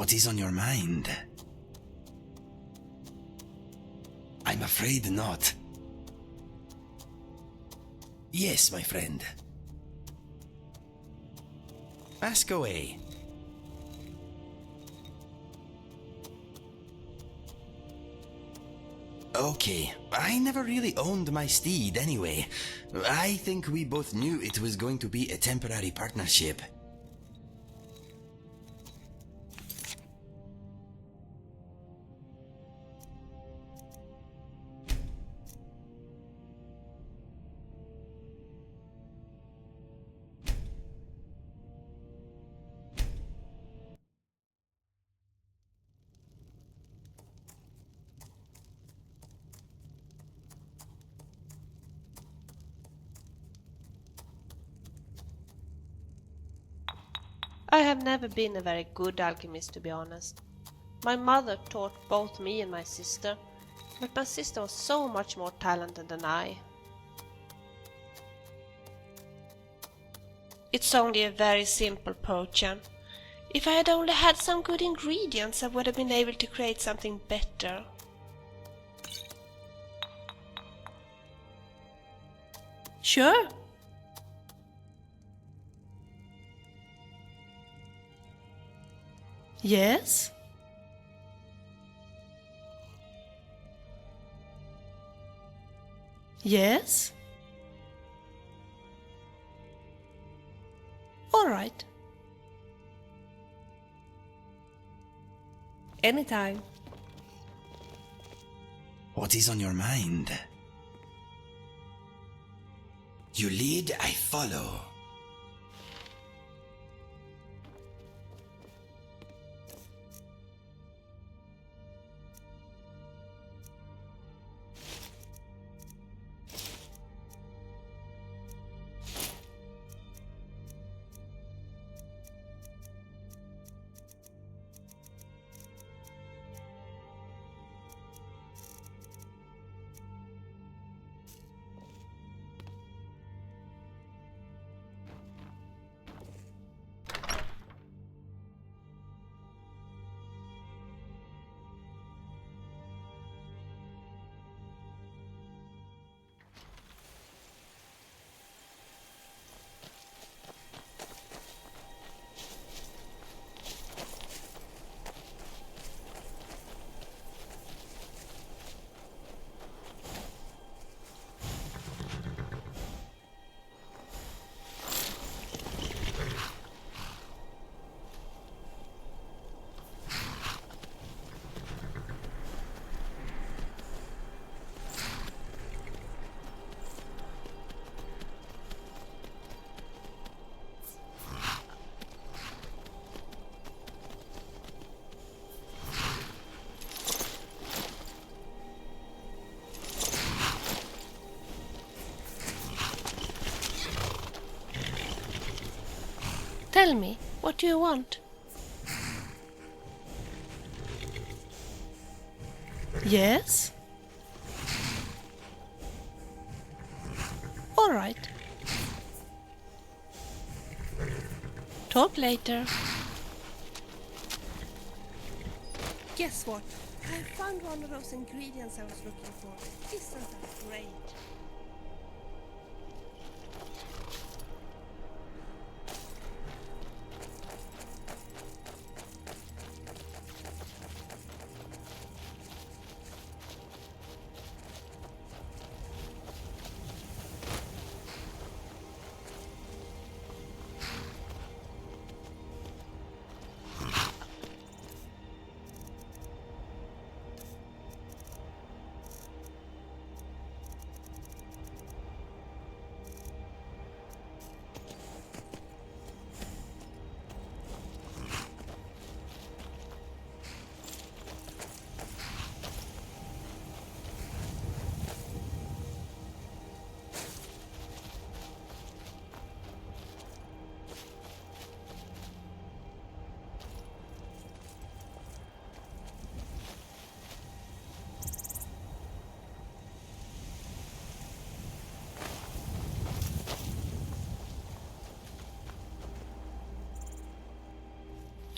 What is on your mind? I'm afraid not. Yes, my friend. Ask away. Okay, I never really owned my steed anyway. I think we both knew it was going to be a temporary partnership. I have never been a very good alchemist, to be honest. My mother taught both me and my sister, but my sister was so much more talented than I. It's only a very simple potion. If I had only had some good ingredients, I would have been able to create something better. Sure. Yes? Yes? All right. Anytime. What is on your mind? You lead, I follow. Tell me, what do you want? Yes? All right. Talk later. Guess what? I found one of those ingredients I was looking for. Isn't that great?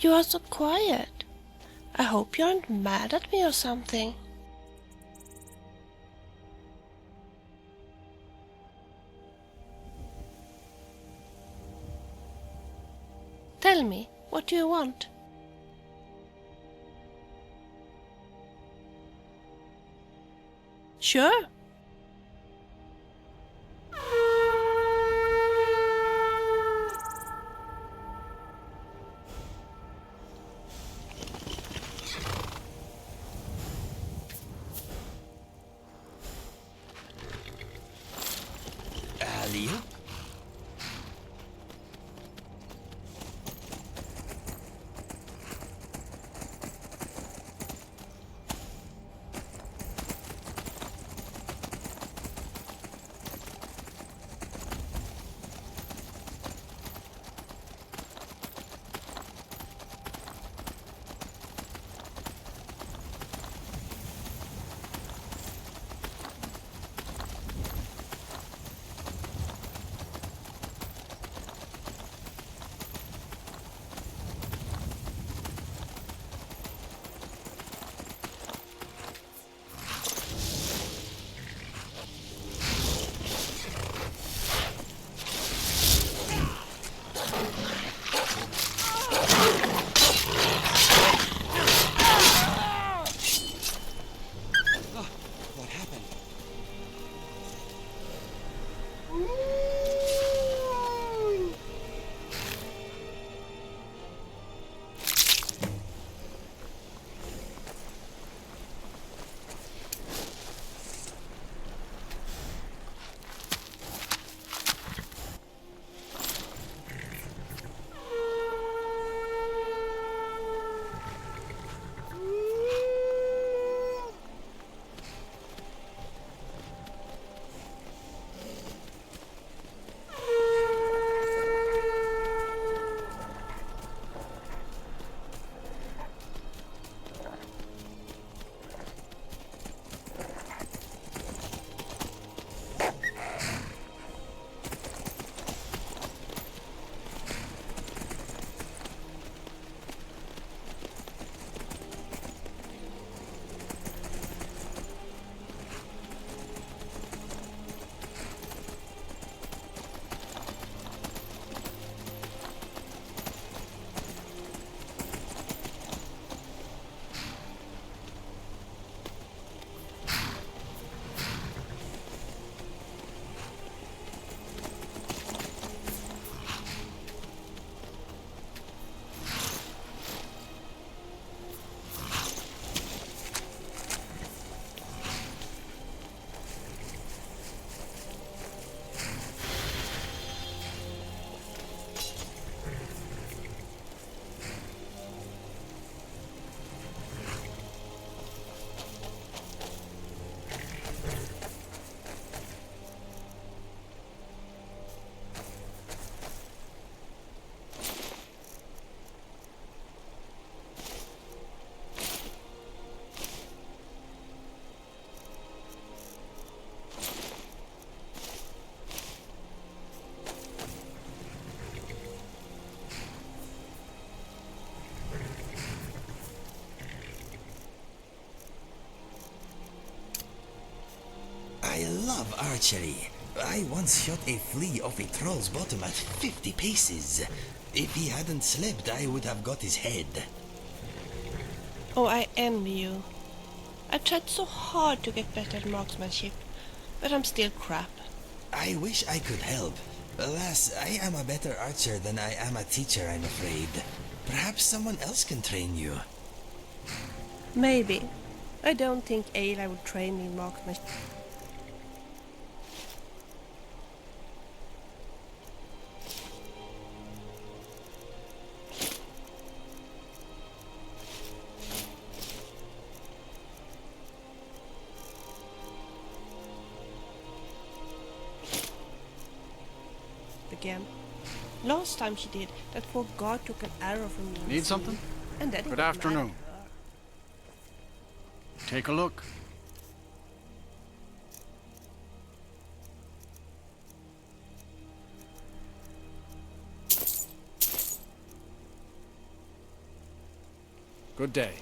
You are so quiet. I hope you aren't mad at me or something. Tell me, what do you want? Sure. Alley-oop. What happened? I love archery. I once shot a flea off a troll's bottom at 50 paces. If he hadn't slept, I would have got his head. Oh, I envy you. I tried so hard to get better at marksmanship, but I'm still crap. I wish I could help. Alas, I am a better archer than I am a teacher, I'm afraid. Perhaps someone else can train you. Maybe. I don't think Ayla would train me in marksmanship. Again. Last time she did, that poor guard took an arrow from me. Need something? And then he Good got afternoon. mad at her. Take a look. Good day.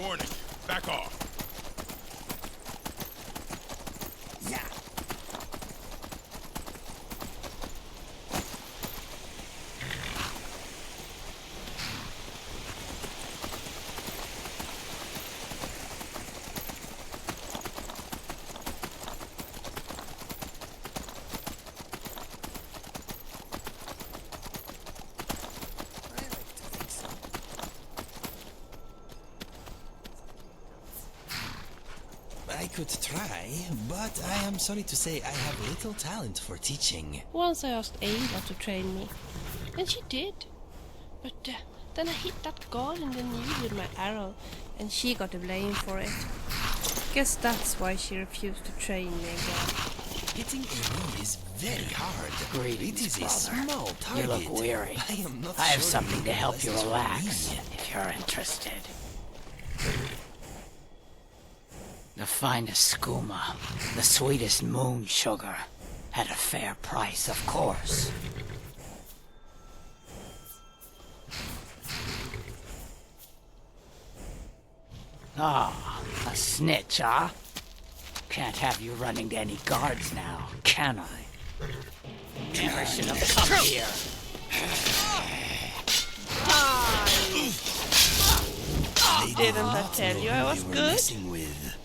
Warning. Back off. Yeah. I could try, but I am sorry to say I have little talent for teaching. Once I asked Ava to train me, and she did. But then I hit that guard in the knee with my arrow, and she got the blame for it. Guess that's why she refused to train me again. Hitting a wound is very hard. Greetings, it is a brother. small target. You look weary. I am not I have sure something to help this you is for relax, me. if you're interested. The finest skooma, the sweetest moon sugar, at a fair price, of course. Ah, a snitch, huh? Can't have you running to any guards now, can I? Never should have come here. They Didn't I not tell know you I who was they were good? messing with.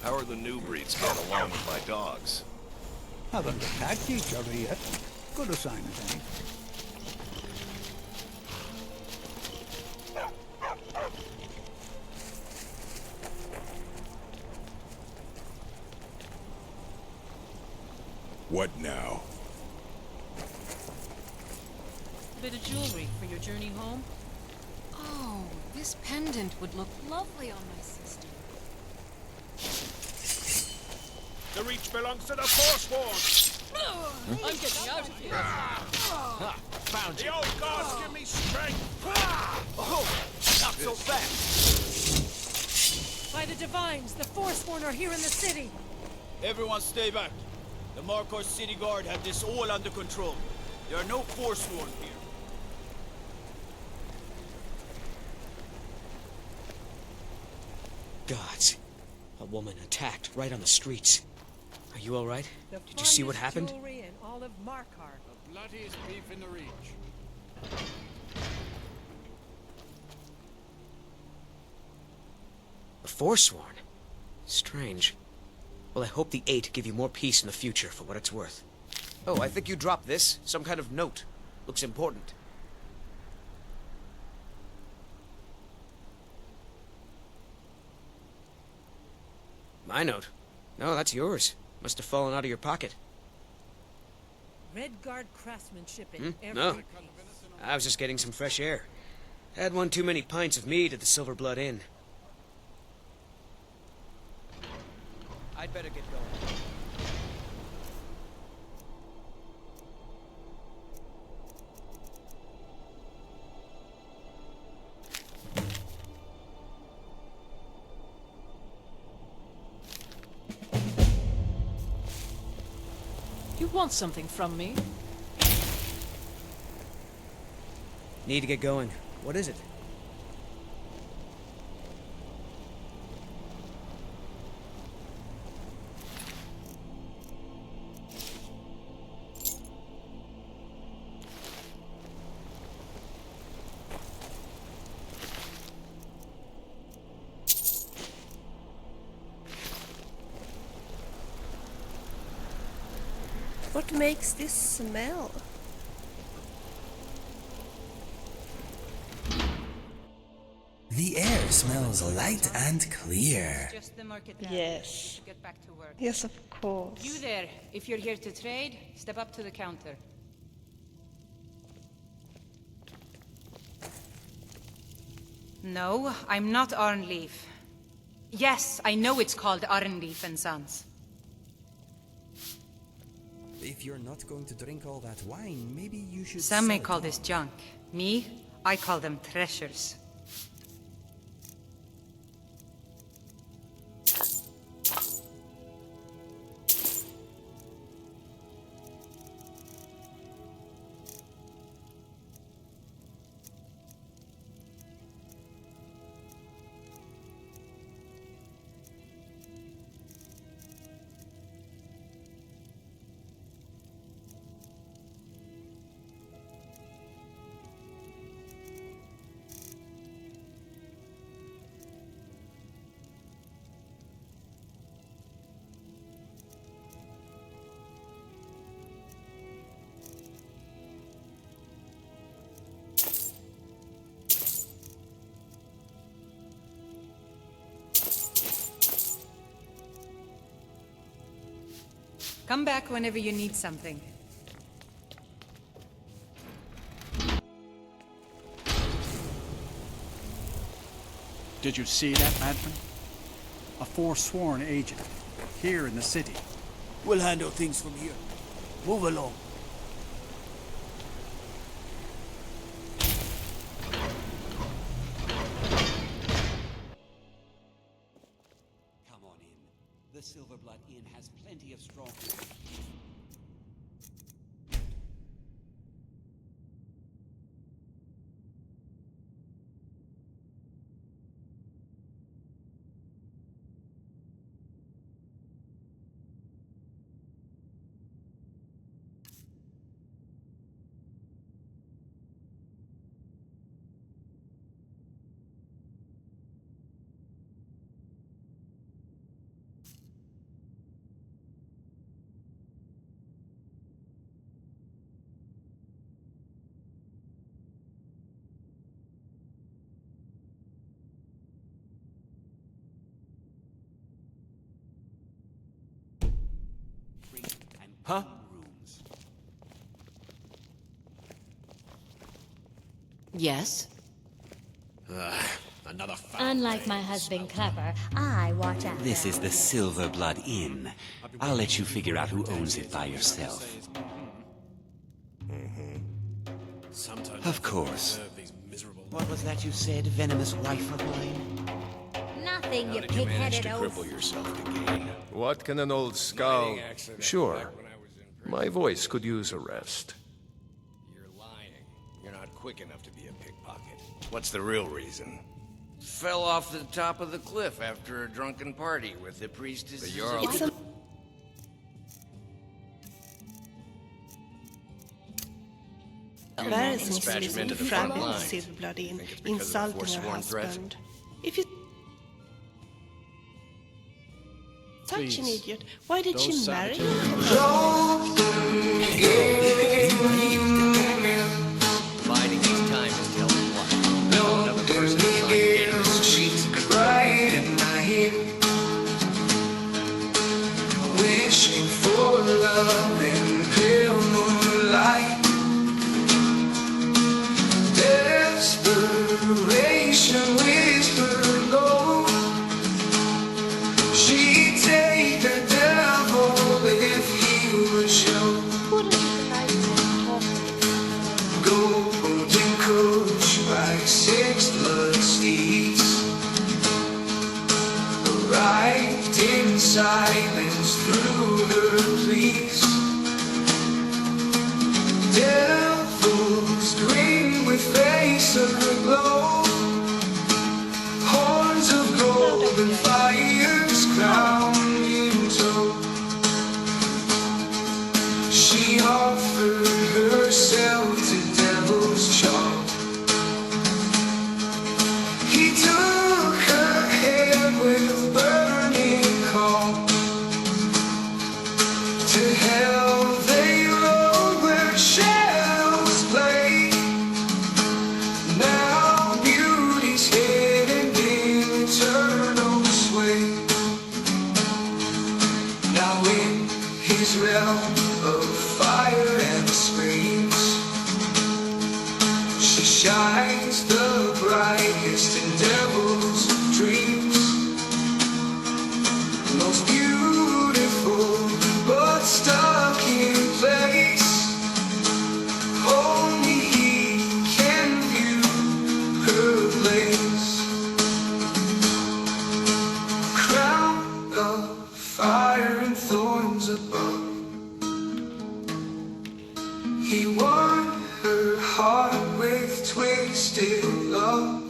How are the new breeds getting along with my dogs? Haven't attacked each other yet. Good a sign as any. What now? Bit of jewelry for your journey home? Oh, this pendant would look lovely on my sister. The Reach belongs to the Forsworn! I'm getting out of here. Found you! The old gods give me strength! Oh, not so fast. By the Divines, the Forsworn are here in the city. Everyone stay back. The Markor City Guard have this all under control. There are no Forsworn here. Gods. A woman attacked right on the streets. Are you alright? Did you see what happened? Jewelry in all of Markar. The bloodiest beef in the Reach. The Forsworn? Strange. Well, I hope the Eight give you more peace in the future for what it's worth. Oh, I think you dropped this. Some kind of note. Looks important. My note? No, that's yours. Must have fallen out of your pocket. Redguard craftsmanship in every No. piece. I was just getting some fresh air. Had one too many pints of mead at the Silver Blood Inn. I'd better get going. You want something from me? Need to get going. What is it? What makes this smell? The air smells light and clear. Just the market. Yes. Get back to work. Yes, of course. You there, if you're here to trade, step up to the counter. No, I'm not Arnleif. Yes, I know it's called Arnleif and Sons. If you're not going to drink all that wine, maybe you should. Some may sell call it this on. junk. Me, I call them treasures. Come back whenever you need something. Did you see that, madman? A forsworn agent, here in the city. We'll handle things from here. Move along. Come on in. The Silver Blood Inn has plenty of strong... Huh? Yes? Another Unlike my husband Clever, I watch out. This is the Silver Blood Inn. I'll let you figure out who owns it by yourself. Of course. What was that you said, venomous wife of mine? Nothing, you pig-headed oaf. What can an old skull... Sure. My voice could use a rest. You're lying. You're not quick enough to be a pickpocket. What's the real reason? Fell off the top of the cliff after a drunken party with the priestess. The Jarl. It's a... Dispatch men to the front Frabbing line. Silverblood Inn, Think it's because of the insulting her forsworn threat? husband. If you... Such an Please, idiot. Why did she those marry saboteurs- him? face aglow, horns of gold and fire's crown in tow. She offered herself to devil's charm. He took her hand with burning calm. To hell they rode where shadows play. Now beauty's hidden in eternal sway. Now in his realm of fire and screams, she shines the brightest in devil's dreams. Most beautiful but stuck in place. Only he can view her place. Crown of fire and thorns above. He won her heart with twisted love.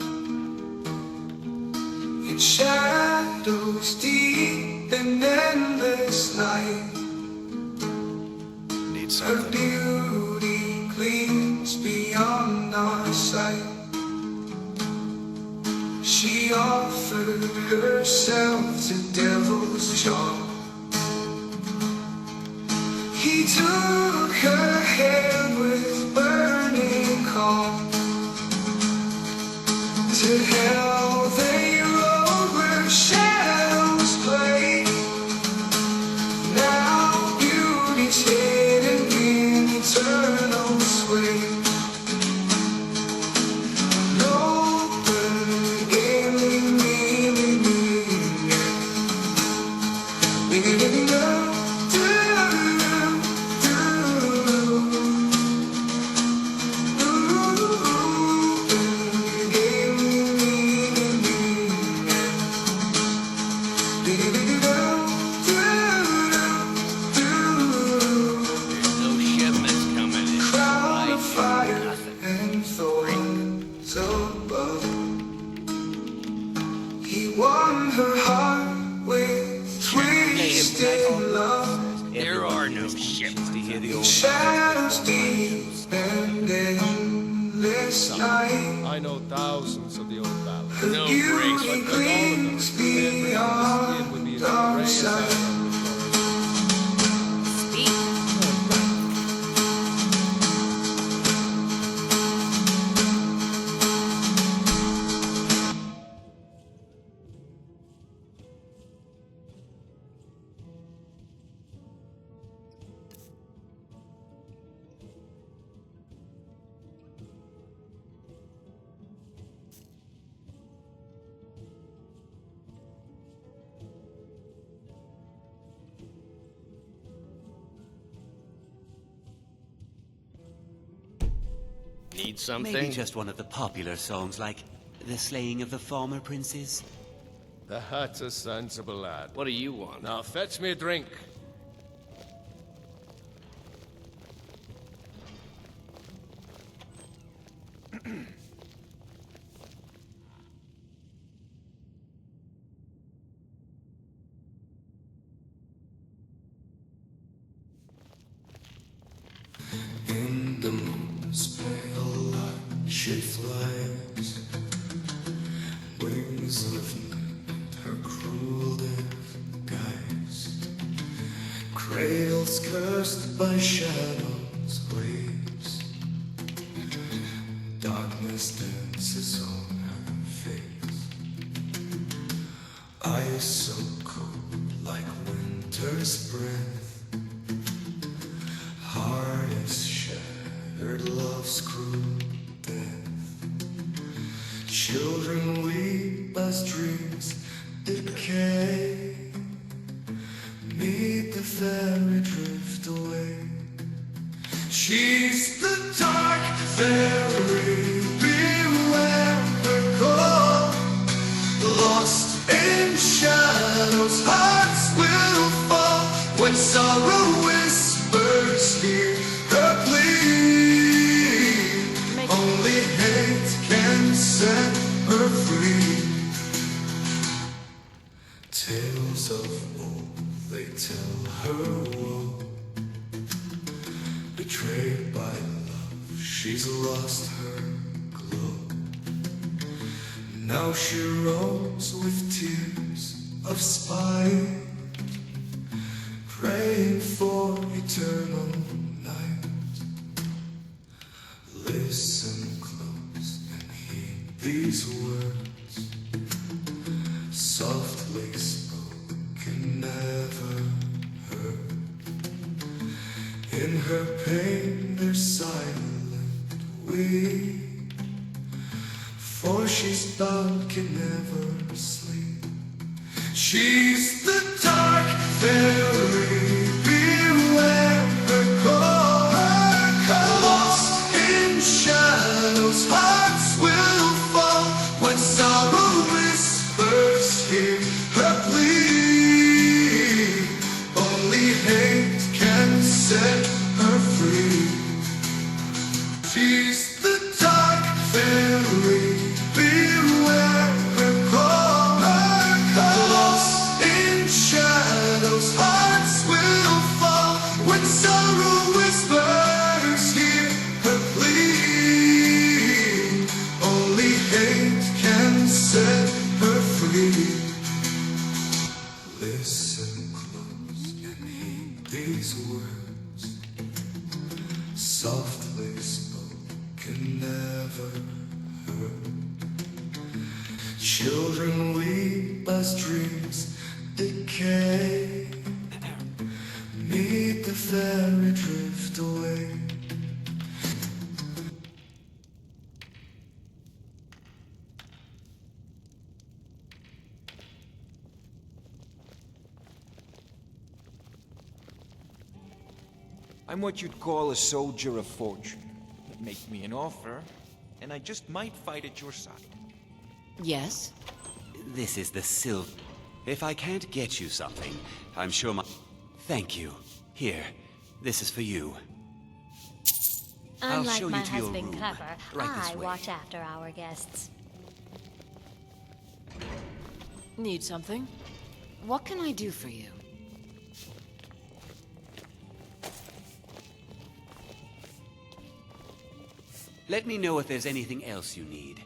In shadows deep and endless night, her beauty gleams beyond our sight. She offered herself to devil's charm. He took her hand with burning calm. To hell they rode where shadows play. Now beauty's hidden in eternal sway. No one gave me. He won her heart with twisted love. There are no ships to hear the old Shadows deep and endless night. I know thousands of the old ballads. Her beauty gleams beyond our sight. Need something? Maybe just one of the popular songs, like The Slaying of the Former Princes. That's a sensible lad. What do you want? Now fetch me a drink. In the moon's pale light she flies, wings lifting her cruel disguise. Cradles cursed by shadows waves, darkness dances on her face. Eyes so cold like winter's breath, heart is shattered, love's cruel death. Children weep as dreams decay, meet the fairy drift away. She's the dark fairy, beware her call. Lost in shadows, hearts will fall when sorrow whispers near her plea. Only hate can betrayed by love. She's lost her glow. Now she roams with tears of spite, praying for eternal night. Listen close and heed these words, softly spoken, never heard. In her pain they're silent, weep, for she's dark and never sleep. She's the dark fairy, beware her call. Lost in shadows, hearts will fall. When sorrow whispers, hear her plea. Only hate can set her free. She's the dark fairy, beware her call. Lost in shadows, hearts will fall. When sorrow whispers, hear her plea. Only hate can set her free. Listen close and heed these words, softly spoken, never heard. Children weep as dreams decay. Meet the fairy, drift away. I'm what you'd call a soldier of fortune. Make me an offer, and I just might fight at your side. Yes? This is the Sylv. If I can't get you something, I'm sure my... Thank you. Here, this is for you. I'll Unlike show my you to your husband room. Clever, Right this I way. watch after our guests. Need something? What can I do for you? Let me know if there's anything else you need.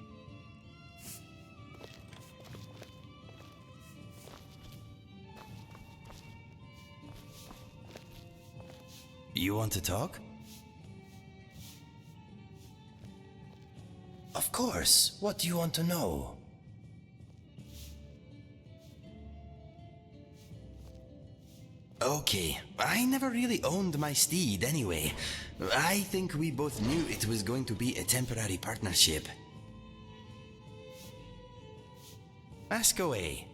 You want to talk? Of course. What do you want to know? Okay, I never really owned my steed anyway. I think we both knew it was going to be a temporary partnership. Ask away.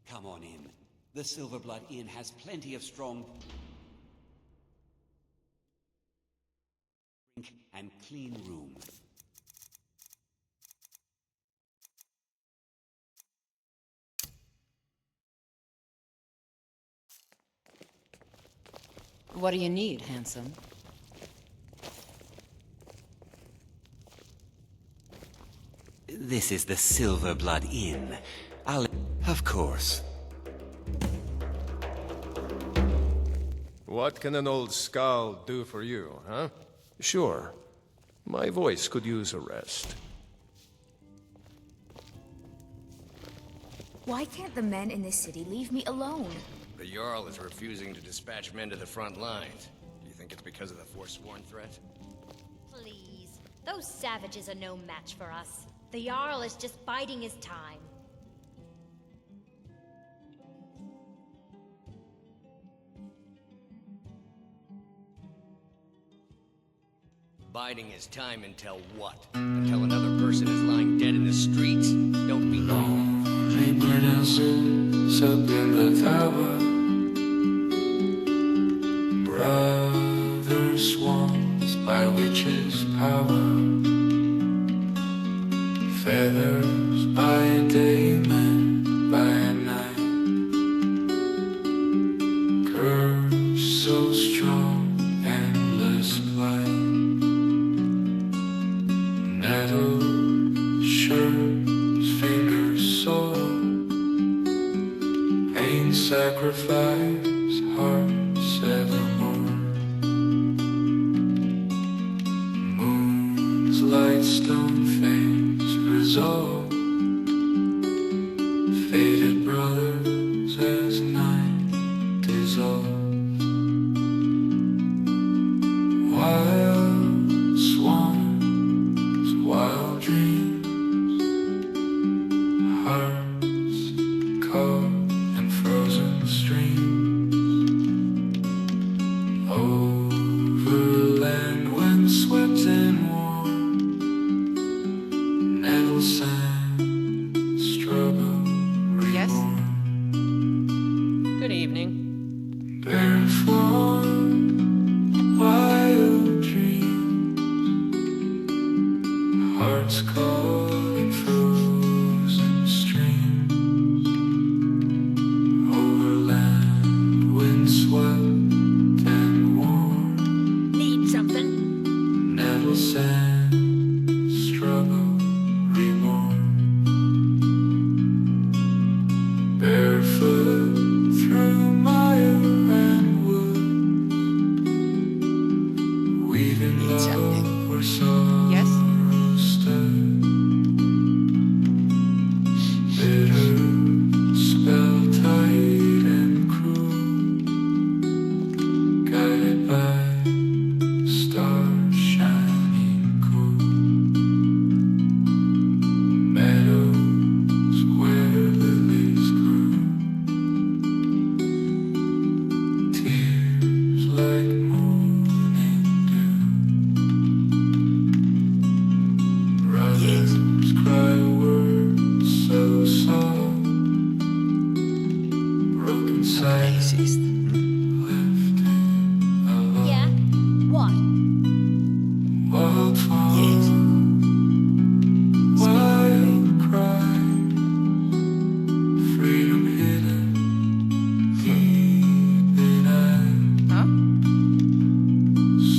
Come on in. The Silverblood Inn has plenty of strong drink and clean room. What do you need, handsome? This is the Silverblood Inn. Of course. What can an old skull do for you, huh? Sure. My voice could use a rest. Why can't the men in this city leave me alone? The Jarl is refusing to dispatch men to the front lines. Do you think it's because of the forsworn threat? Please. Those savages are no match for us. The Jarl is just biding his time. Biding his time until what? Until another person is lying dead in the streets? Don't be dumb. Reproduces up in the tower. Brother swans by witches' power. Feathers by day, men by night. Curves so strong, endless flight. Nettle shirts, fingers sore. Ain't sacrifice, hearts evermore. Moon's light stone face resolve. Faded brothers as night dissolves. Wild swans, wild dreams. Hearts caught in frozen streams. Overland when swept in warm. Nettle sand, struggle reborn. Good evening. Barefoot, wild dreams. Hearts caught in frozen streams. Overland, windswept and warm. Need something? Nettle sand, struggle reborn. Barefoot through mire and wood. Weaving love where sorrow stood. Bitter, spell tight and cruel. Guided by stars shining cool. Meadows where lilies grew. Tears like morning dew. Brothers cry words so soft. Broken silence lifted aloft. Yeah? What? Wild fawn, wild cry. Freedom hidden deep in eye.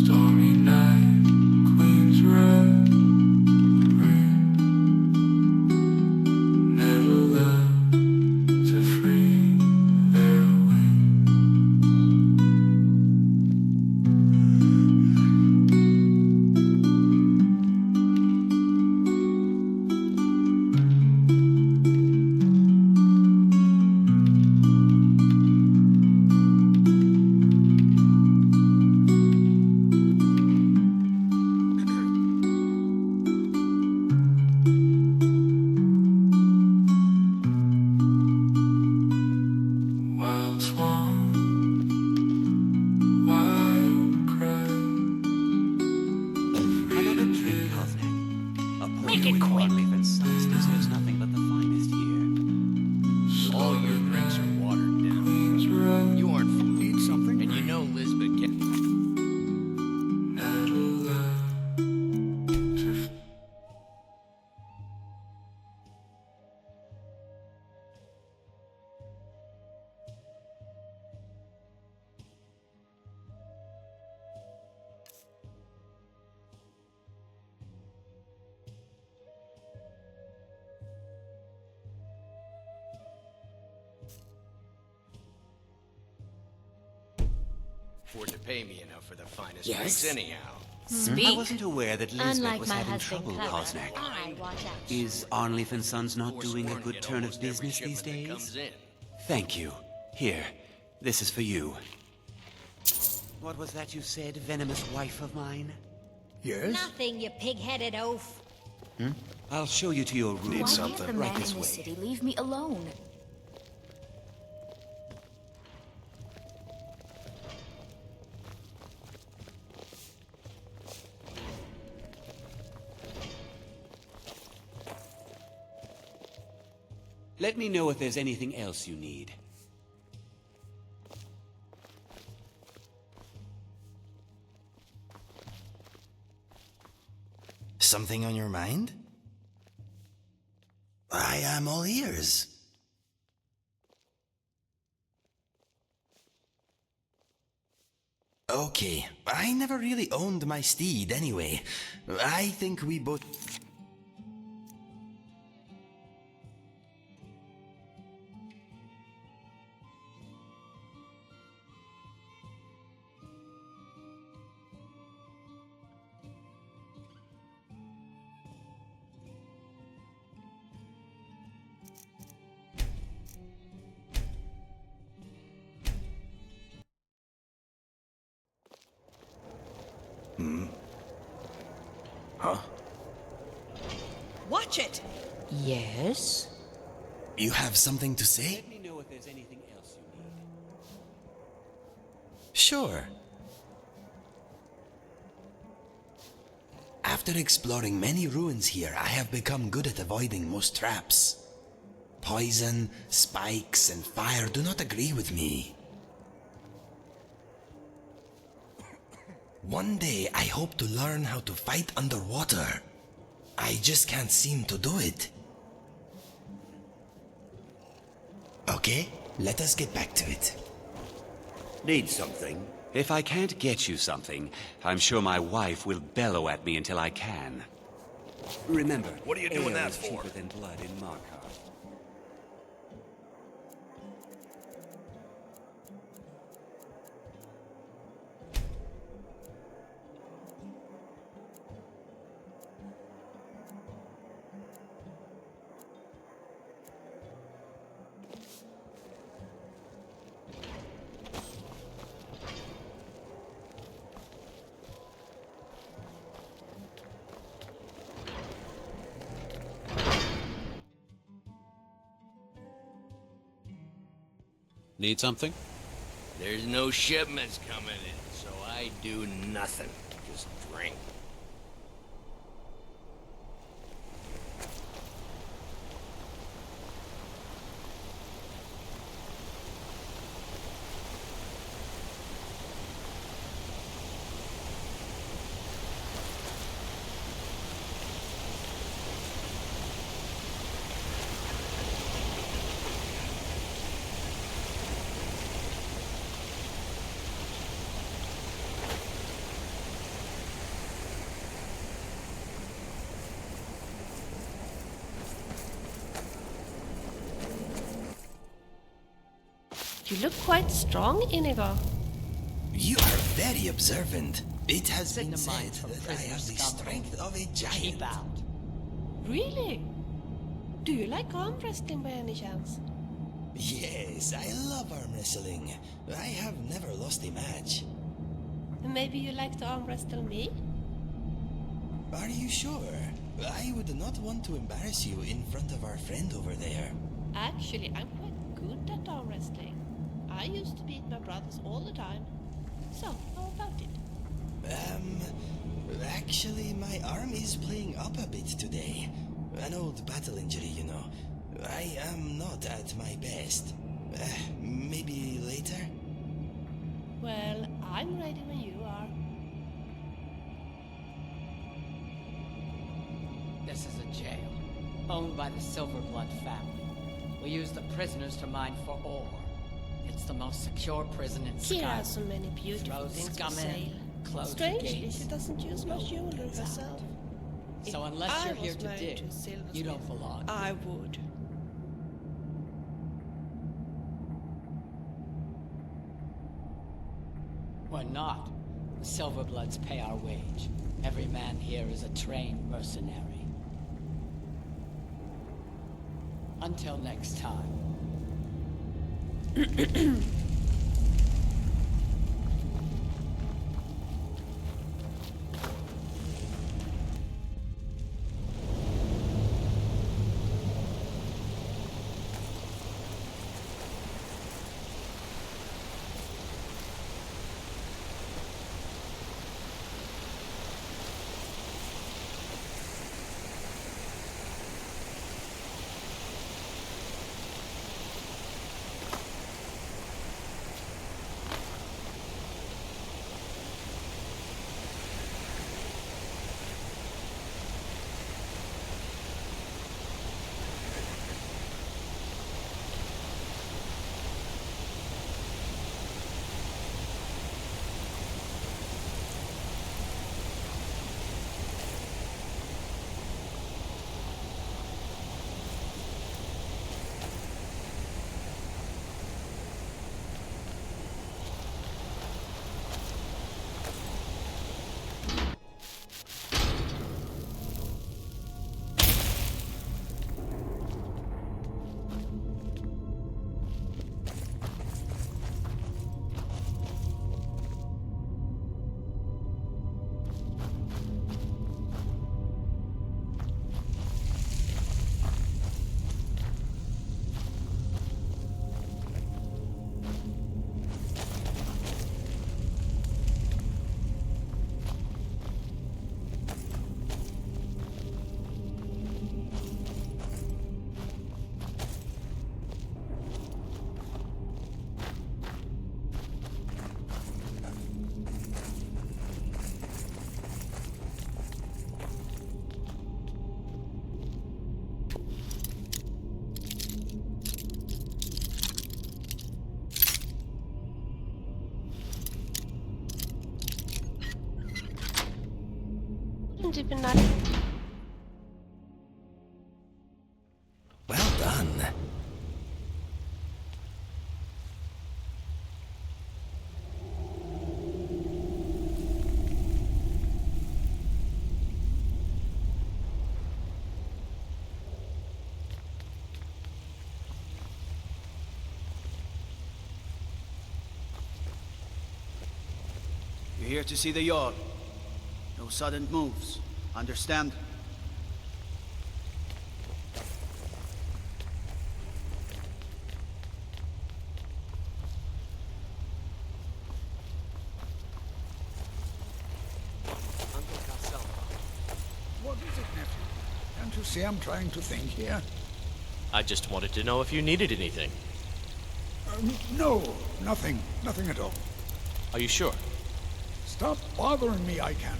Stormy night, queen's wrath, rain. Never left to free their wings. Wild swan, wild cry. Another drink, Kosnak. A Make it quick. Sons deserves nothing but the finest here. All your drinks are watered down. You aren't fool. Need something? And you know Lisbeth can. Afford to pay me enough for the finest Yes? drinks anyhow. I wasn't aware that Lisbeth Unlike was my having husband, trouble, Clara, Kosnak. I watch out. Is Arnleif and Sons not doing a good turn of business these days? Thank you. Here, this is for you. What was that you said, venomous wife of mine? Yes? Nothing, you pig-headed oaf. I'll show you to your room. Why can't the right man this in the way. city leave me alone? Let me know if there's anything else you need. Something on your mind? I am all ears. Okay, I never really owned my steed anyway. I think we both... Huh? Watch it! Yes? You have something to say? Let me know if there's anything else you need. Sure. After exploring many ruins here, I have become good at avoiding most traps. Poison, spikes, and fire do not agree with me. One day, I hope to learn how to fight underwater. I just can't seem to do it. Okay, let us get back to it. Need something? If I can't get you something, I'm sure my wife will bellow at me until I can. Remember, What are you doing ale that is for? cheaper than blood in Markarth. Need something? There's no shipments coming in, so I do nothing. Just drink. You look quite strong, Inigo. You are very observant. It has been Signified said from that I have the prisoner strength of a Keep giant. out. Really? Do you like arm wrestling by any chance? Yes, I love arm wrestling. I have never lost a match. Maybe you like to arm wrestle me? Are you sure? I would not want to embarrass you in front of our friend over there. Actually, I'm quite good at arm wrestling. I used to beat my brothers all the time. So, how about it? Actually, my arm is playing up a bit today. An old battle injury, you know. I am not at my best. Maybe later? Well, I'm ready when you are. This is a jail, owned by the Silverblood family. We use the prisoners to mine for ore. It's the most secure prison in Here Sky. are so many beautiful Throw things for scum sale. in, close the Strangely, gates. she doesn't use much jewelry herself. So If unless I you're here was to married dig, to a silversmith, you don't belong. I would. We're not. The Silverbloods pay our wage. Every man here is a trained mercenary. Until next time. seem to be not. Well done. You're here to see the Jarl. No sudden moves. Understand? What is it, nephew? Can't you see I'm trying to think here? I just wanted to know if you needed anything. No, nothing. Nothing at all. Are you sure? Stop bothering me, I can't.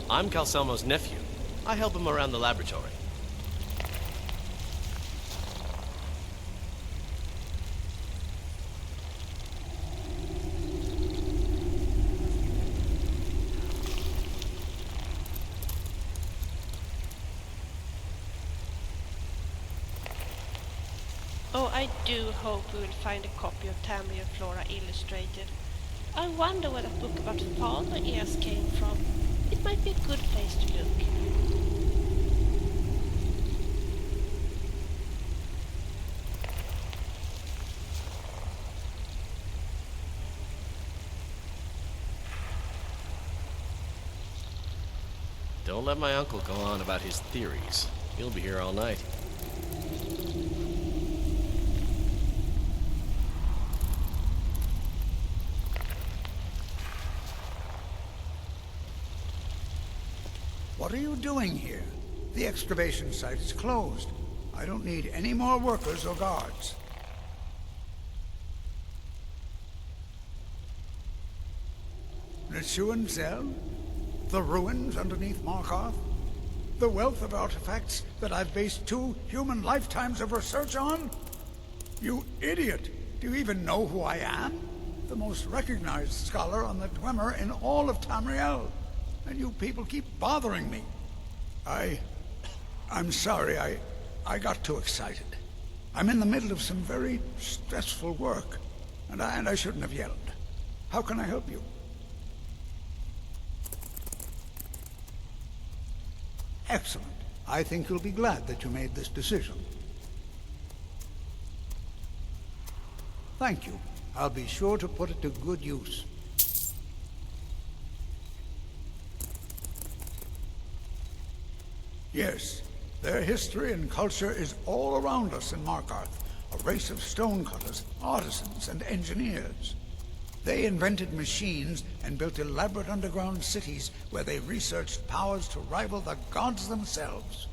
I'm Calcelmo's nephew. I help him around the laboratory. Oh, I do hope we will find a copy of Tammy and Flora Illustrated. I wonder where that book about father ears came from. It might be a good place to look. Don't let my uncle go on about his theories. He'll be here all night. What are you doing here? The excavation site is closed. I don't need any more workers or guards. Nessuan-Zell? The ruins underneath Markarth? The wealth of artifacts that I've based 2 human lifetimes of research on? You idiot! Do you even know who I am? The most recognized scholar on the Dwemer in all of Tamriel. And you people keep bothering me. I'm sorry, I got too excited. I'm in the middle of some very stressful work, and I shouldn't have yelled. How can I help you? Excellent. I think you'll be glad that you made this decision. Thank you. I'll be sure to put it to good use. Yes, their history and culture is all around us in Markarth, a race of stonecutters, artisans, and engineers. They invented machines and built elaborate underground cities where they researched powers to rival the gods themselves.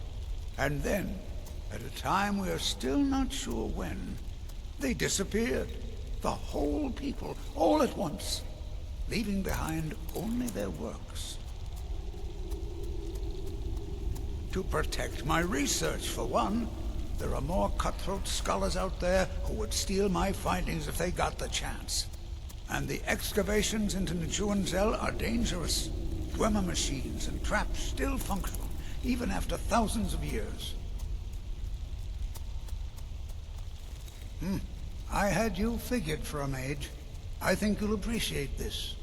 And then, at a time we are still not sure when, they disappeared. The whole people, all at once, leaving behind only their works. To protect my research, for one. There are more cutthroat scholars out there who would steal my findings if they got the chance. And the excavations into Nessuan-Zell are dangerous. Dwemer machines and traps still functional, even after thousands of years. I had you figured for a mage. I think you'll appreciate this.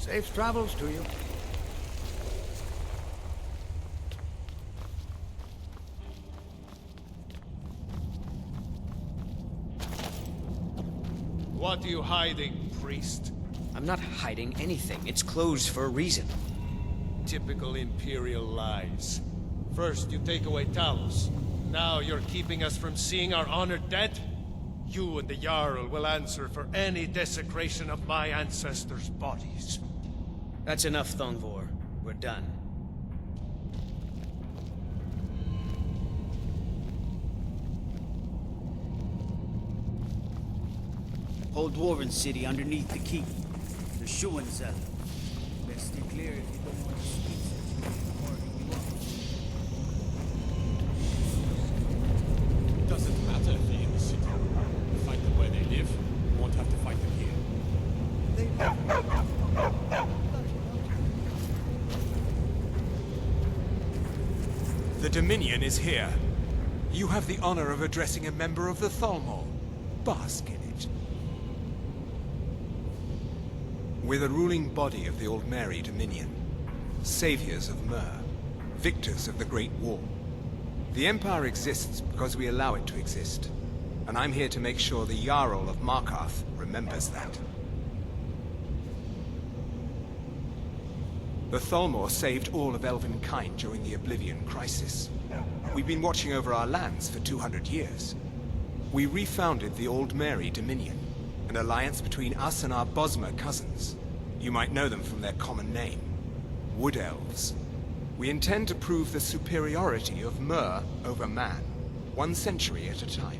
Safe travels to you. What are you hiding, priest? I'm not hiding anything. It's closed for a reason. Typical Imperial lies. First, you take away Talos. Now you're keeping us from seeing our honored dead? You and the Jarl will answer for any desecration of my ancestors' bodies. That's enough, Thongvor. We're done. Whole dwarven city underneath the keep. The Schuenzell. Best stay clear if you don't want to speak It doesn't matter if they're in the city. Fight them where they live. You won't have to fight them here. The Dominion is here. You have the honor of addressing a member of the Thalmor. Bask in it. We're the ruling body of the Old Mary Dominion. Saviors of Myr. Victors of the Great War. The Empire exists because we allow it to exist. And I'm here to make sure the Jarl of Markarth remembers that. The Thalmor saved all of Elvenkind during the Oblivion Crisis. We've been watching over our lands for 200 years. We refounded the Old Mary Dominion, an alliance between us and our Bosmer cousins. You might know them from their common name, Wood Elves. We intend to prove the superiority of Myr over man, 1 century at a time.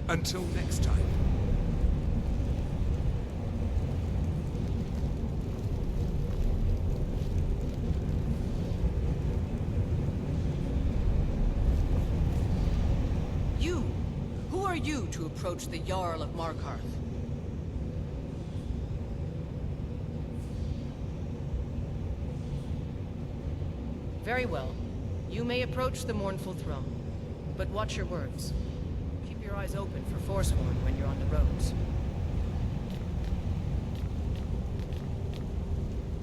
Until next time. You! Who are you to approach the Jarl of Markarth? Very well. You may approach the mournful throne. But watch your words. Keep your eyes open for Forsworn when you're on the roads.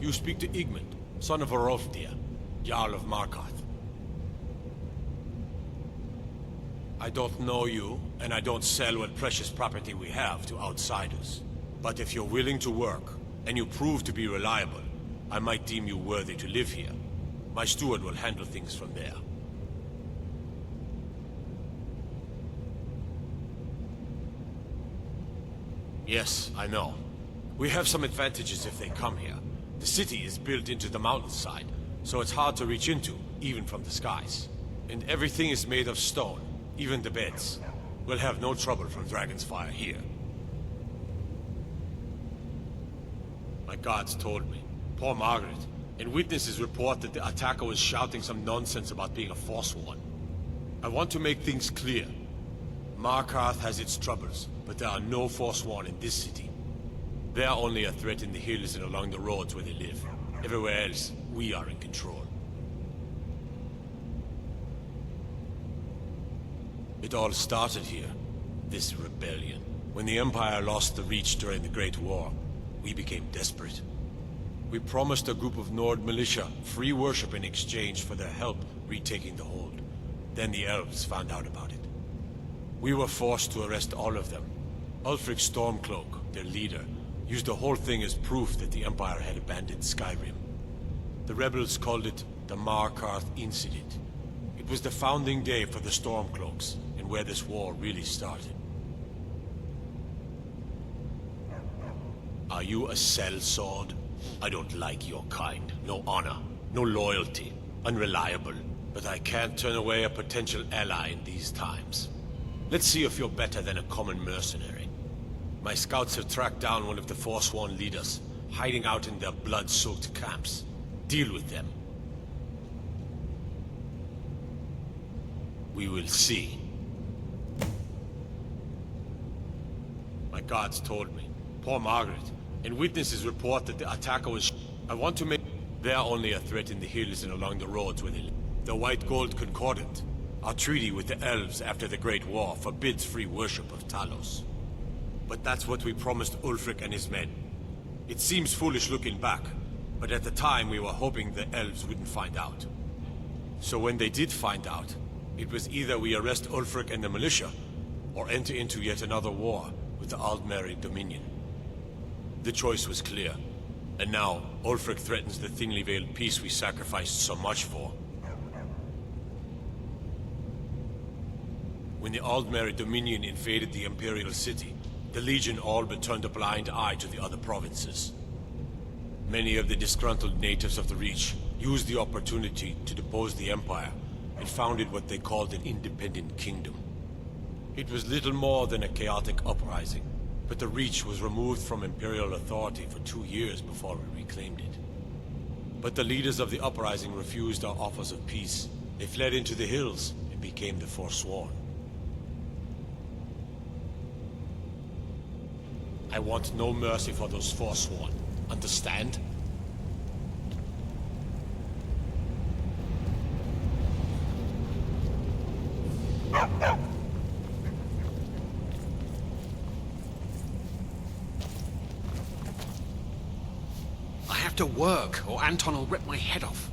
You speak to Igmund, son of Orolfdir, Jarl of Markarth. I don't know you, and I don't sell what precious property we have to outsiders. But if you're willing to work, and you prove to be reliable, I might deem you worthy to live here. My steward will handle things from there. Yes, I know. We have some advantages if they come here. The city is built into the mountainside, so it's hard to reach into, even from the skies. And everything is made of stone, even the beds. We'll have no trouble from Dragon's Fire here. My guards told me. Poor Margaret. And witnesses report that the attacker was shouting some nonsense about being a Forsworn. I want to make things clear. Markarth has its troubles, but there are no Forsworn in this city. They are only a threat in the hills and along the roads where they live. Everywhere else, we are in control. It all started here, this rebellion. When the Empire lost the Reach during the Great War, we became desperate. We promised a group of Nord militia free worship in exchange for their help retaking the hold. Then the elves found out about it. We were forced to arrest all of them. Ulfric Stormcloak, their leader, used the whole thing as proof that the Empire had abandoned Skyrim. The rebels called it the Markarth Incident. It was the founding day for the Stormcloaks, and where this war really started. Are you a sellsword? I don't like your kind. No honor, no loyalty, unreliable. But I can't turn away a potential ally in these times. Let's see if you're better than a common mercenary. My scouts have tracked down one of the Forsworn leaders, hiding out in their blood-soaked camps. Deal with them. We will see. My guards told me. Poor Margaret. And witnesses report that the attacker was... I want to make... They are only a threat in the hills and along the roads where they live. The White Gold Concordant. Our treaty with the elves after the Great War forbids free worship of Talos. But that's what we promised Ulfric and his men. It seems foolish looking back, but at the time we were hoping the elves wouldn't find out. So when they did find out, it was either we arrest Ulfric and the militia, or enter into yet another war with the Aldmeri Dominion. The choice was clear, and now Ulfric threatens the thinly veiled peace we sacrificed so much for. When the Aldmeri Dominion invaded the Imperial City, the Legion all but turned a blind eye to the other provinces. Many of the disgruntled natives of the Reach used the opportunity to depose the Empire and founded what they called an independent kingdom. It was little more than a chaotic uprising, but the Reach was removed from Imperial authority for 2 years before we reclaimed it. But the leaders of the uprising refused our offers of peace. They fled into the hills and became the Forsworn. I want no mercy for those Forsworn. Understand? I have to work, or Anton will rip my head off.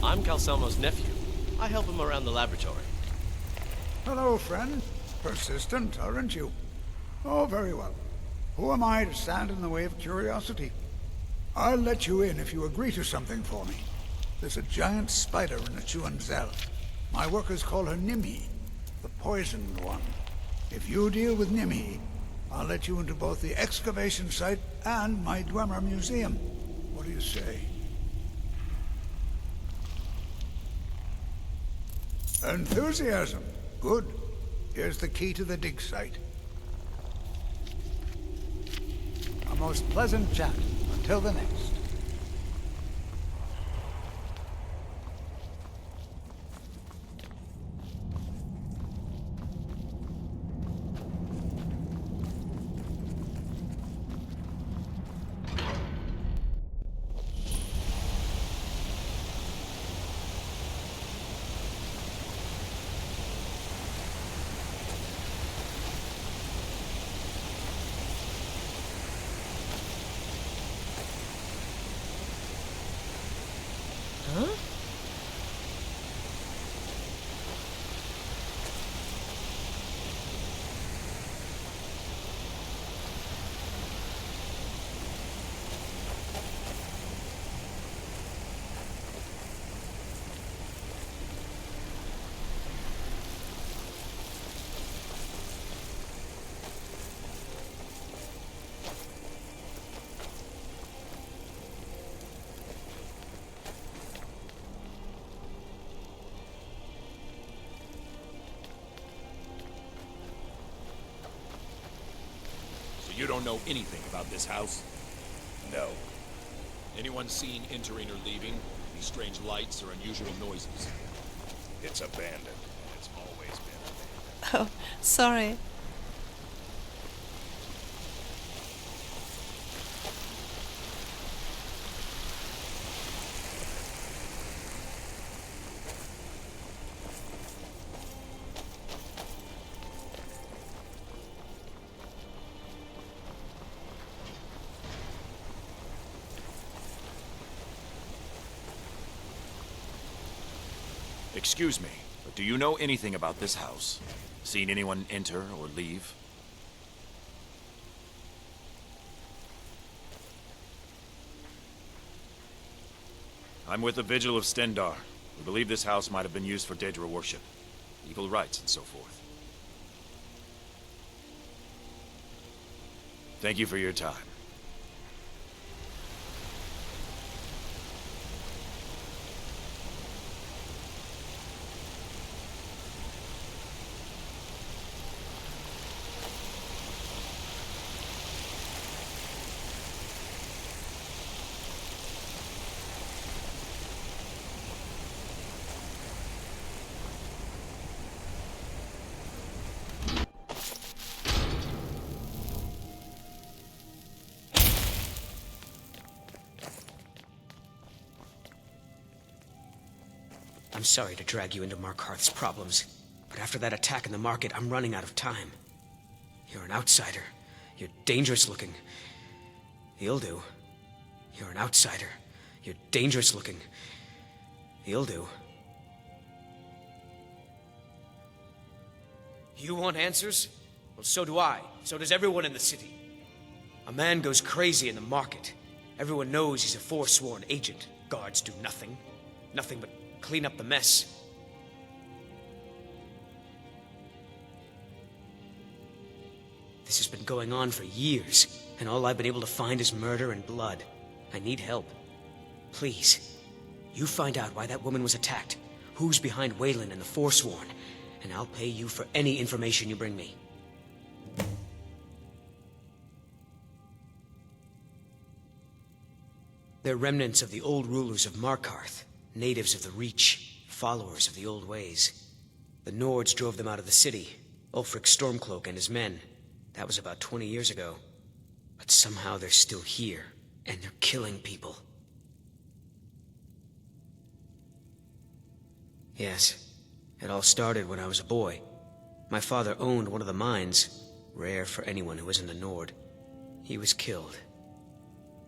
I'm Calcelmo's nephew. I help him around the laboratory. Hello, friend. Persistent, aren't you? Oh, very well. Who am I to stand in the way of curiosity? I'll let you in if you agree to something for me. There's a giant spider in the Chuanzel. My workers call her Nimi, the poisoned one. If you deal with Nimi, I'll let you into both the excavation site and my Dwemer museum. What do you say? Enthusiasm. Good. Here's the key to the dig site. A most pleasant chat. Until the next. Huh? You don't know anything about this house? No. Anyone seen entering or leaving? Any strange lights or unusual noises? It's abandoned, and it's always been abandoned. Oh, sorry. Excuse me, but do you know anything about this house? Seen anyone enter or leave? I'm with the Vigil of Stendar. We believe this house might have been used for Daedra worship, evil rites and so forth. Thank you for your time. I'm sorry to drag you into Markarth's problems, but after that attack in the market, I'm running out of time. You're an outsider. You're dangerous looking. You'll do. You're an outsider. You're dangerous looking. You'll do. You want answers? Well, so do I. So does everyone in the city. A man goes crazy in the market. Everyone knows he's a forsworn agent. Guards do nothing. Nothing but clean up the mess. This has been going on for years, and all I've been able to find is murder and blood. I need help. Please, you find out why that woman was attacked, who's behind Waylon and the Forsworn, and I'll pay you for any information you bring me. They're remnants of the old rulers of Markarth. Natives of the Reach, followers of the old ways. The Nords drove them out of the city, Ulfric Stormcloak and his men. That was about 20 years ago. But somehow they're still here, and they're killing people. Yes, it all started when I was a boy. My father owned one of the mines, rare for anyone who isn't a Nord. He was killed.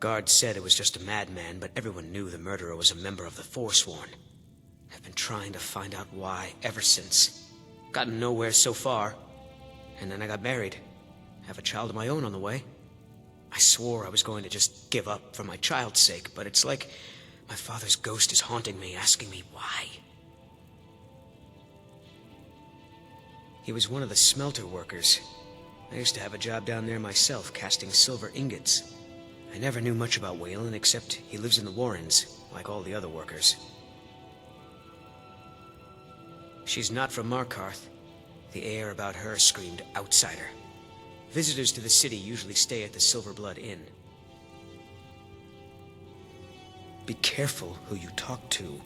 Guards said it was just a madman, but everyone knew the murderer was a member of the Forsworn. I've been trying to find out why ever since. Gotten nowhere so far. And then I got married. Have a child of my own on the way. I swore I was going to just give up for my child's sake, but it's like my father's ghost is haunting me, asking me why. He was one of the smelter workers. I used to have a job down there myself, casting silver ingots. I never knew much about Waylon, except he lives in the Warrens, like all the other workers. She's not from Markarth. The air about her screamed outsider. Visitors to the city usually stay at the Silver Blood Inn. Be careful who you talk to.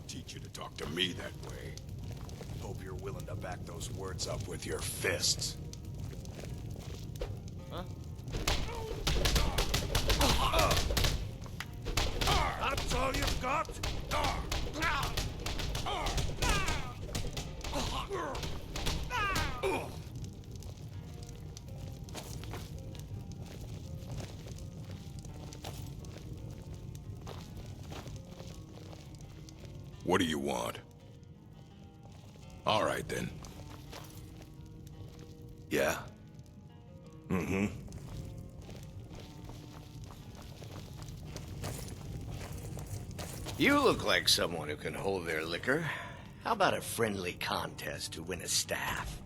Teach you to talk to me that way. Hope you're willing to back those words up with your fists. Huh? That's all you've got? What do you want? All right, then. Yeah? Mm-hmm. You look like someone who can hold their liquor. How about a friendly contest to win a staff?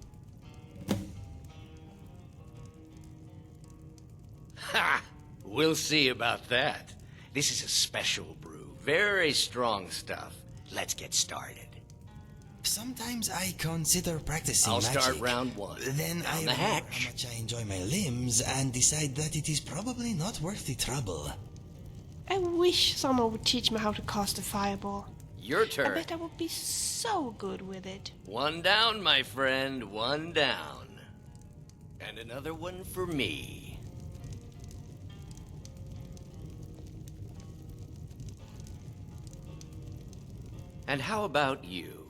Ha! We'll see about that. This is a special brew. Very strong stuff. Let's get started. Sometimes I consider practicing I'll magic. start round one. Then I Down the remember hatch. how much I enjoy my limbs and decide that it is probably not worth the trouble. I wish someone would teach me how to cast a fireball. Your I turn. bet I would be so good with it. One down, my friend. One down. And another one for me. And how about you?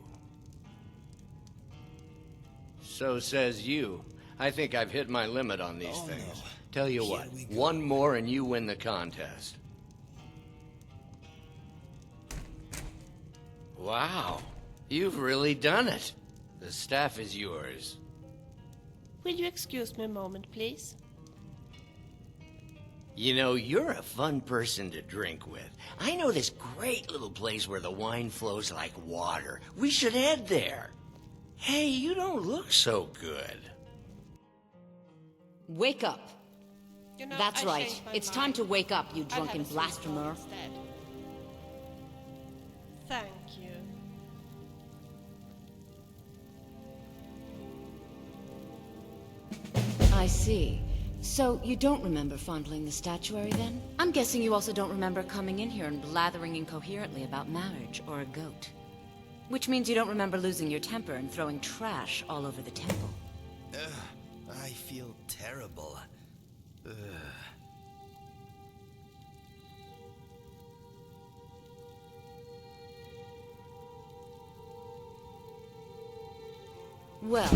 So says you. I think I've hit my limit on these things. No. Tell you what, one more and you win the contest. Wow, you've really done it. The staff is yours. Will you excuse me a moment, please? You know, you're a fun person to drink with. I know this great little place where the wine flows like water. We should head there. Hey, you don't look so good. Wake up. You know, That's I right. changed my It's time mind. to wake up, you I'll have drunken a sweet blasphemer. corn instead. Thank you. I see. So, you don't remember fondling the statuary, then? I'm guessing you also don't remember coming in here and blathering incoherently about marriage or a goat. Which means you don't remember losing your temper and throwing trash all over the temple. I feel terrible. Well,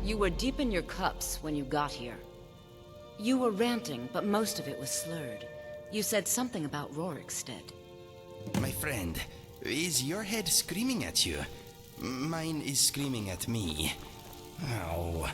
you were deep in your cups when you got here. You were ranting, but most of it was slurred. You said something about Rorikstead. My friend, is your head screaming at you? Mine is screaming at me. Ow.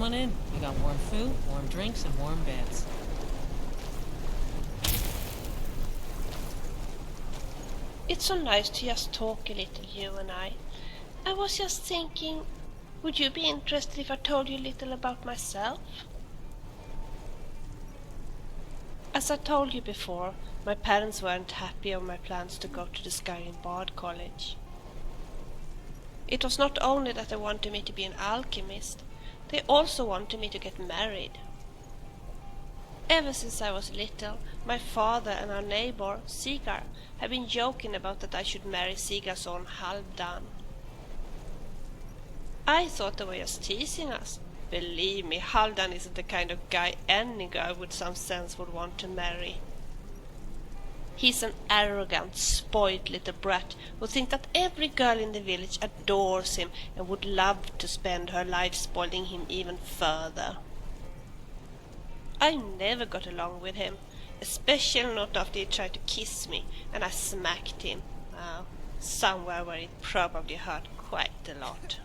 on in. We got warm food, warm drinks, and warm beds. It's so nice to just talk a little, you and I. I was just thinking, would you be interested if I told you a little about myself? As I told you before, my parents weren't happy of my plans to go to the Skyrim Bard College. It was not only that they wanted me to be an alchemist, they also wanted me to get married. Ever since I was little, my father and our neighbor, Sigar, have been joking about that I should marry Sigar's son Halfdan. I thought they were just teasing us. Believe me, Halfdan isn't the kind of guy any girl with some sense would want to marry. He's an arrogant, spoiled little brat who thinks that every girl in the village adores him and would love to spend her life spoiling him even further. I never got along with him, especially not after he tried to kiss me and I smacked him. Somewhere where it probably hurt quite a lot.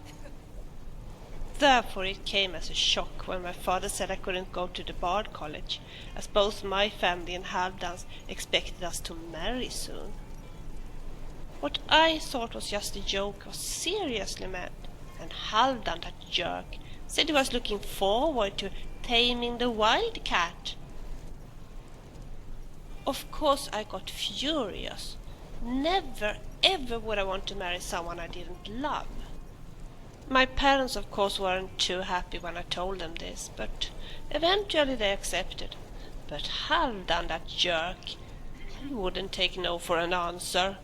Therefore it came as a shock when my father said I couldn't go to the Bard College, as both my family and Halfdan's expected us to marry soon. What I thought was just a joke was seriously meant, and Halfdan, that jerk, said he was looking forward to taming the wildcat. Of course I got furious. Never ever would I want to marry someone I didn't love. My parents of course weren't too happy when I told them this, but eventually they accepted. But Halfdan, that jerk, he wouldn't take no for an answer.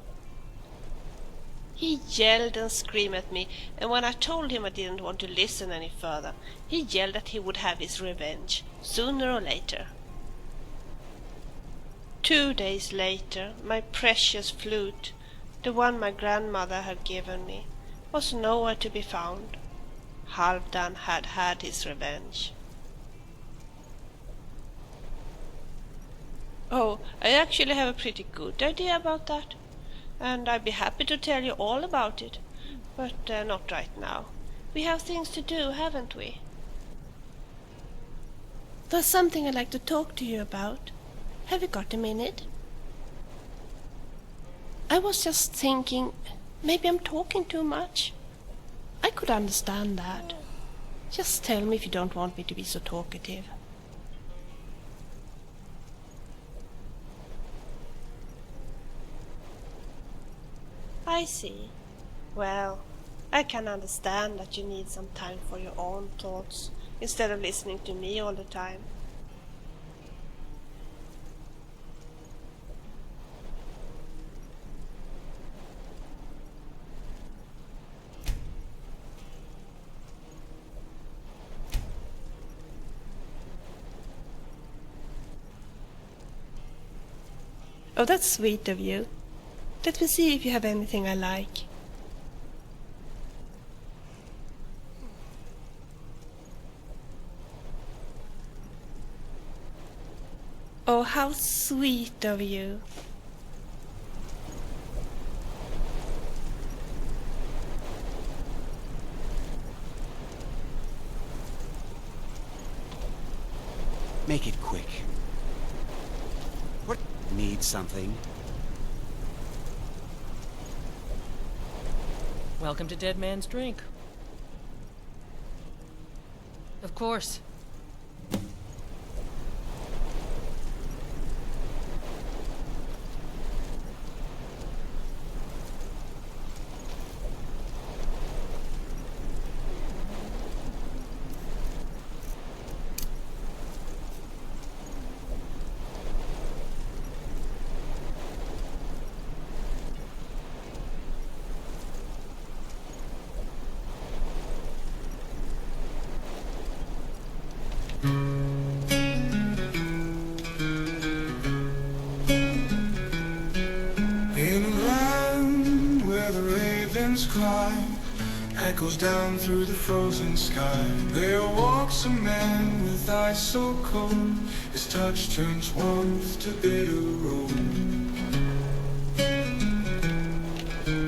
He yelled and screamed at me, and when I told him I didn't want to listen any further, he yelled that he would have his revenge, sooner or later. 2 days later, my precious flute, the one my grandmother had given me, was nowhere to be found. Halfdan had had his revenge. Oh, I actually have a pretty good idea about that, and I'd be happy to tell you all about it, but not right now. We have things to do, haven't we? There's something I'd like to talk to you about. Have you got a minute? I was just thinking, maybe I'm talking too much. I could understand that. Just tell me if you don't want me to be so talkative. I see. Well, I can understand that you need some time for your own thoughts instead of listening to me all the time. Oh, that's sweet of you. Let me see if you have anything I like. Oh, how sweet of you. Make it quick. What? Need something? Welcome to Dead Man's Drink. Of course. In a land where the ravens cry, echoes down through the frozen sky, there walks a man with eyes so cold, his touch turns warmth to bitter road.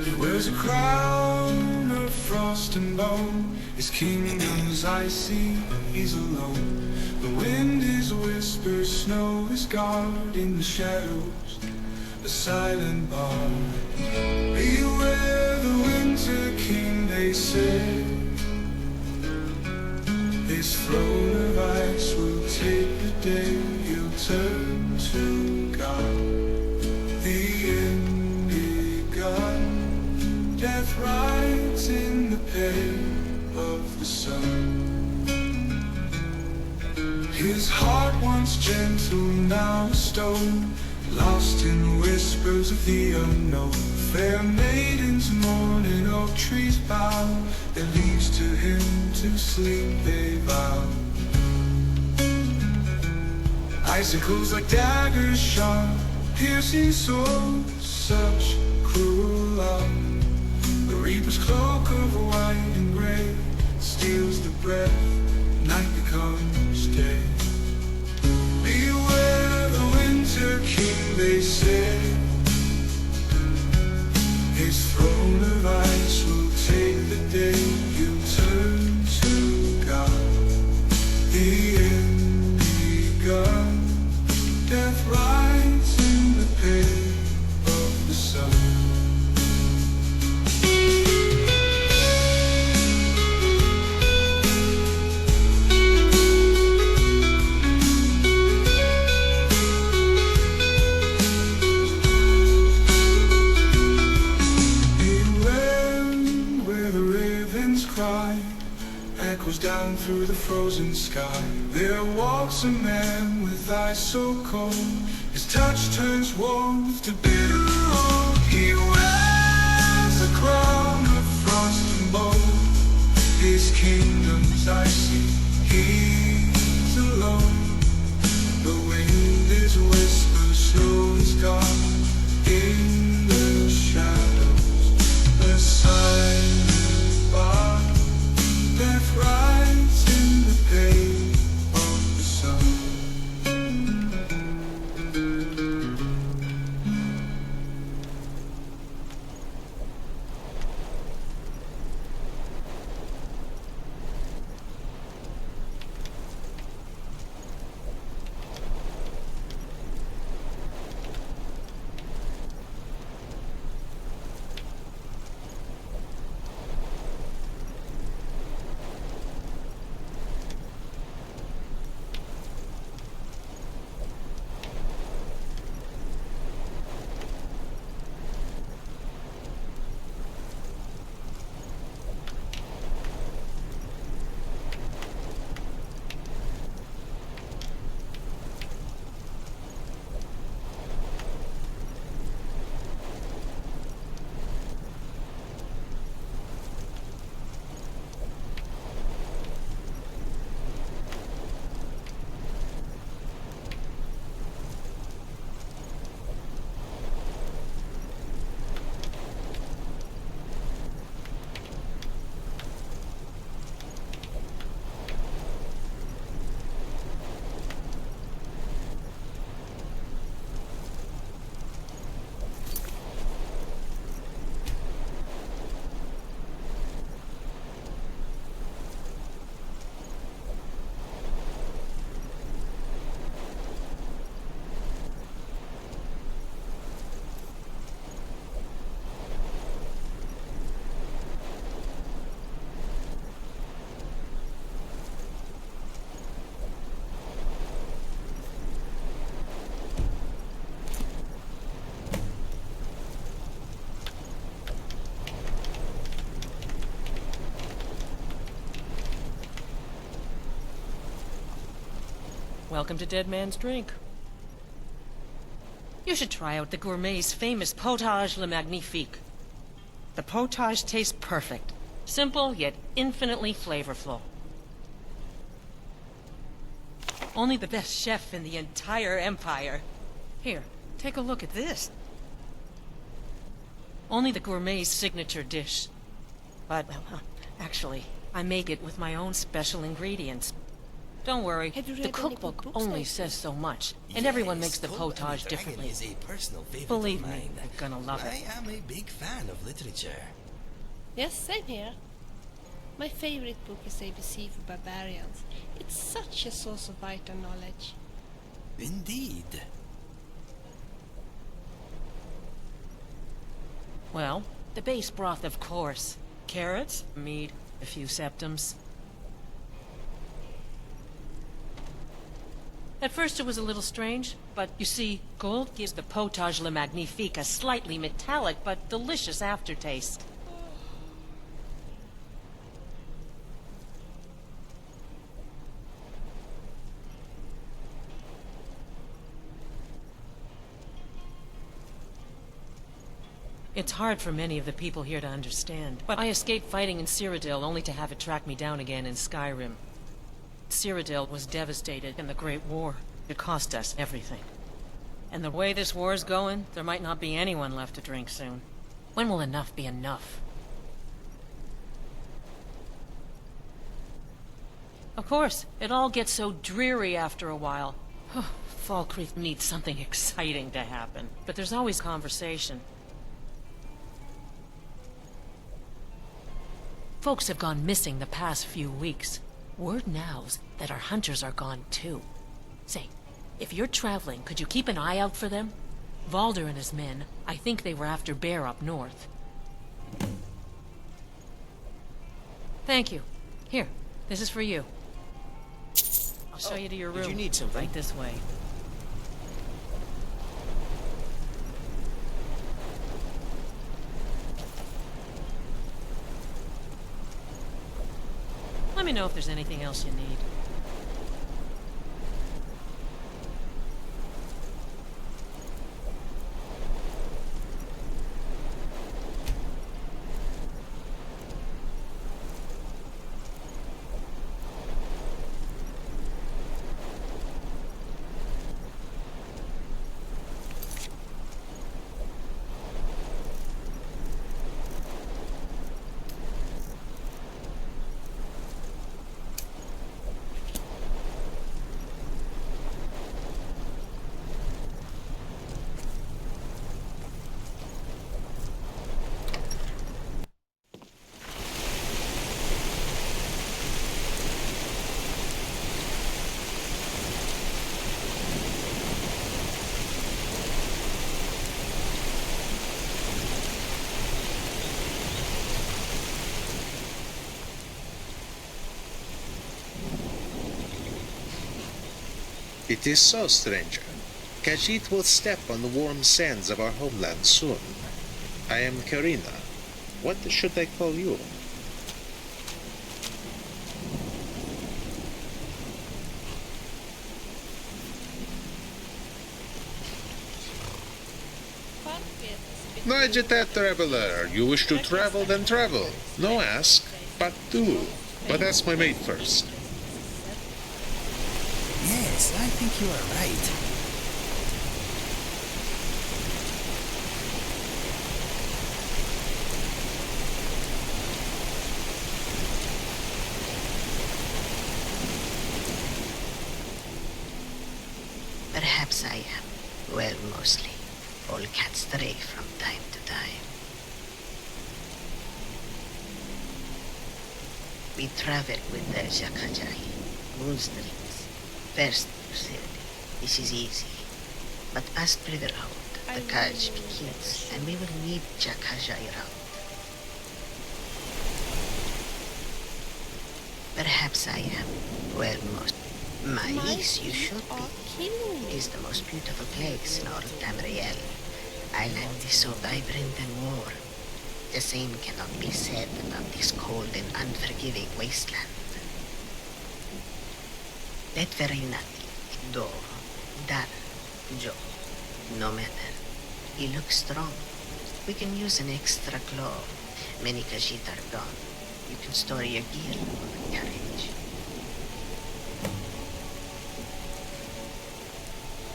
He wears a crown of frost and bone, His kingdom's icy, he's alone. The wind is whisper, snow is guard in the shadows, a silent bar. Beware the winter king, they say. His throne of ice will take the day he'll turn to God. The end begun, death rides in the pale of the sun. His heart once gentle, now a stone, lost in whispers of the unknown. Fair maidens mourn in oak trees bow, their leaves to him to sleep they vow. Icicles like daggers sharp, piercing swords, such cruel love. The reaper's cloak of white and gray steals the breath, night becomes day. Beware the winter king, they say. His throne of ice will take the day he'll turn to God. The end begun, death rides in the pale of the sun. Echoes down through the frozen sky. There walks a man with eyes so cold, his touch turns warmth to bitter old. He wears a crown of frost and mold. His kingdom's icy, he's alone. The wind is whisper, snow is gone. In the shadows, the silent bar. Death rides in the pale of the sun. Welcome to Dead Man's Drink. You should try out the gourmet's famous potage le magnifique. The potage tastes perfect. Simple, yet infinitely flavorful. Only the best chef in the entire empire. Here, take a look at this. Only the gourmet's signature dish. But, actually, I make it with my own special ingredients. Don't worry, the cookbook only says so much, and everyone makes the potage differently. Is a personal favorite Believe of me, mine. you're gonna love it. I am a big fan of literature. Yes, same here. My favorite book is ABC for Barbarians. It's such a source of vital knowledge. Indeed. Well, the base broth, of course. Carrots, meat, a few septums. At first it was a little strange, but you see, gold gives the potage le magnifique a slightly metallic but delicious aftertaste. It's hard for many of the people here to understand, but I escaped fighting in Cyrodiil only to have it track me down again in Skyrim. Cyrodiil was devastated in the Great War. It cost us everything. And the way this war's going, there might not be anyone left to drink soon. When will enough be enough? Of course, it all gets so dreary after a while. Falkreath needs something exciting to happen, but there's always conversation. Folks have gone missing the past few weeks. Word now's that our hunters are gone too. Say, if you're traveling, could you keep an eye out for them? Valder and his men, I think they were after bear up north. Thank you. Here, this is for you. I'll show you to your room. Did you need something? Right this way. Let me know if there's anything else you need. It is so, stranger. Khajiit will step on the warm sands of our homeland soon. I am Karina. What should I call you? Nigita traveler, you wish to travel, then travel. No ask, but do. But ask my mate first. Yes, I think you are right. Perhaps I am. Well, mostly. All cats stray from time to time. We travel with the Jakajai, moonstreams. First, this is easy. But past further out, the Kaj begins, and we will need Jakajai route. Perhaps I am. Well, most. Mais, you should be. It is the most beautiful place in all Tamriel. Island is so vibrant and warm. The same cannot be said about this cold and unforgiving wasteland. That very nothing. Do. Dar. Jo. No matter. He looks strong. We can use an extra claw. Many Khajiit are gone. You can store your gear on the carriage.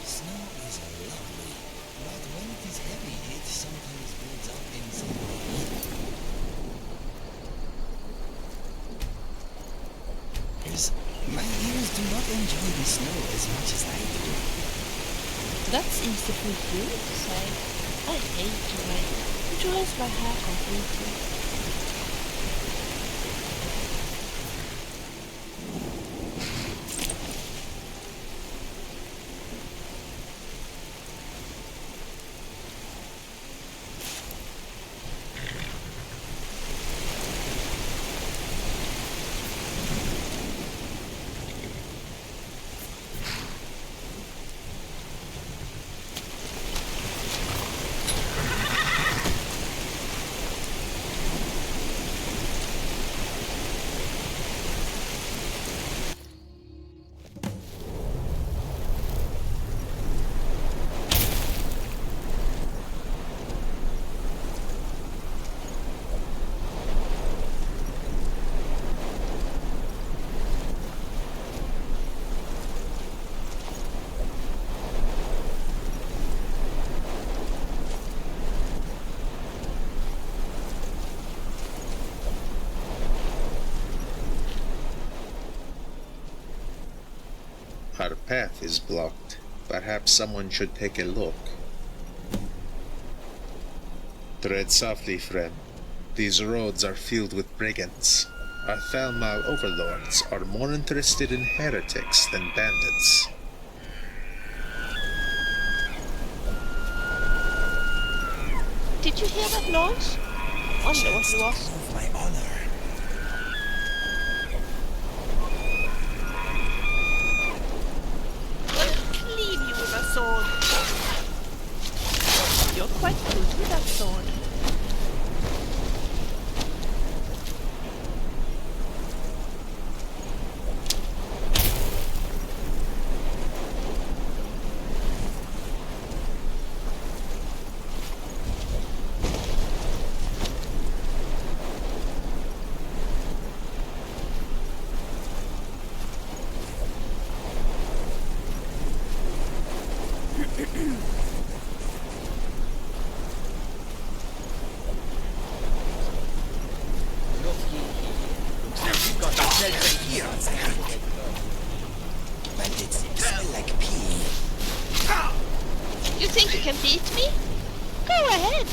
Snow is lovely, but when it is heavy, it sometimes builds up inside the heat. My ears do not enjoy the snow as much as I do. That's easy for you to say. I hate to rain. It dries my hair completely. Our path is blocked. Perhaps someone should take a look. Tread softly, friend. These roads are filled with brigands. Our Thalmal overlords are more interested in heretics than bandits. Did you hear that noise? Wonder what it was. Of my honor. I'll cleave you with a sword. You're quite good with that sword. Bandits smell like pee. You think you can beat me? Go ahead.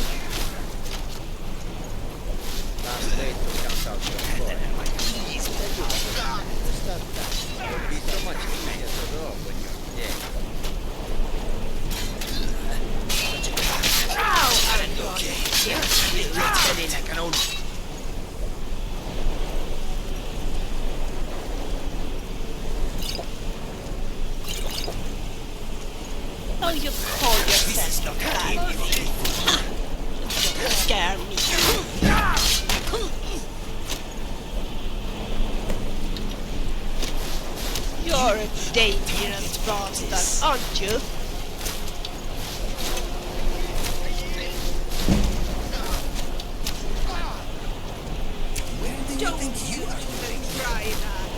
Oh, you call yourself bad. Don't scare me. You're a dangerous bastard, aren't you? Where do you think you are going? Try that.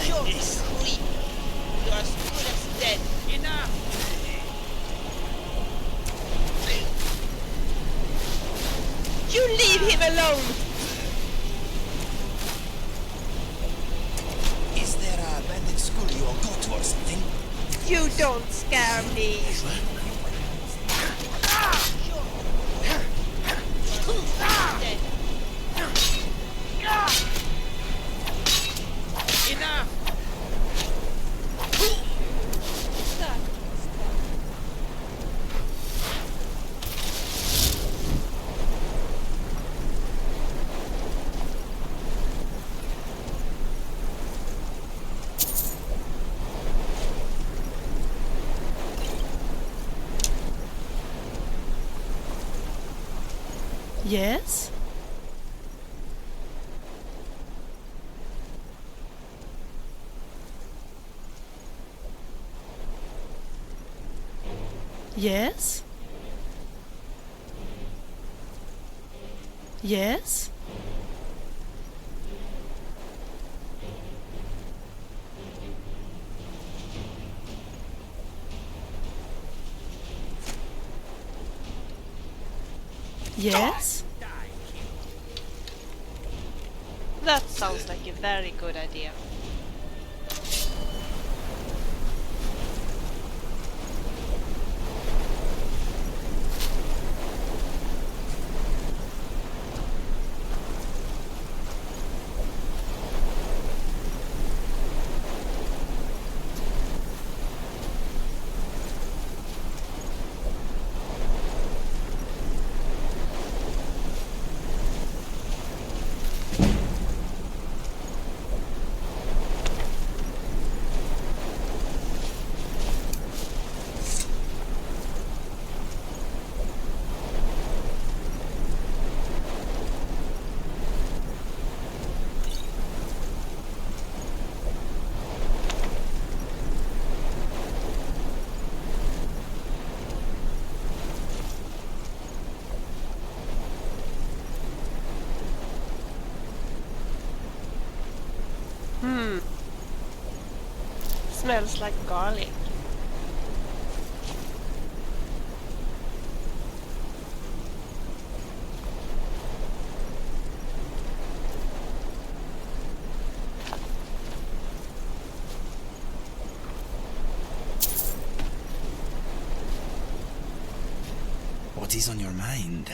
You're a creep. You're as good as dead. Enough! You leave him alone! Is there a bandit school you all go to or something? You don't scare me! Enough! Yes? Yes? Yes? Yes? That sounds like a very good idea. Smells like garlic. What is on your mind?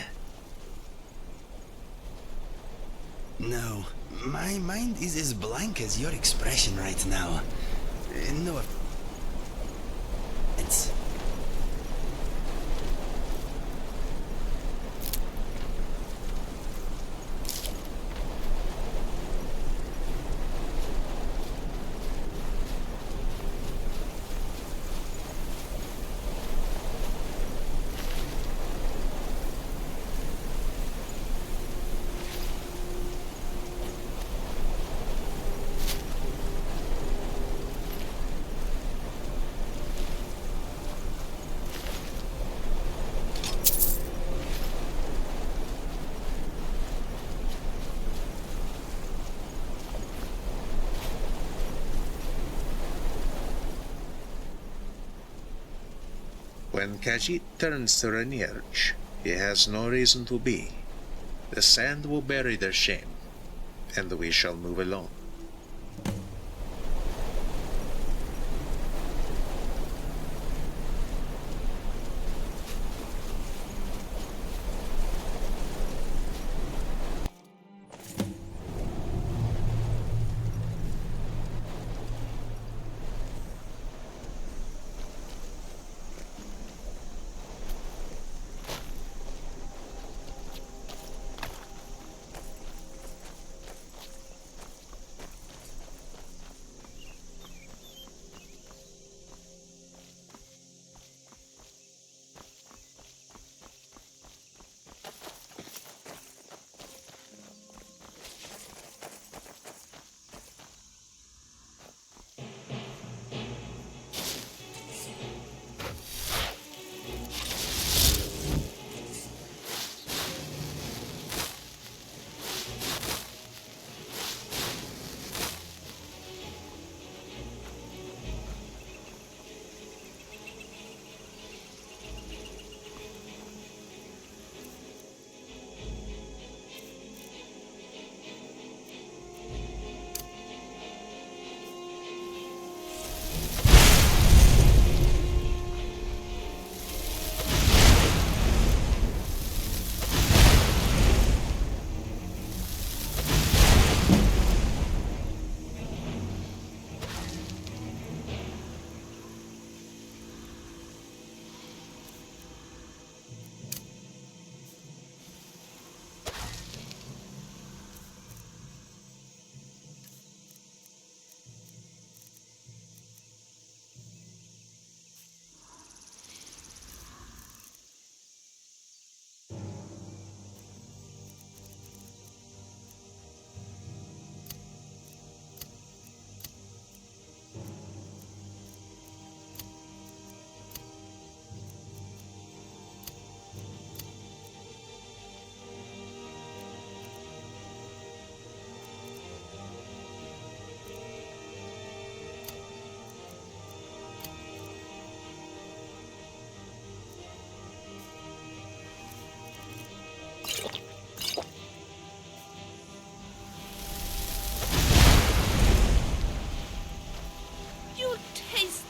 No, my mind is as blank as your expression right now. No offense. When Khajiit turns to Renierge, he has no reason to be. The sand will bury their shame, and we shall move alone.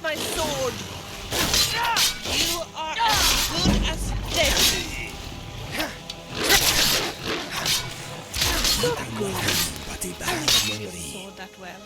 My sword! You are as good as dead! So good! But a I bad wish you memory. saw that well.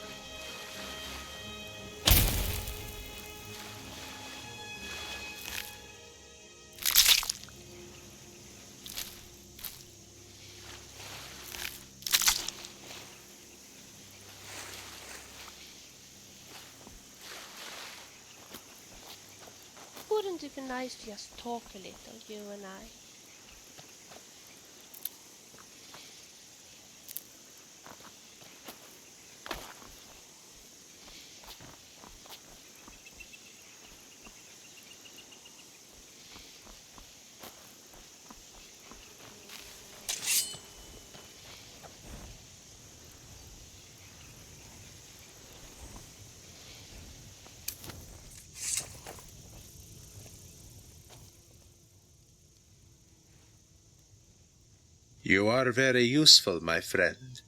Wouldn't it be nice to just talk a little, you and I? You are very useful, my friend.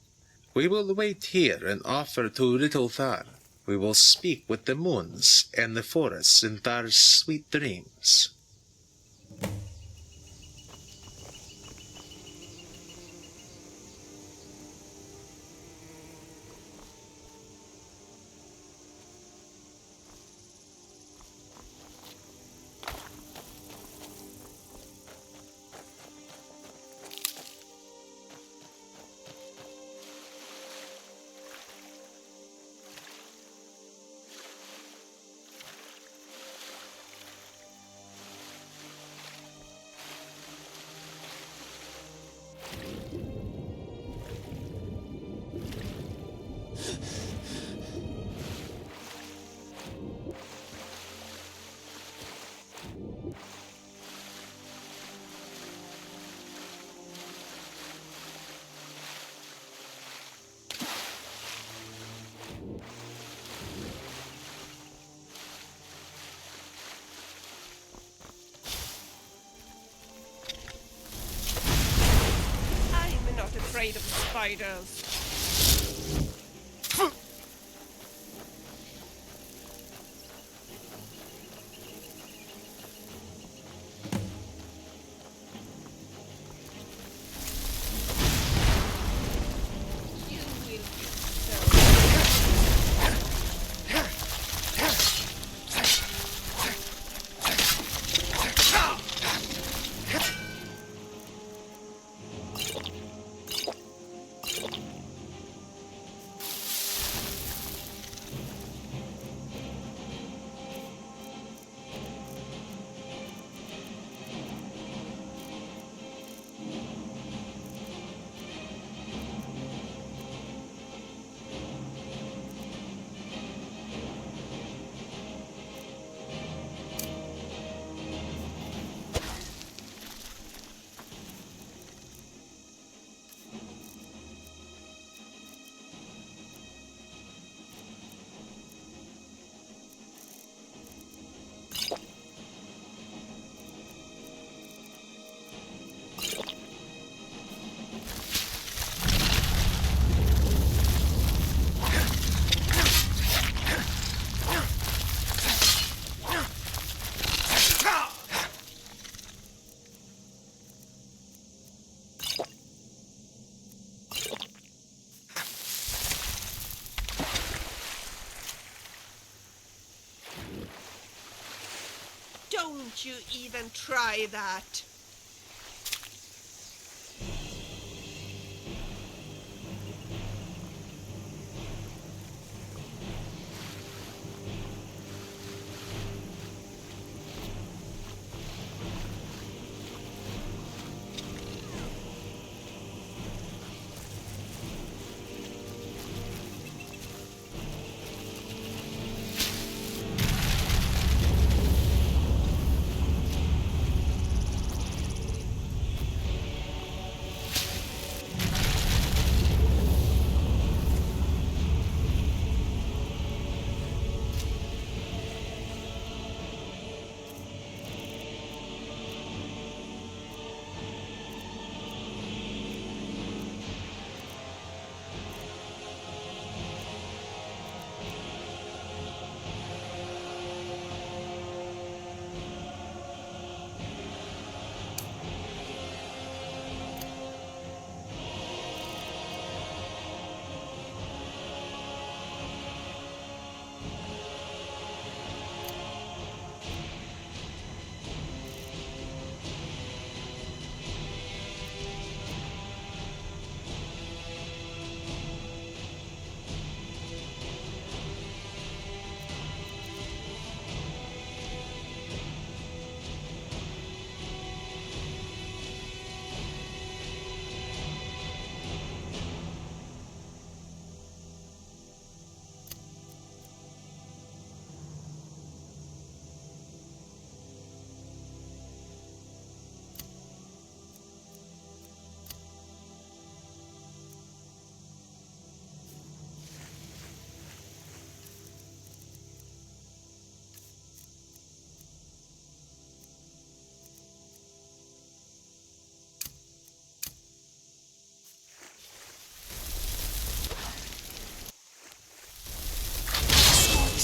We will wait here and offer to little Thar. We will speak with the moons and the forests in Thar's sweet dreams. afraid of spiders. Don't you even try that.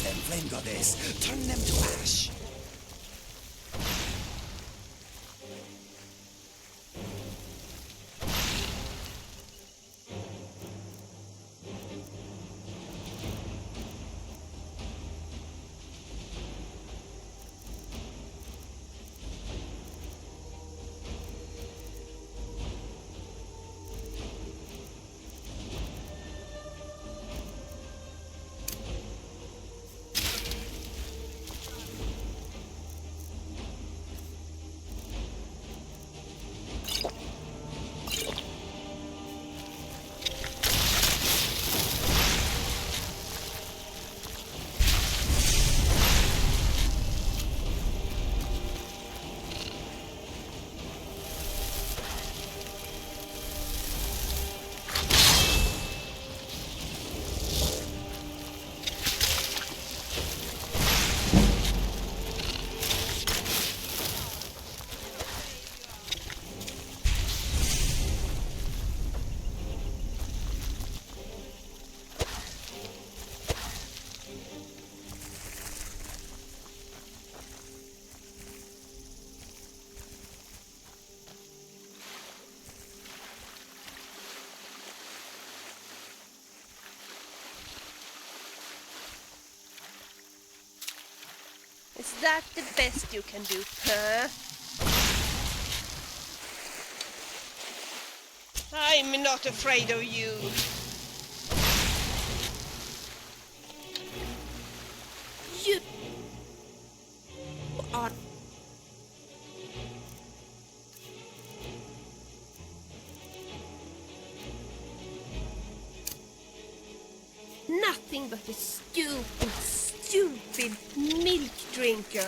Them, flame goddess! Turn them to ash! Is that the best you can do, huh? I'm not afraid of you. You are... nothing but a stupid milk drinker.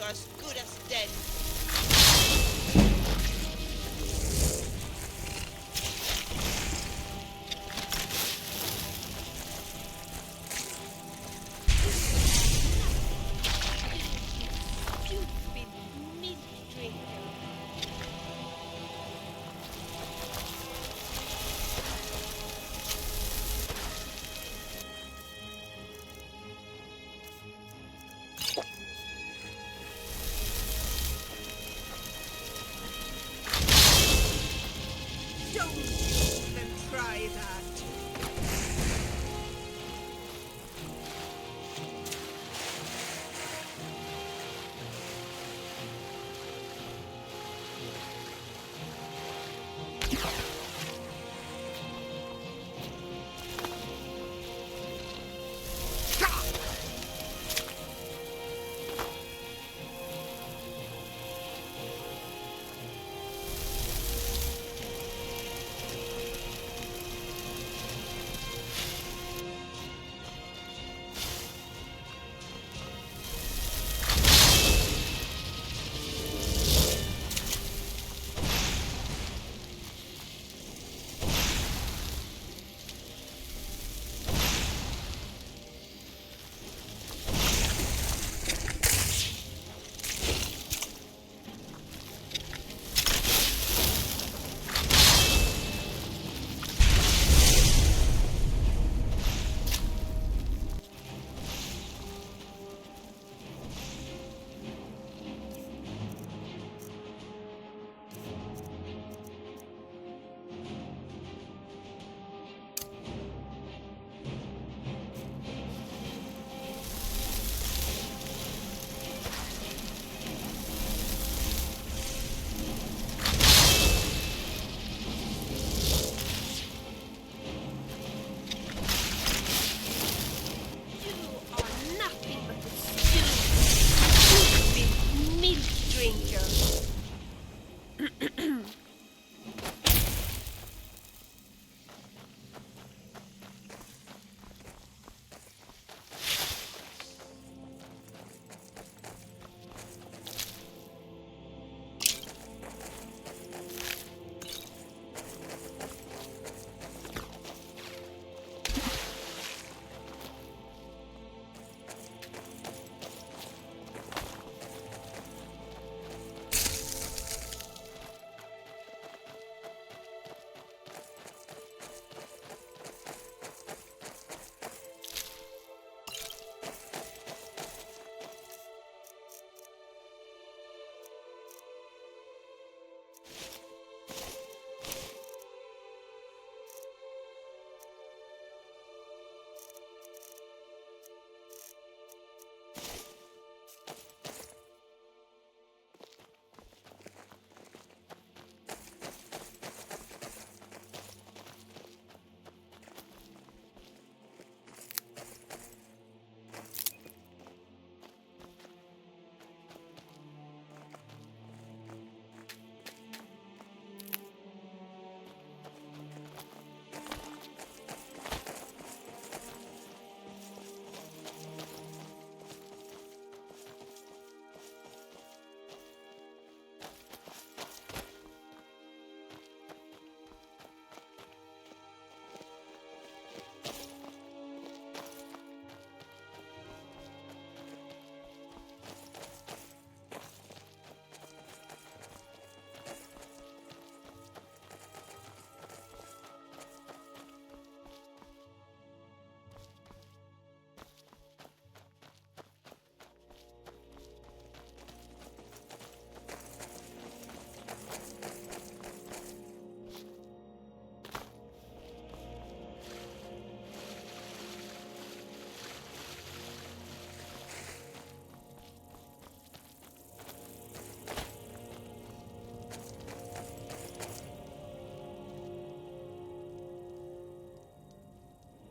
As good as dead. Stupid milk drinker. Try that.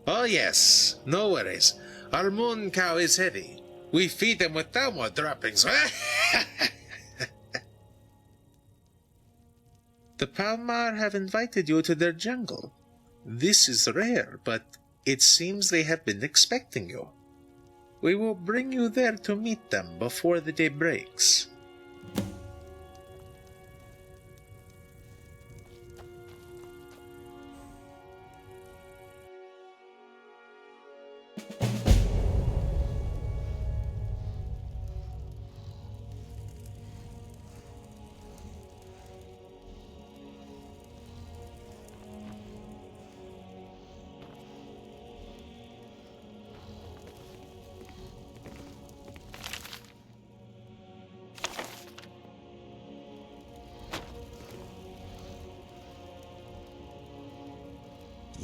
Oh yes, no worries. Our moon cow is heavy. We feed them with Thalmor droppings. The Palmar have invited you to their jungle. This is rare, but it seems they have been expecting you. We will bring you there to meet them before the day breaks.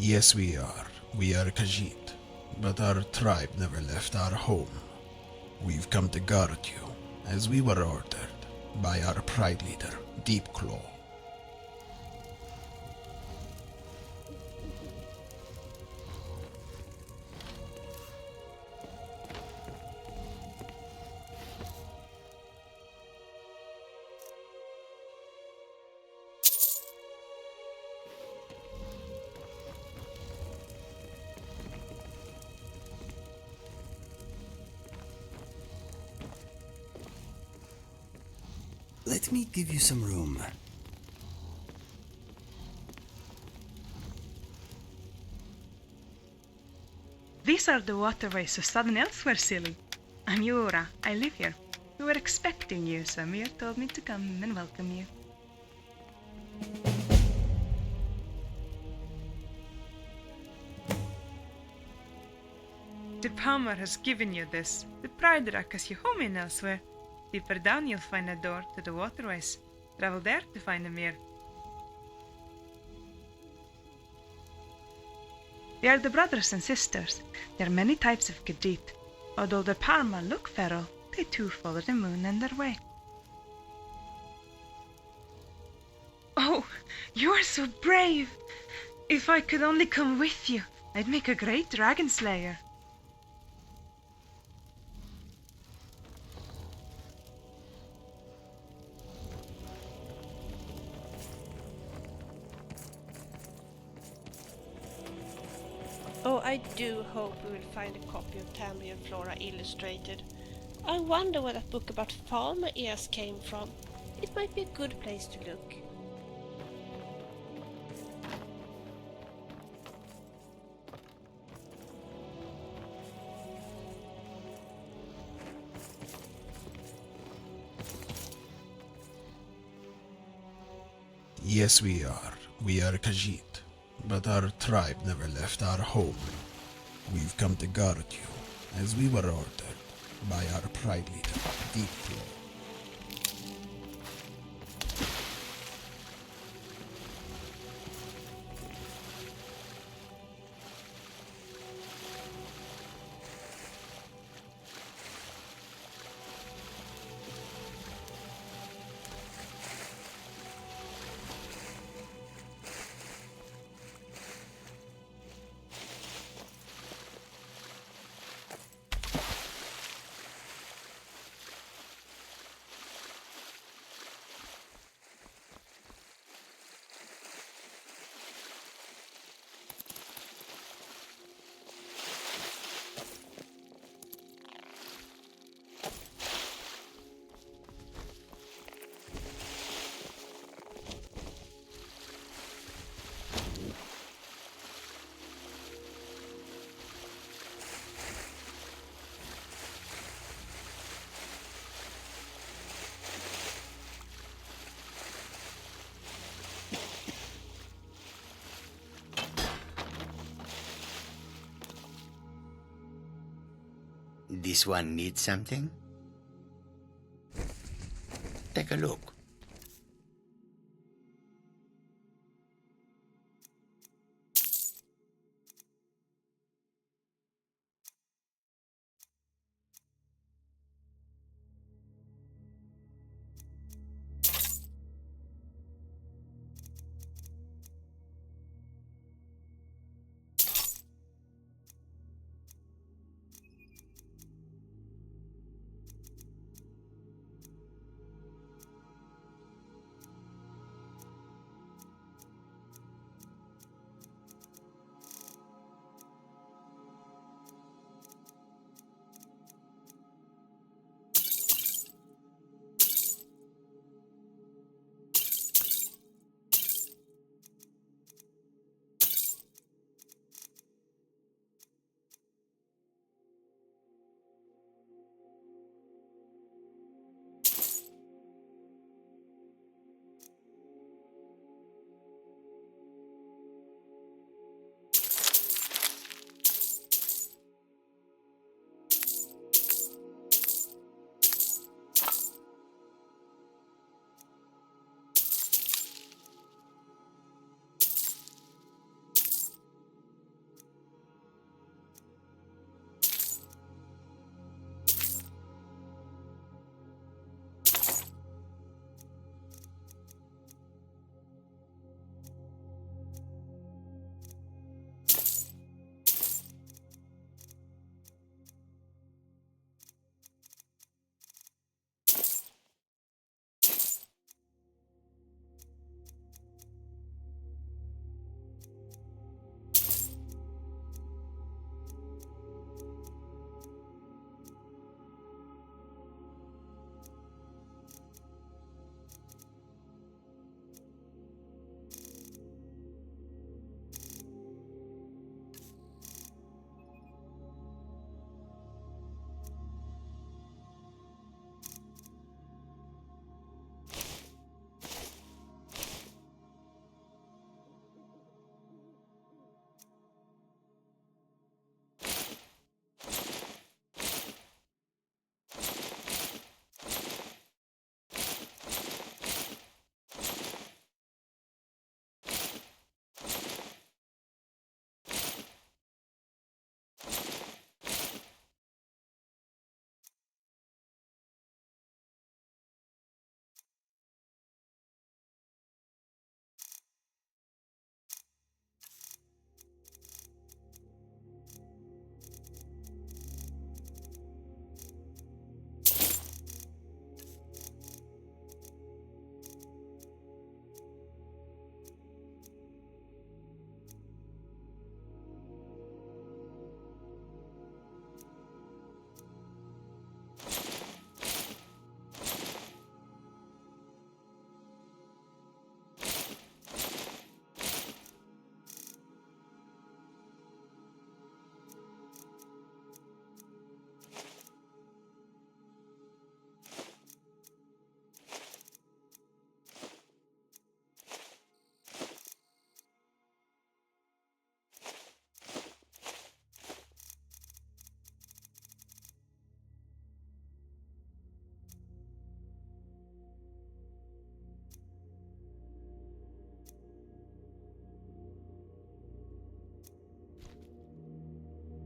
Yes, we are. We are Khajiit, but our tribe never left our home. We've come to guard you, as we were ordered, by our pride leader, Deepclaw. Let me give you some room. These are the waterways of southern Elsweyr, silly. I'm Yura. I live here. We were expecting you, so Mir told me to come and welcome you. The Palmer has given you this. The Pride Rock has you home in Elsweyr. Deeper down you'll find a door to the waterways. Travel there to find Mir. We are the brothers and sisters. There are many types of Khajiit. Although the Parma look feral, they too follow the moon and their way. Oh, you are so brave! If I could only come with you, I'd make a great dragon slayer. Oh, I do hope we will find a copy of Tammy and Flora Illustrated. I wonder where that book about farmer ears came from. It might be a good place to look. Yes, we are. We are Khajiit, but our tribe never left our home. We've come to guard you, as we were ordered, by our pride leader, Deepclaw. This one needs something? Take a look.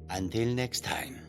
Until next time.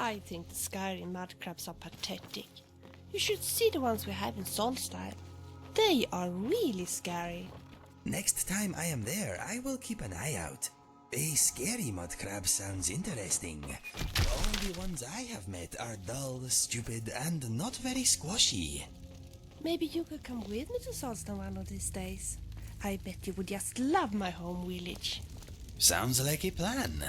I think the Skyrim mud crabs are pathetic. You should see the ones we have in Solstheim. They are really scary. Next time I am there, I will keep an eye out. A scary mud crab sounds interesting. All the ones I have met are dull, stupid, and not very squashy. Maybe you could come with me to Solstheim one of these days. I bet you would just love my home village. Sounds like a plan.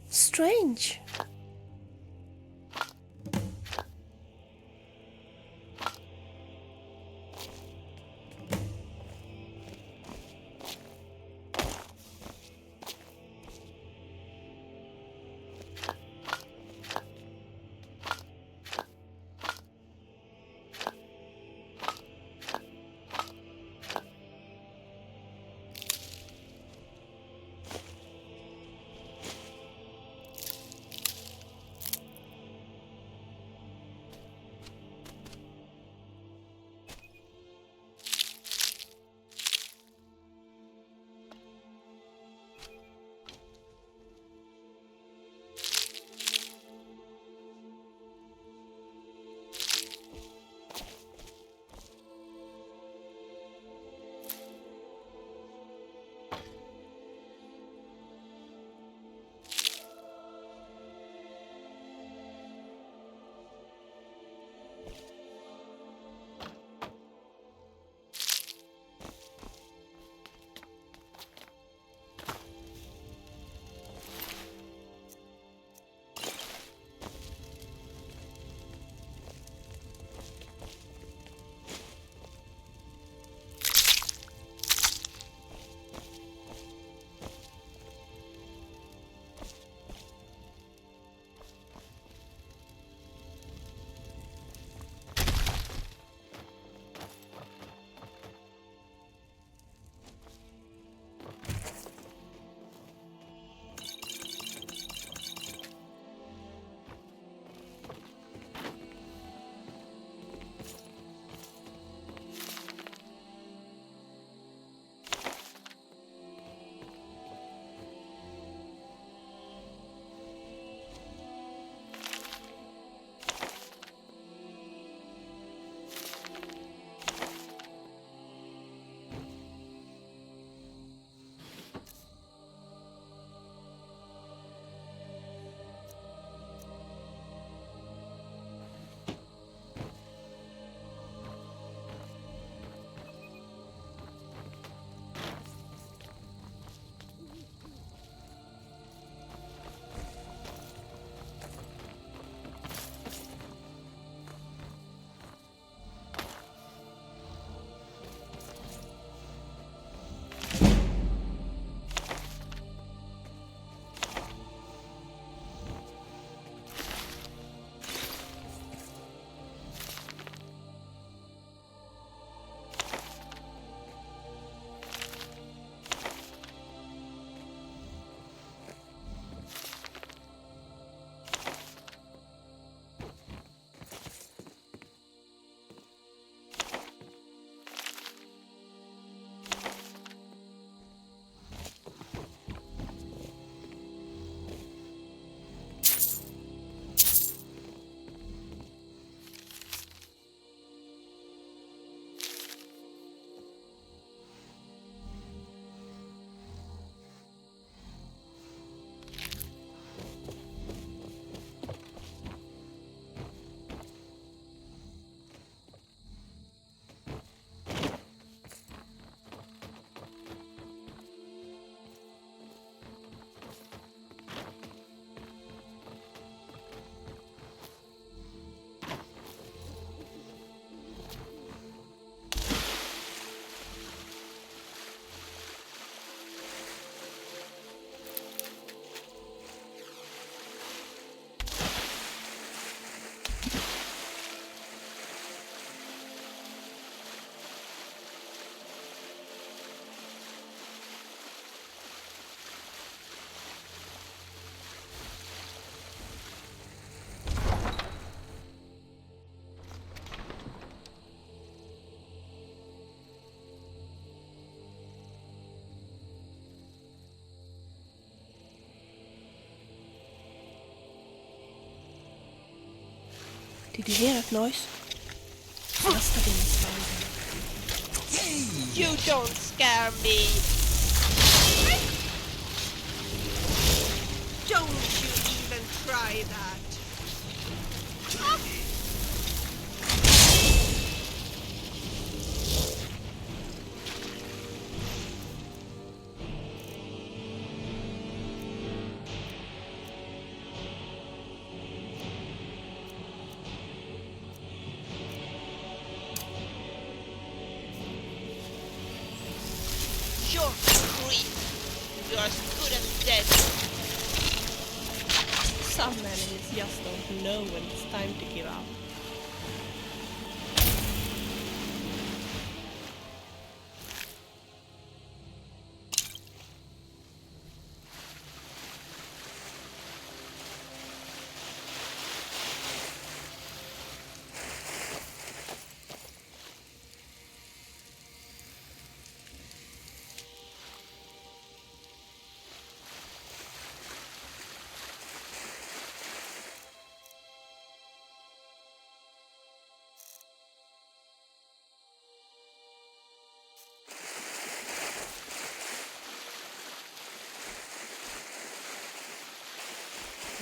Strange. Did you hear that noise? It must have been a spider. You don't scare me! Don't you even try that! You're a creep. You're as good as dead. Some enemies just don't know when it's time to give up.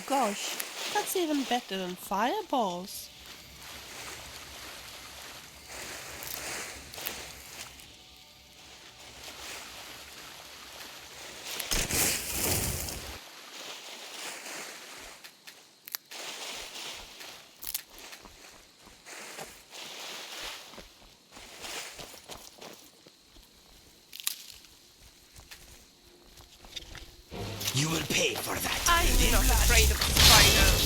Gosh, that's even better than fireballs. You will pay for that. I'm not afraid of spiders.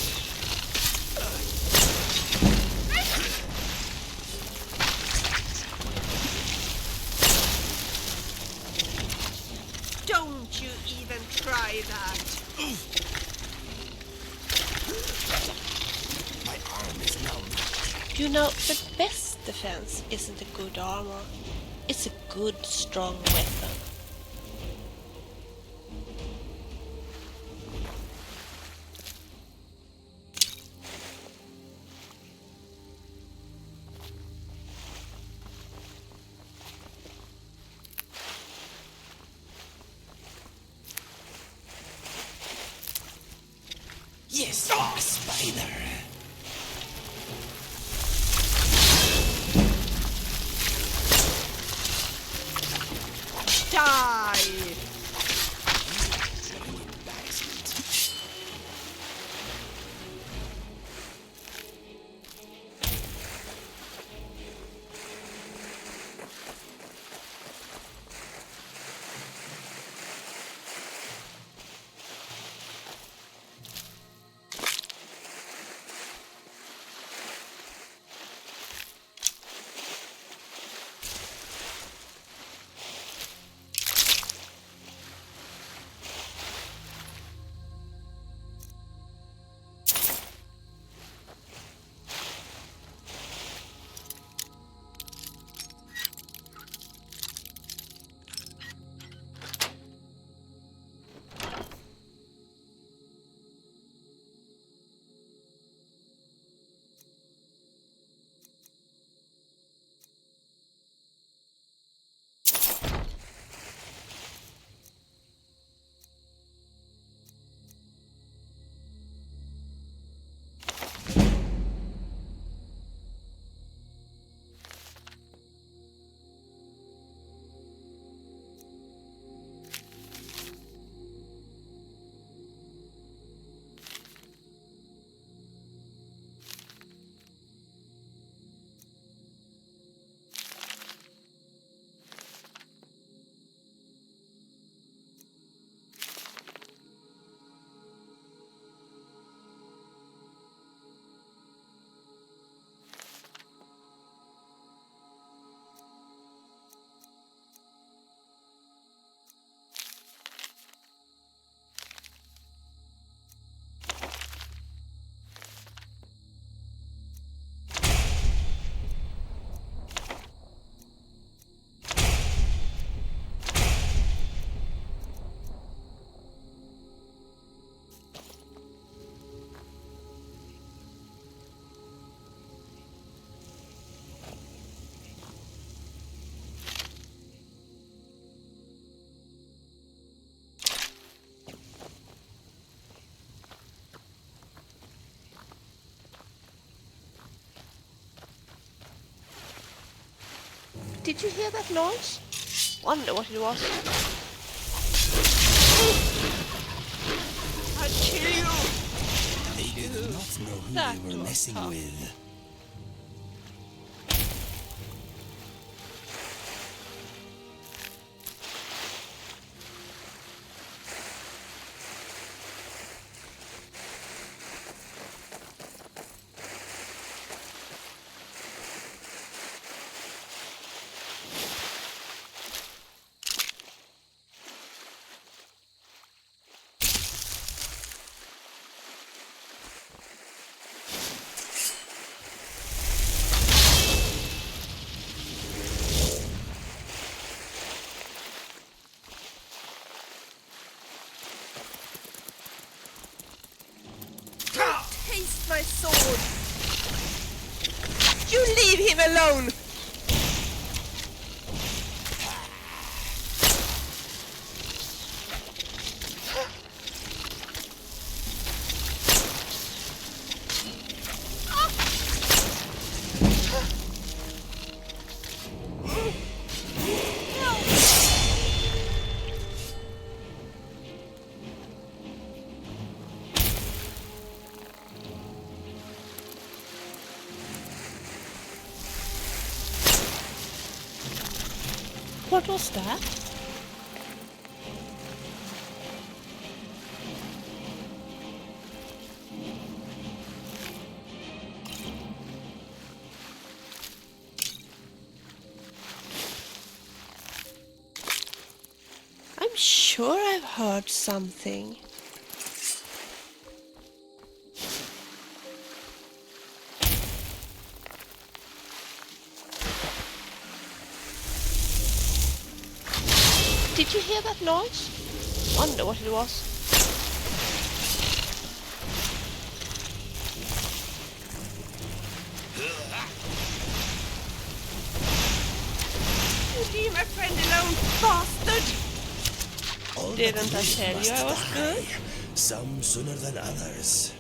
Don't you even try that. My arm is numb. You know, the best defense isn't a good armor. It's a good, strong weapon. Yes, a spider. Did you hear that noise? Wonder what it was. I'll kill you! They did not know who they were messing with. Taste my sword! You leave him alone! What was that? I'm sure I've heard something. Did you hear that noise? Wonder what it was. You leave my friend alone, bastard! All Didn't but I three tell you must I was die, good? some sooner than others.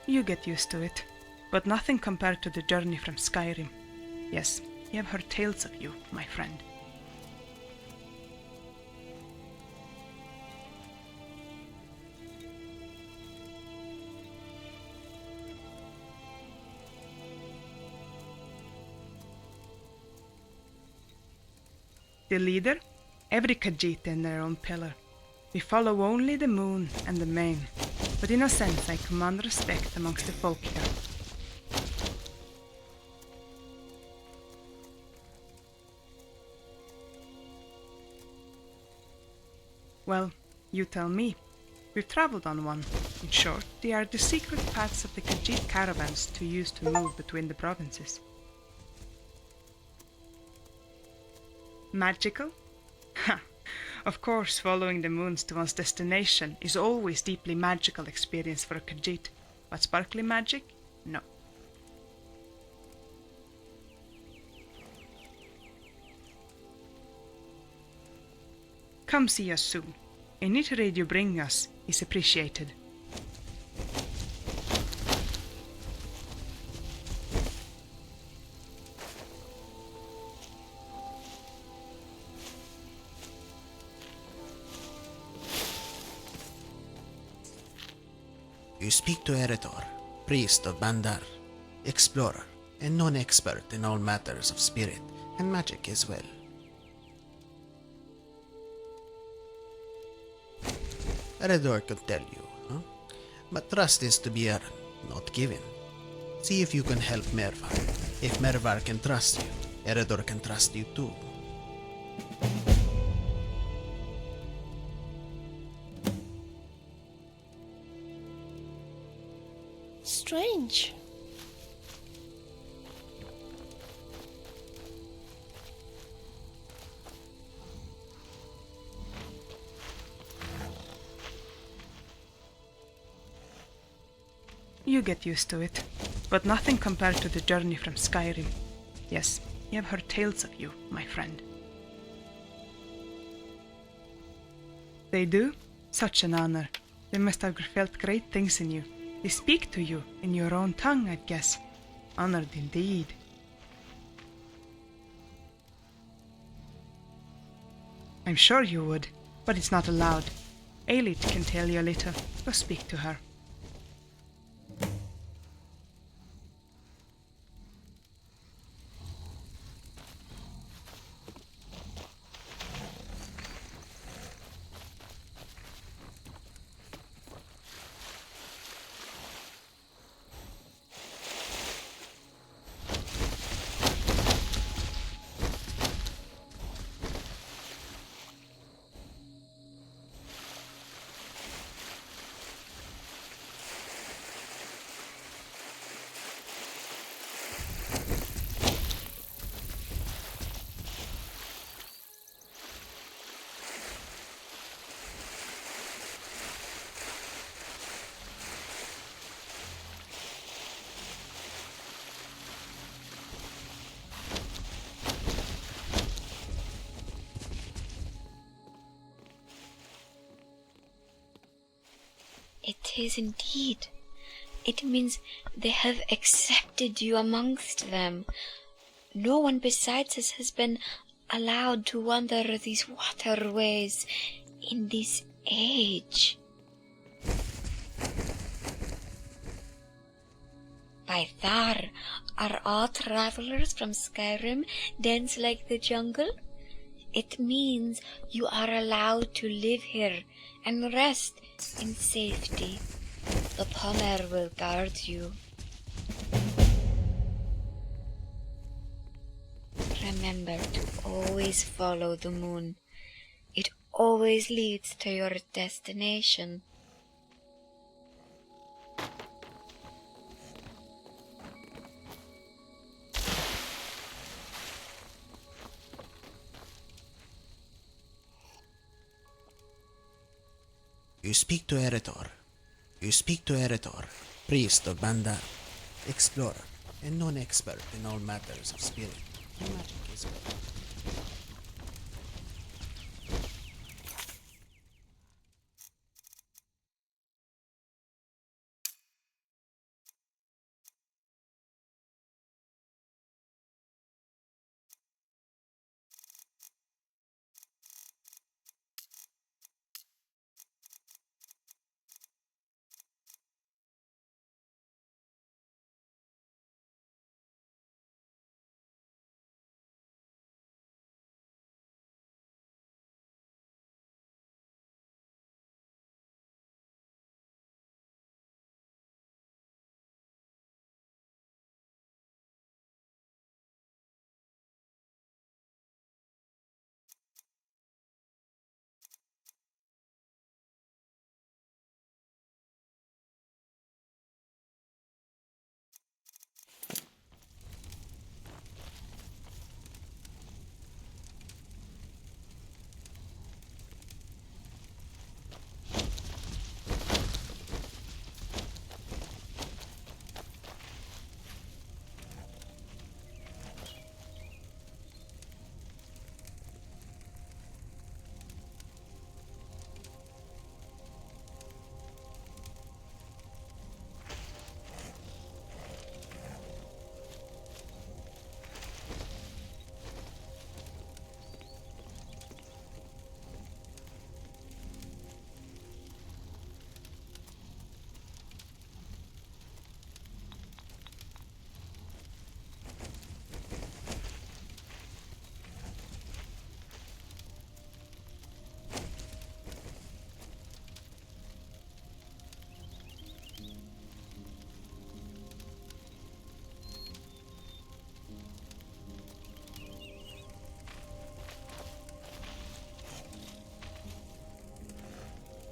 You get used to it, but nothing compared to the journey from Skyrim. Yes, I have heard tales of you, my friend. The leader? Every Khajiit in their own pillar. We follow only the moon and the main, but in a sense I command respect amongst the folk here. Well, you tell me. We've traveled on one. In short, they are the secret paths of the Khajiit caravans to use to move between the provinces. Magical? Ha! Of course, following the moons to one's destination is always deeply magical experience for a Khajiit, but sparkly magic? No. Come see us soon. Any trade you bring us is appreciated. You speak to Eretor, priest of Bandar, explorer, and non-expert in all matters of spirit and magic as well. Eredor could tell you, huh? But trust is to be earned, not given. See if you can help Mervar. If Mervar can trust you, Eredor can trust you too. Strange. You get used to it, but nothing compared to the journey from Skyrim. Yes, I have heard tales of you, my friend. They do? Such an honor. They must have felt great things in you. They speak to you in your own tongue, I guess. Honored indeed. I'm sure you would, but it's not allowed. Aelith can tell you a little. Go speak to her. It is indeed. It means they have accepted you amongst them. No one besides us has been allowed to wander these waterways in this age. By Thar, are all travelers from Skyrim dense like the jungle? It means you are allowed to live here and rest in safety. The Pommer will guard you. Remember to always follow the moon. It always leads to your destination. You speak to Eretor. You speak to Eretor, priest of Bandar, explorer, and non-expert in all matters of spirit and magic as well.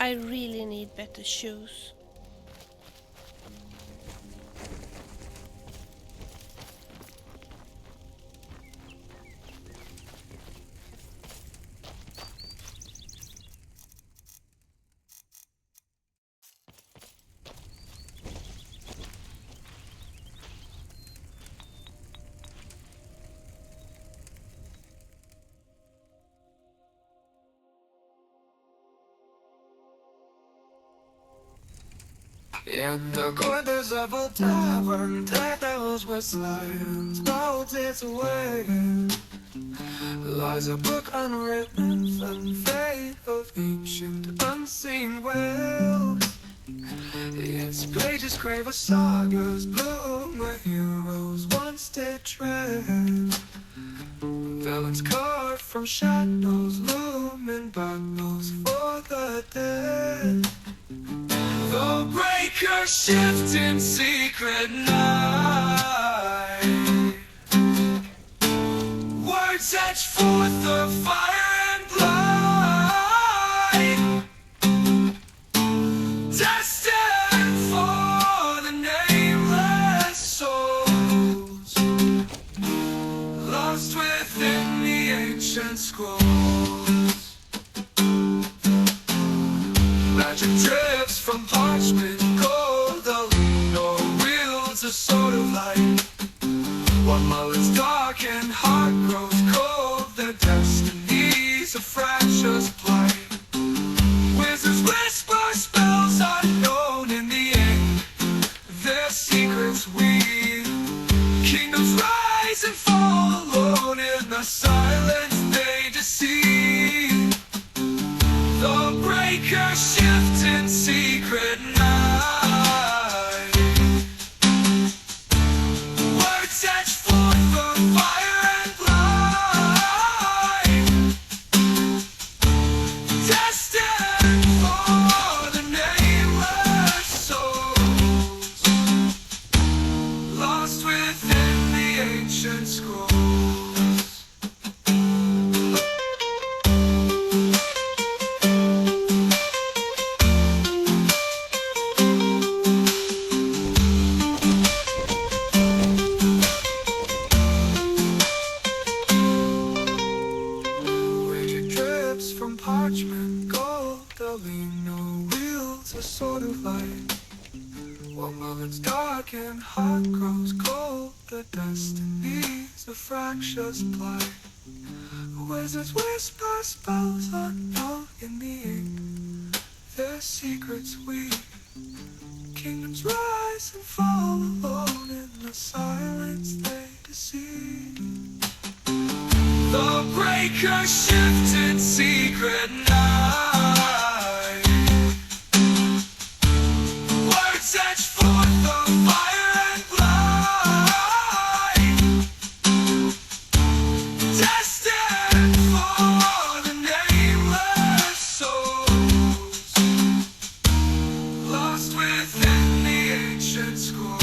I really need better shoes. In the corners of a tavern, tales were slides, mountains away. Lies a book unwritten, and fate of ancient, unseen wells. Its pages crave a saga's bloom, where heroes once did tread. Villains carved from shadows, looming battles for the dead. The breakers shift in secret night. Words etch forth the fire and light. Destined for the nameless souls, lost within the ancient scrolls. Magic drips from parchment gold, the Lino wields a sword of light. While mullets dark and heart grows cold, their destinies a fractious plight. Wizards whisper spells unknown in the ink, their secrets weave. Kingdoms rise and fall alone in the silence they deceive. The breakers shift in secret night. Words etch forth the fire and light. Destined for the nameless souls, lost within the ancient scrolls. From parchment gold, the Lino wields a sword of light. While mullets dark and heart grows cold, the destinies of fractious plight. Wizards whisper spells unknown in the ink, their secrets weave. Kingdoms rise and fall alone in the silence they deceive. The breakers shift in secret night. Words etch forth the fire and light. Destined for the nameless souls, lost within the ancient scrolls.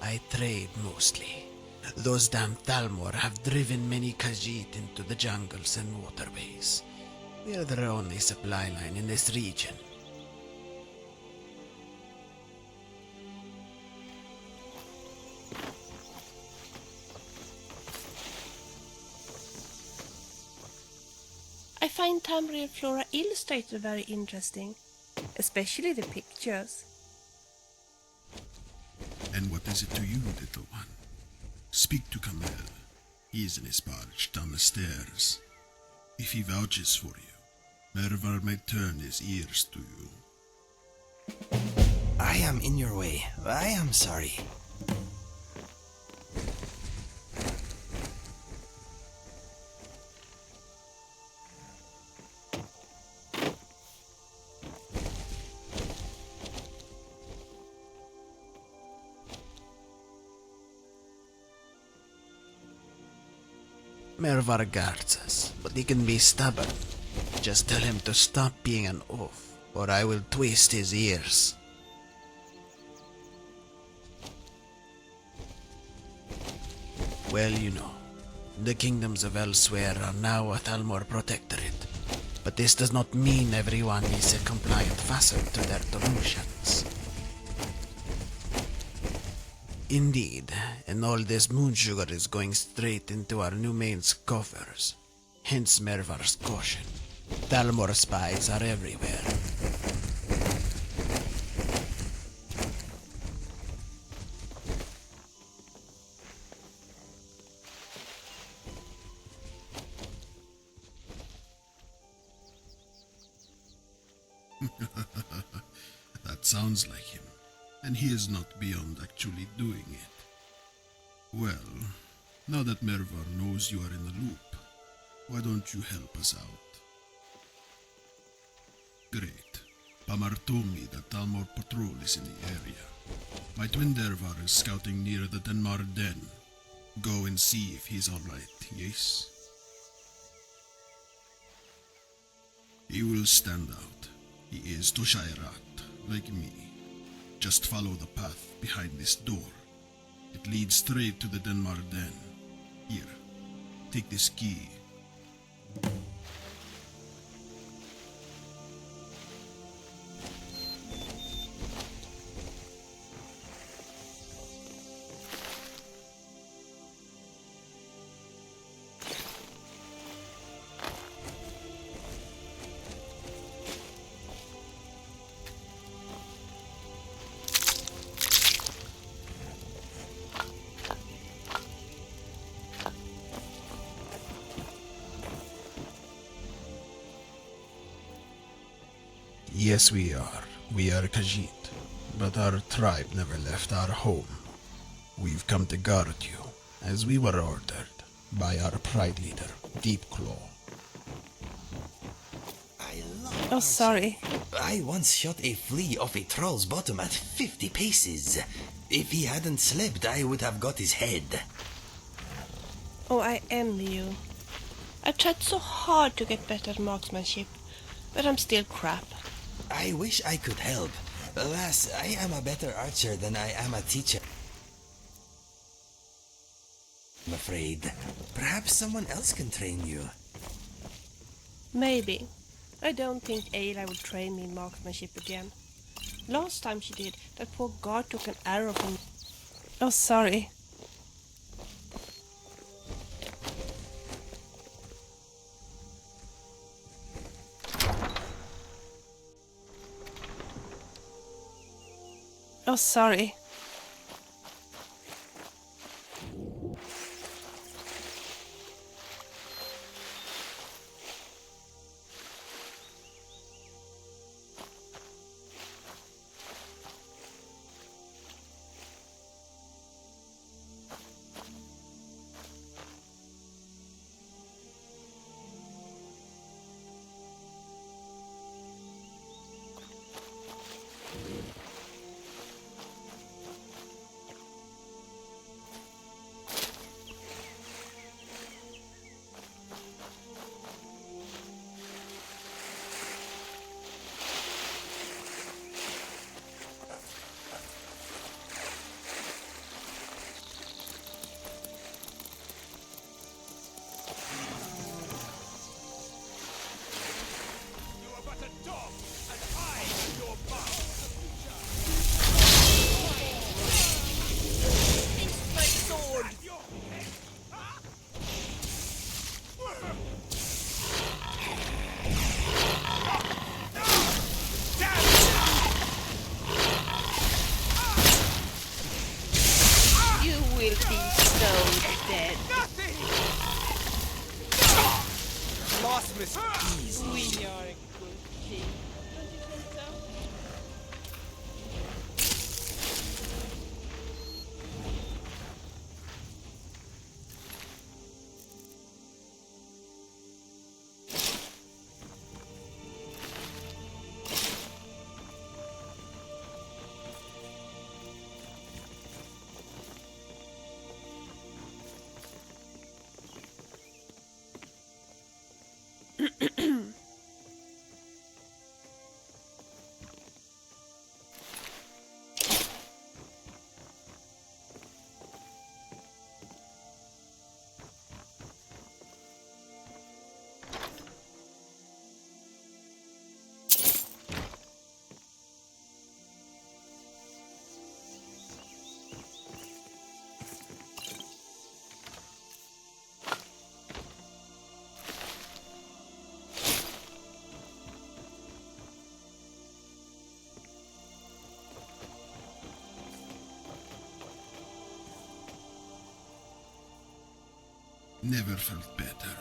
I trade mostly. Those damn Thalmor have driven many Khajiit into the jungles and waterways. We are their only supply line in this region. I find Tamriel flora illustrated very interesting, especially the pictures. is it to you, little one? Speak to Kamel. He is in his barge down the stairs. If he vouches for you, Mervar may turn his ears to you. I am in your way. I am sorry. Mervar guards us, but he can be stubborn. Just tell him to stop being an oaf, or I will twist his ears. Well, you know, the kingdoms of Elsweyr are now a Thalmor protectorate, but this does not mean everyone is a compliant vassal to their delusions. Indeed, and all this moon sugar is going straight into our new main's coffers. Hence Mervar's caution. Thalmor spies are everywhere. That sounds like him, and he is not beyond actually doing it. Well, now that Mervar knows you are in the loop, why don't you help us out? Great. Pamar told me that Thalmor patrol is in the area. My twin Dervar is scouting near the Denmar Den. Go and see if he's alright, yes? He will stand out. He is Toshairat, like me. Just follow the path behind this door. It leads straight to the Denmar Den. Here, take this key. Yes, we are. We are Khajiit. But our tribe never left our home. We've come to guard you, as we were ordered, by our pride leader, Deep Claw. Oh, sorry. I once shot a flea off a troll's bottom at 50 paces. If he hadn't slept, I would have got his head. Oh, I envy you. I've tried so hard to get better at marksmanship, but I'm still crap. I wish I could help. Alas, I am a better archer than I am a teacher. I'm afraid. Perhaps someone else can train you. Maybe. I don't think Ayla would train me in marksmanship again. Last time she did, that poor guard took an arrow from me. Oh, sorry. Oh, sorry. will be so dead. Lost, Miss. Easy. We are a good king. Don't you think so? Never felt better.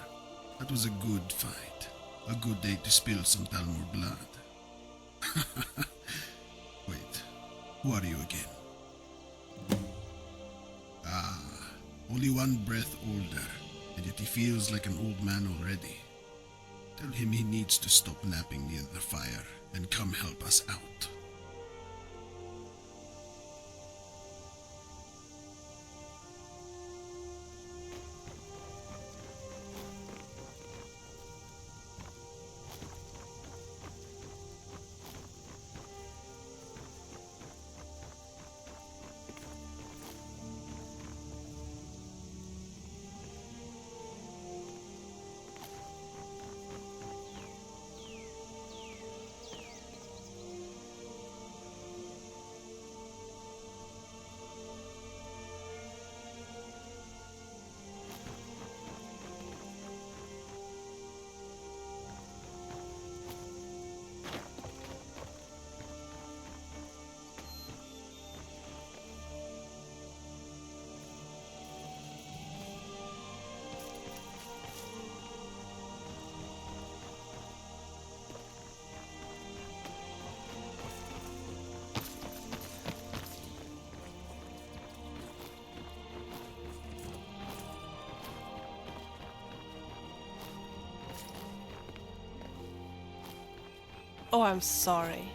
That was a good fight. A good day to spill some Talmor blood. Wait, who are you again? Ah, only one breath older, and yet he feels like an old man already. Tell him he needs to stop napping near the fire and come help us out. Oh, I'm sorry.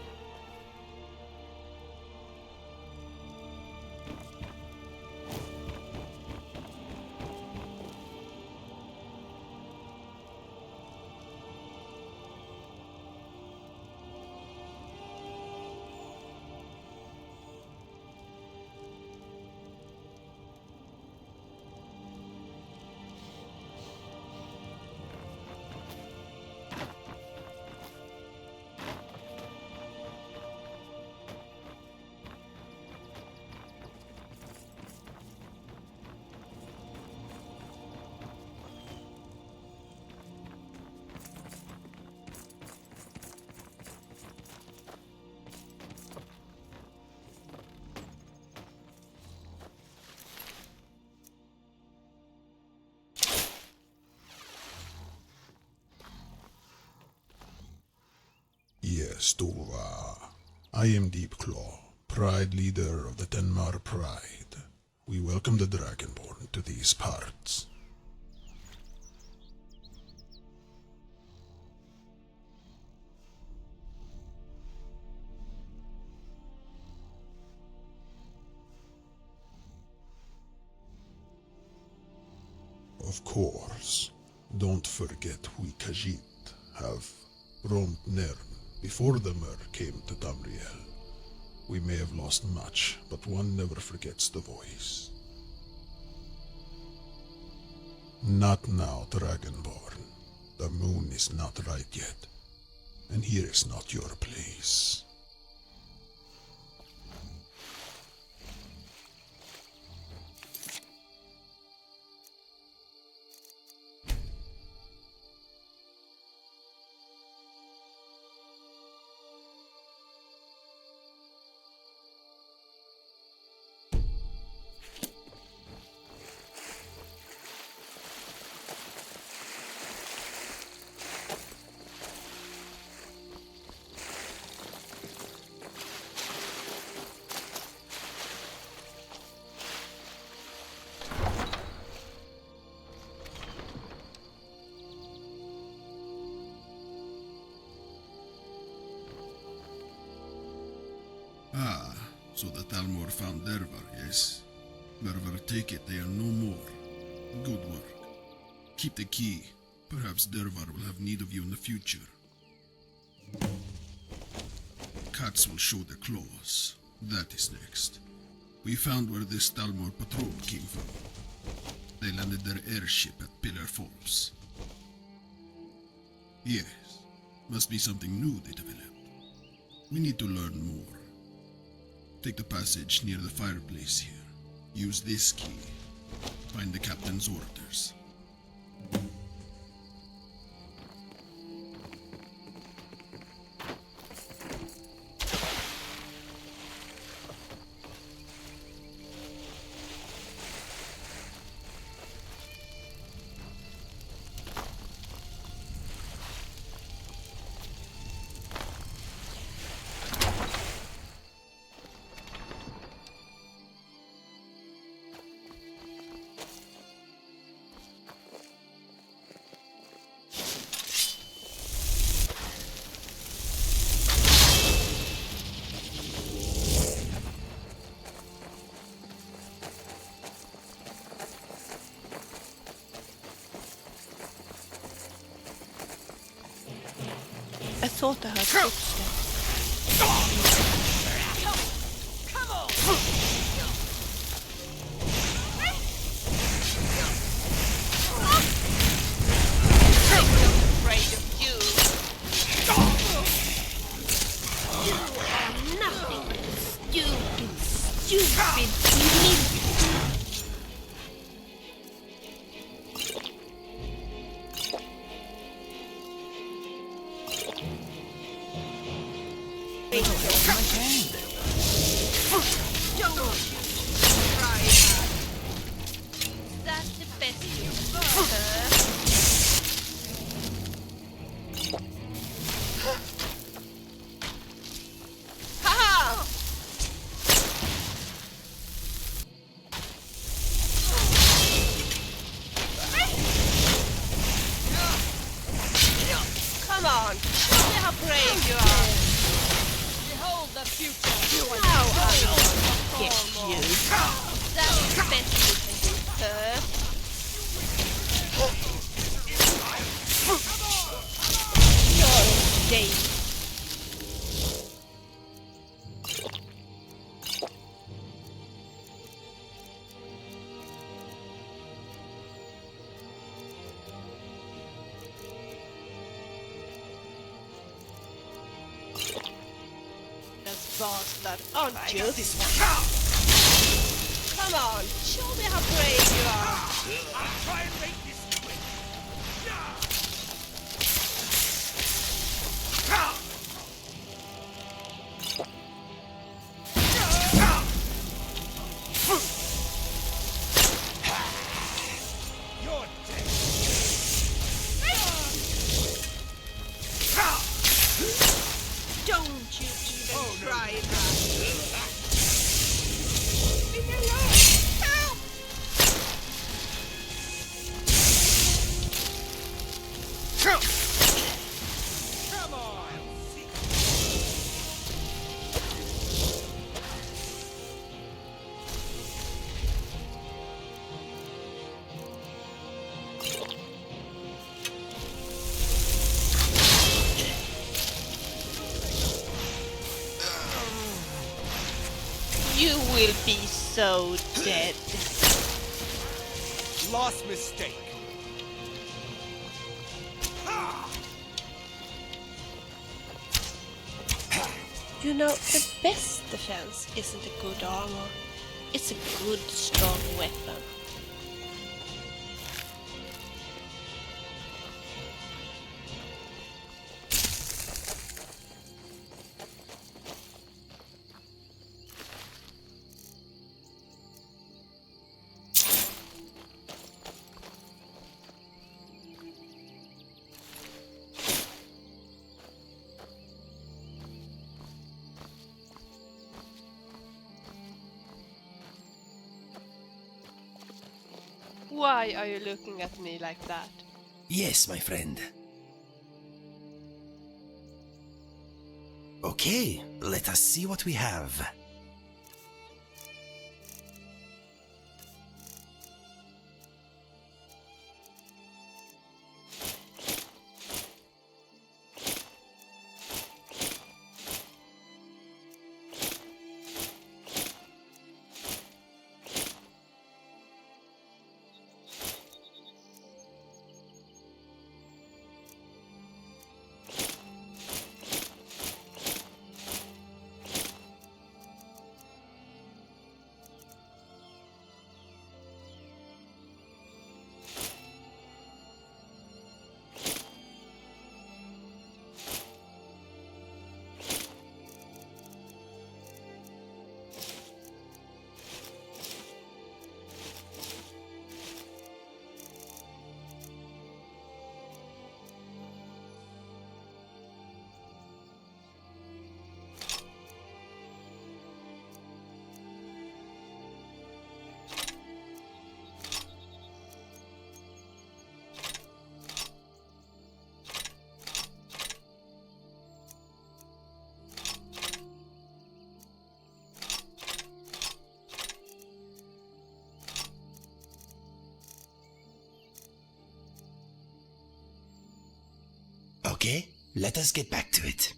Yes, Tova. I am Deepclaw, Pride Leader of the Tenmar Pride. We welcome the Dragonborn to these parts. Of course, don't forget we Khajiit have roamed Nern before the Mer came to Tamriel. We may have lost much, but one never forgets the voice. Not now, Dragonborn. The moon is not right yet, and here is not your place. So the Thalmor found Dervar, yes? Dervar, take it, they are no more. Good work. Keep the key. Perhaps Dervar will have need of you in the future. Cats will show their claws. That is next. We found where this Thalmor patrol came from. They landed their airship at Pillar Falls. Yes, must be something new they developed. We need to learn more. Take the passage near the fireplace here. Use this key. Find the captain's orders. I thought I heard footsteps. Come on! I'm afraid of you. You are nothing but a stupid ninja. That's the best you've got, Ha! Come on, show me how brave you are. Behold the future. Now I'll get you. That's the best you can do, sir. You're in danger. Bastard, aren't you? Come on, show me how brave you are. I'll try and make this quick. You're dead. Don't you even try that. Leave me alone. Help! Come on. You will be so dead. Last mistake. You know, the best defense isn't a good armor. It's a good, strong weapon. Why are you looking at me like that? Yes, my friend. Okay, let us see what we have. Okay, let us get back to it.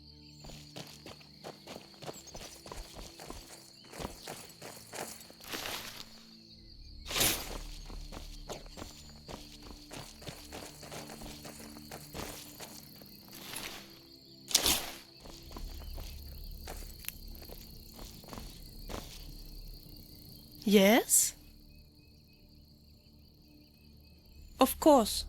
Yes? Of course.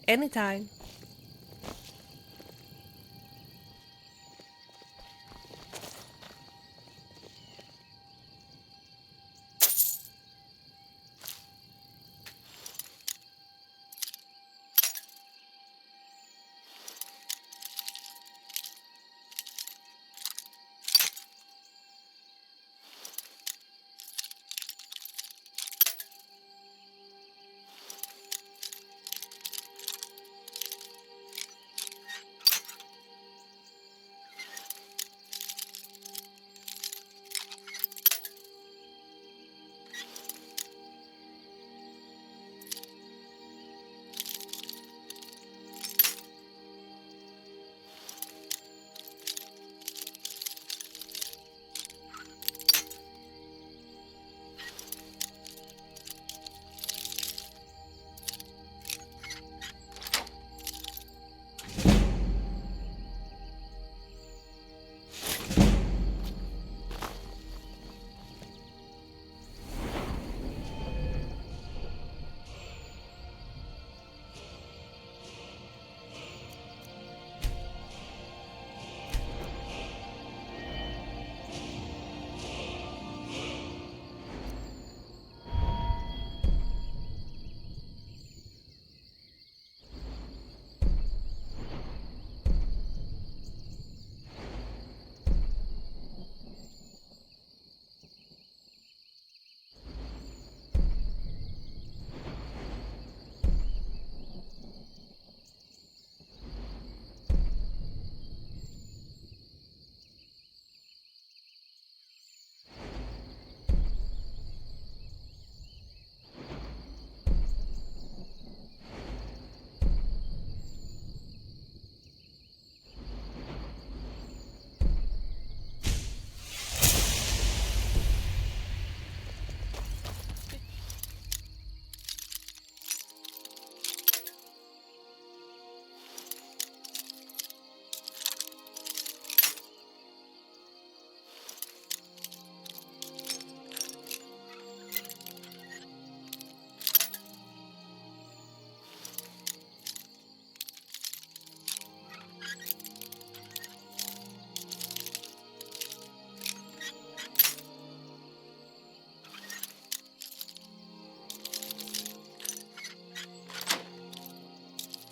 Anytime.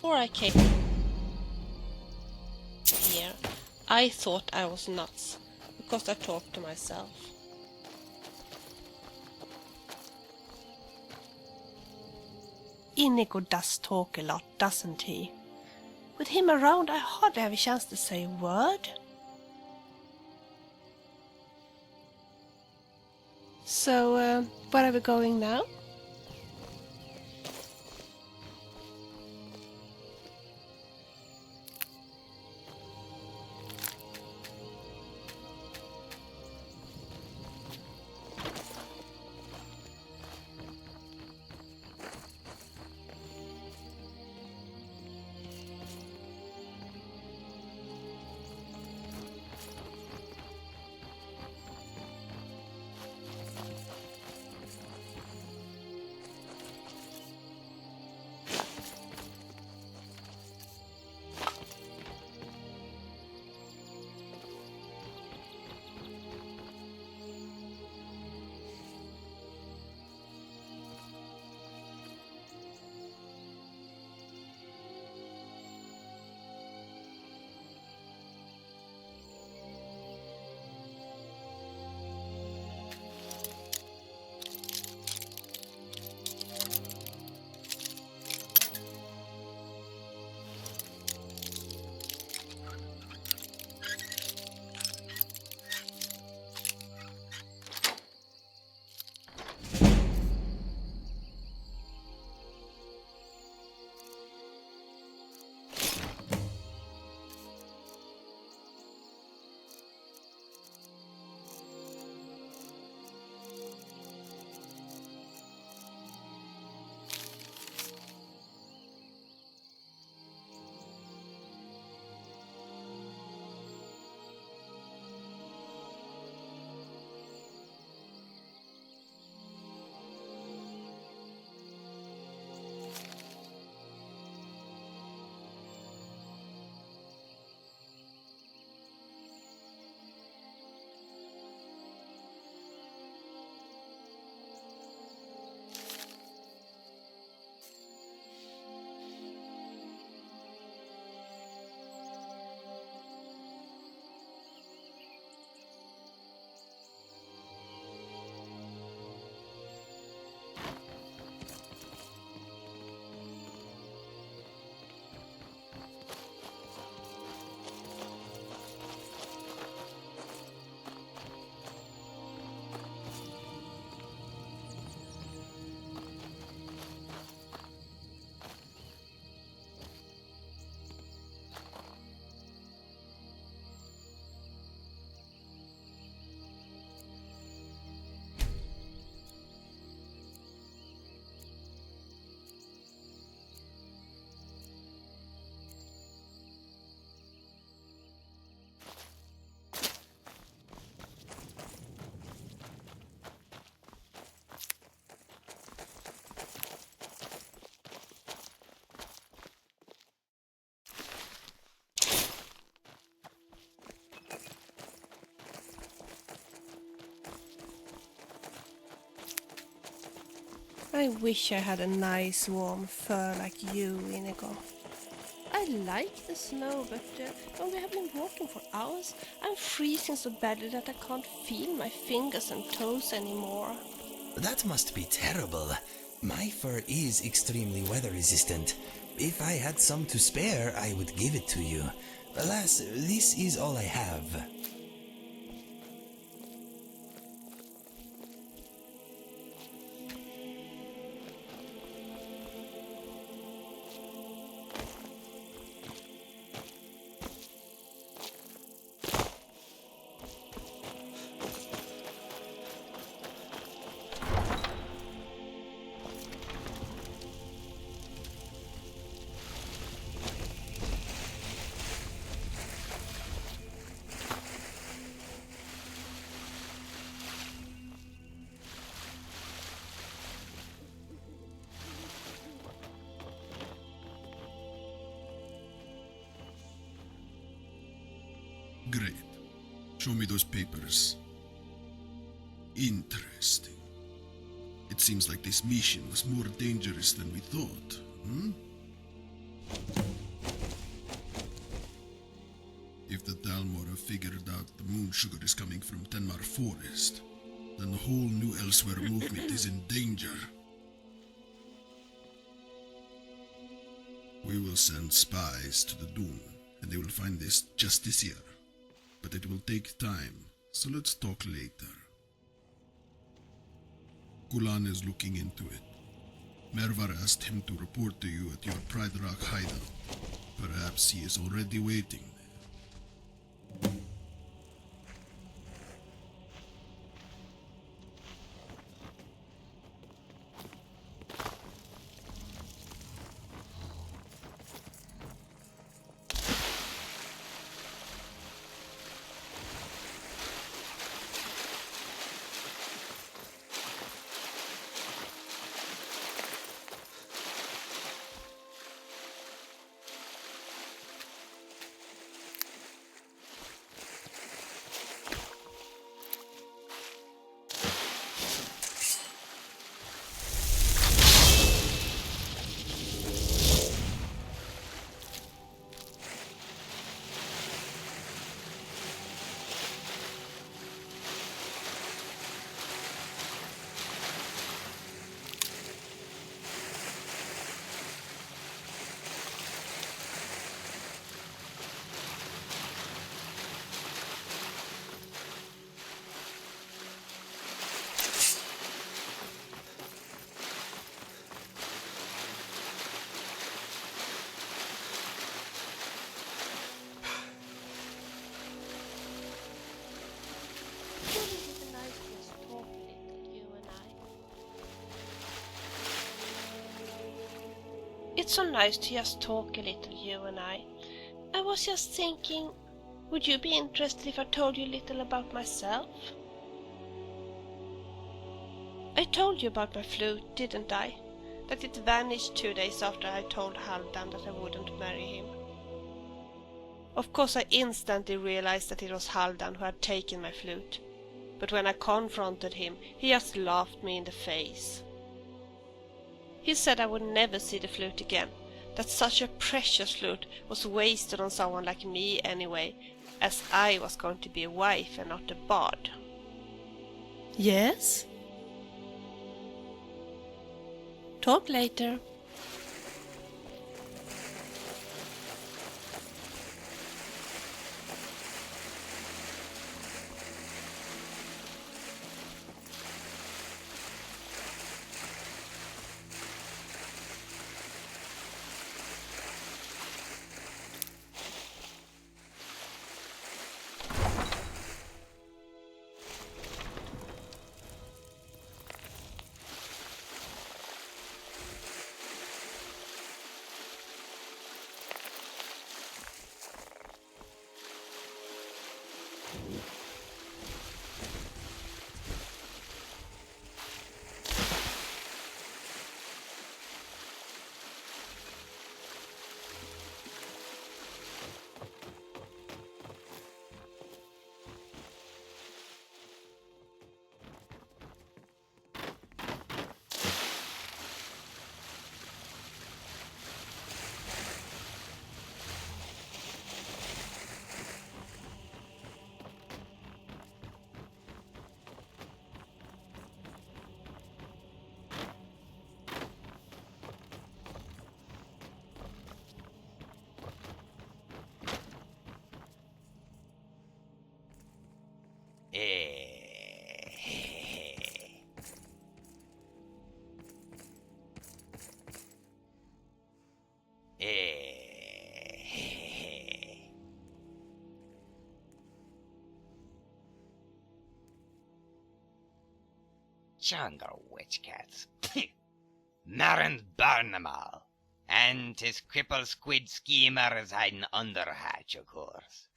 Before I came here, I thought I was nuts because I talked to myself. Inigo does talk a lot, doesn't he? With him around, I hardly have a chance to say a word. So, where are we going now? I wish I had a nice warm fur like you, Inigo. I like the snow, but when we have been walking for hours, I'm freezing so badly that I can't feel my fingers and toes anymore. That must be terrible. My fur is extremely weather resistant. If I had some to spare, I would give it to you. Alas, this is all I have. Great. Show me those papers. Interesting. It seems like this mission was more dangerous than we thought, If the Dalmora figured out the moon sugar is coming from Tenmar Forest, then the whole new Elsweyr movement is in danger. We will send spies to the Dune, and they will find this justiciar. But it will take time, so let's talk later. Kulan is looking into it. Mervar asked him to report to you at your Pride Rock hideout. Perhaps he is already waiting there. It's so nice to just talk a little, you and I. I was just thinking, would you be interested if I told you a little about myself? I told you about my flute, didn't I? That it vanished 2 days after I told Haldan that I wouldn't marry him. Of course I instantly realized that it was Haldan who had taken my flute, but when I confronted him, he just laughed me in the face. He said I would never see the flute again, that such a precious flute was wasted on someone like me anyway, as I was going to be a wife and not a bard. Yes? Talk later. Jungle witch cats. Marin burn them all. And 'tis crippled squid schemers hiding under hatch, of course.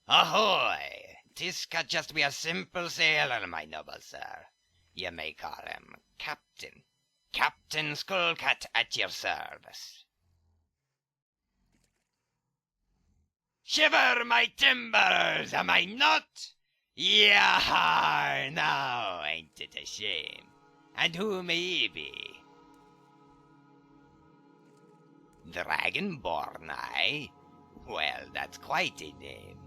Ahoy! 'Tis could just be a simple sailor, my noble sir. You may call him Captain. Captain Skullcat at your service. Shiver my timbers, am I not? Yar, now ain't it a shame? And who may he be? Dragonborn, aye? Well, that's quite a name.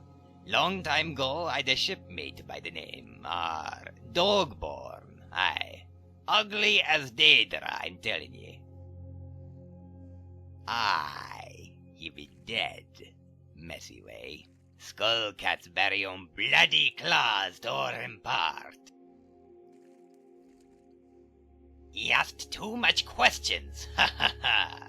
Long time ago, I'd a shipmate by the name, Dogborn, aye. Ugly as Daedra, I'm telling ye. Aye, he be dead. Messy way. Skullcat's very own bloody claws tore him apart. He asked too much questions, ha ha ha.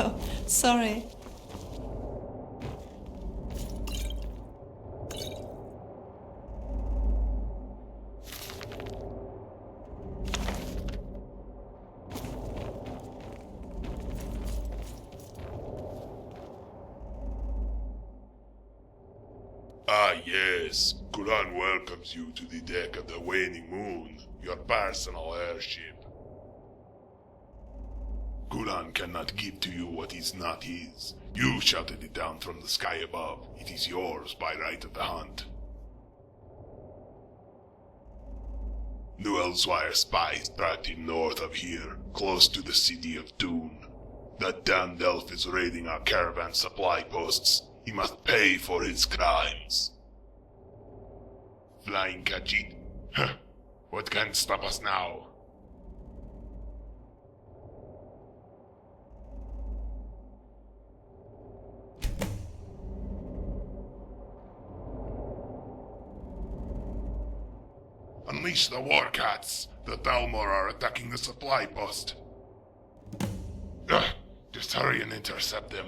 Oh, sorry. Ah yes, Kuran welcomes you to the deck of the Waning Moon, your personal airship. Kuran cannot give to you what is not his. You shouted it down from the sky above. It is yours by right of the hunt. New Elsweyr spies tracked him north of here, close to the city of Dune. That damned elf is raiding our caravan supply posts. He must pay for his crimes. Flying Khajiit? Huh. What can stop us now? Unleash the war cats! The Thalmor are attacking the supply post. Ugh! Just hurry and intercept them.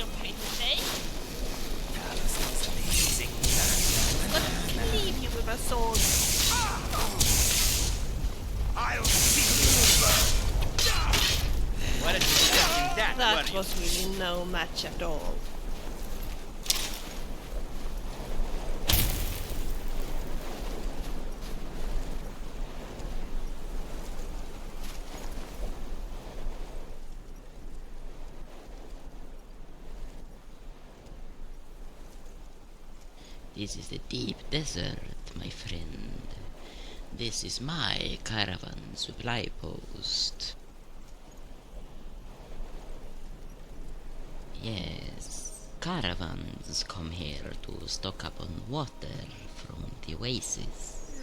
your pretty face. Talisman's amazing. Let me leave you with a sword. I'll see you burn. What did you stuck in that? That was really no match at all. This is the deep desert, my friend. This is my caravan supply post. Yes, caravans come here to stock up on water from the oasis.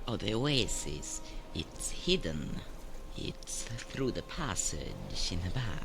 Oh, the oasis, it's hidden. It's through the passage in the back.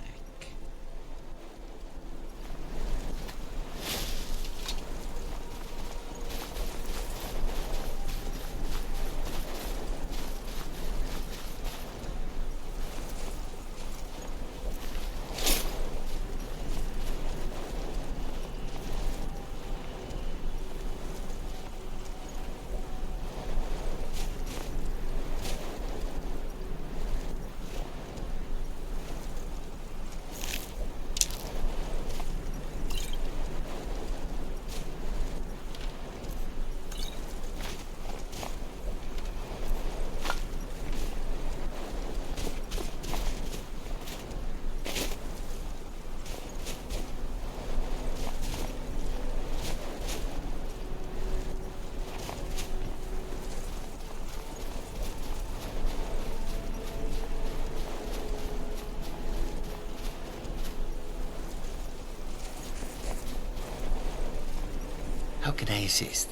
How can I assist?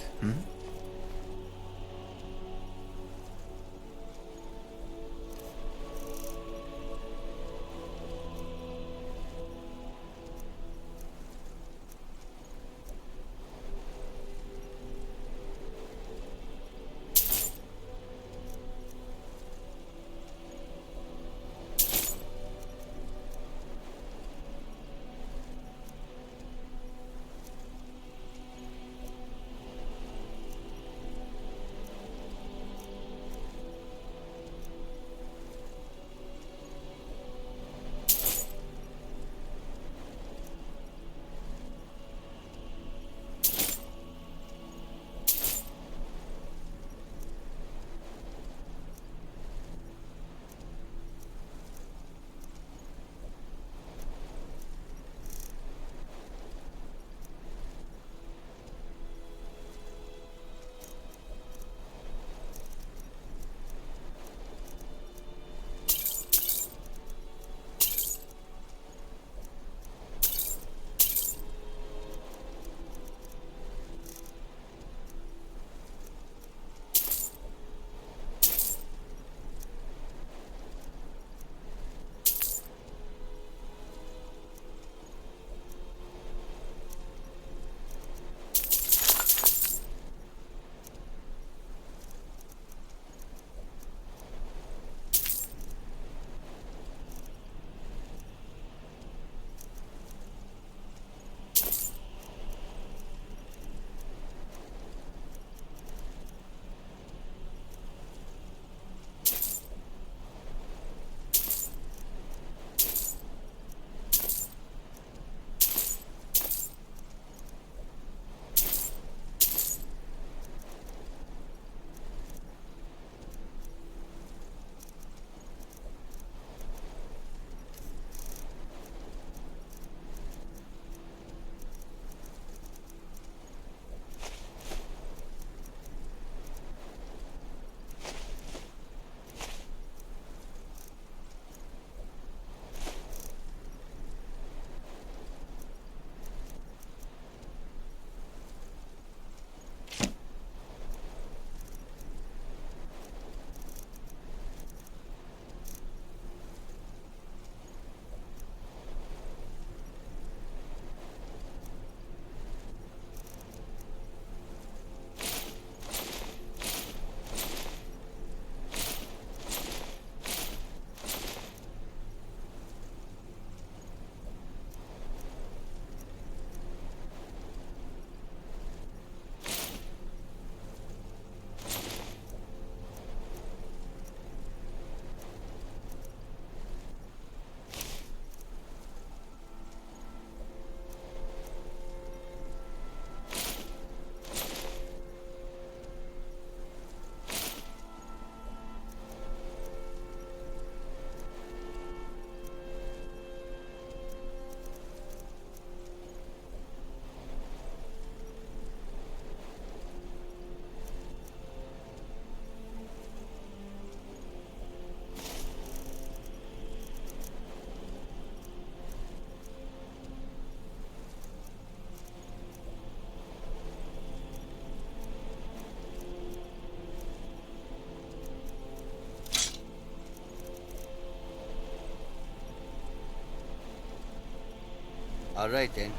All right, then.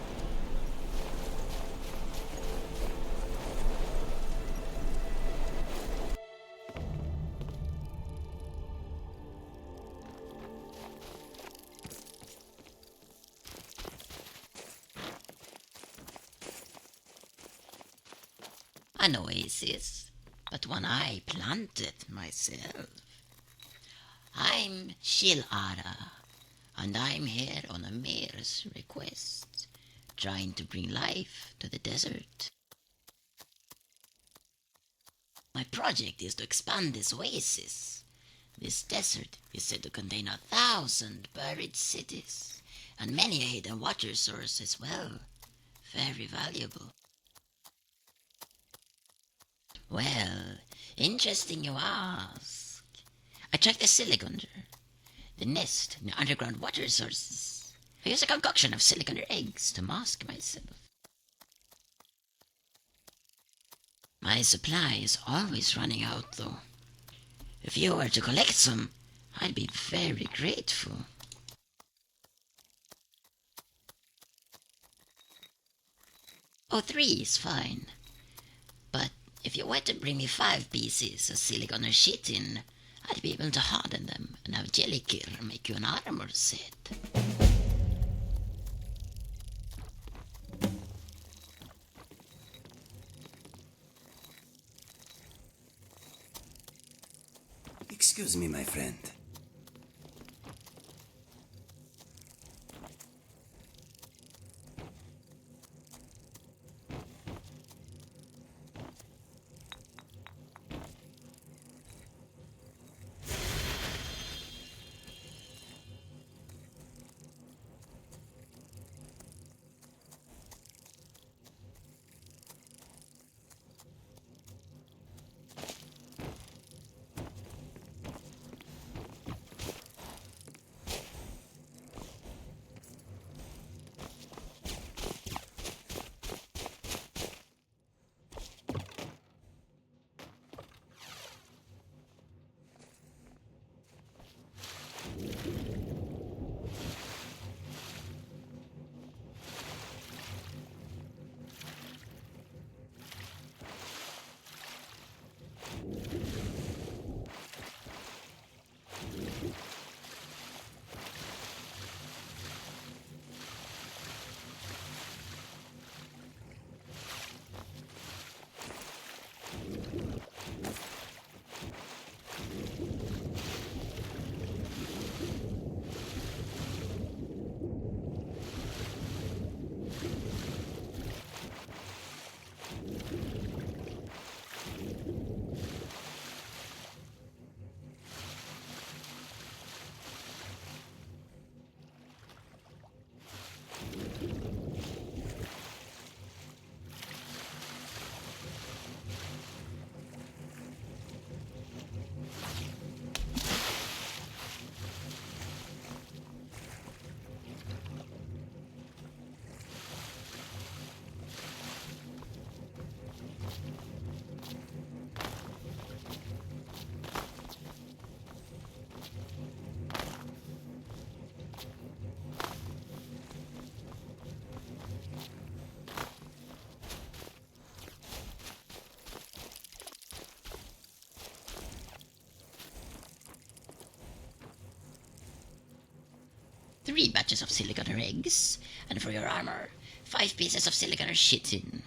An oasis, but one I planted myself. I'm Shilara, and I'm here on a mayor's request, trying to bring life to the desert. My project is to expand this oasis. This desert is said to contain 1,000 buried cities, and many a hidden water source as well. Very valuable. Well, interesting you ask. I tracked the siliconder, the nest in the underground water sources. I use a concoction of siliconder eggs to mask myself. My supply is always running out, though. If you were to collect some, I'd be very grateful. Oh, 3 is fine. But if you were to bring me 5 pieces of silicone or chitin, I'd be able to harden them and have Jellikir make you an armor set. Excuse me, my friend. Three batches of silicon eggs, and for your armor, 5 pieces of silicon chitin.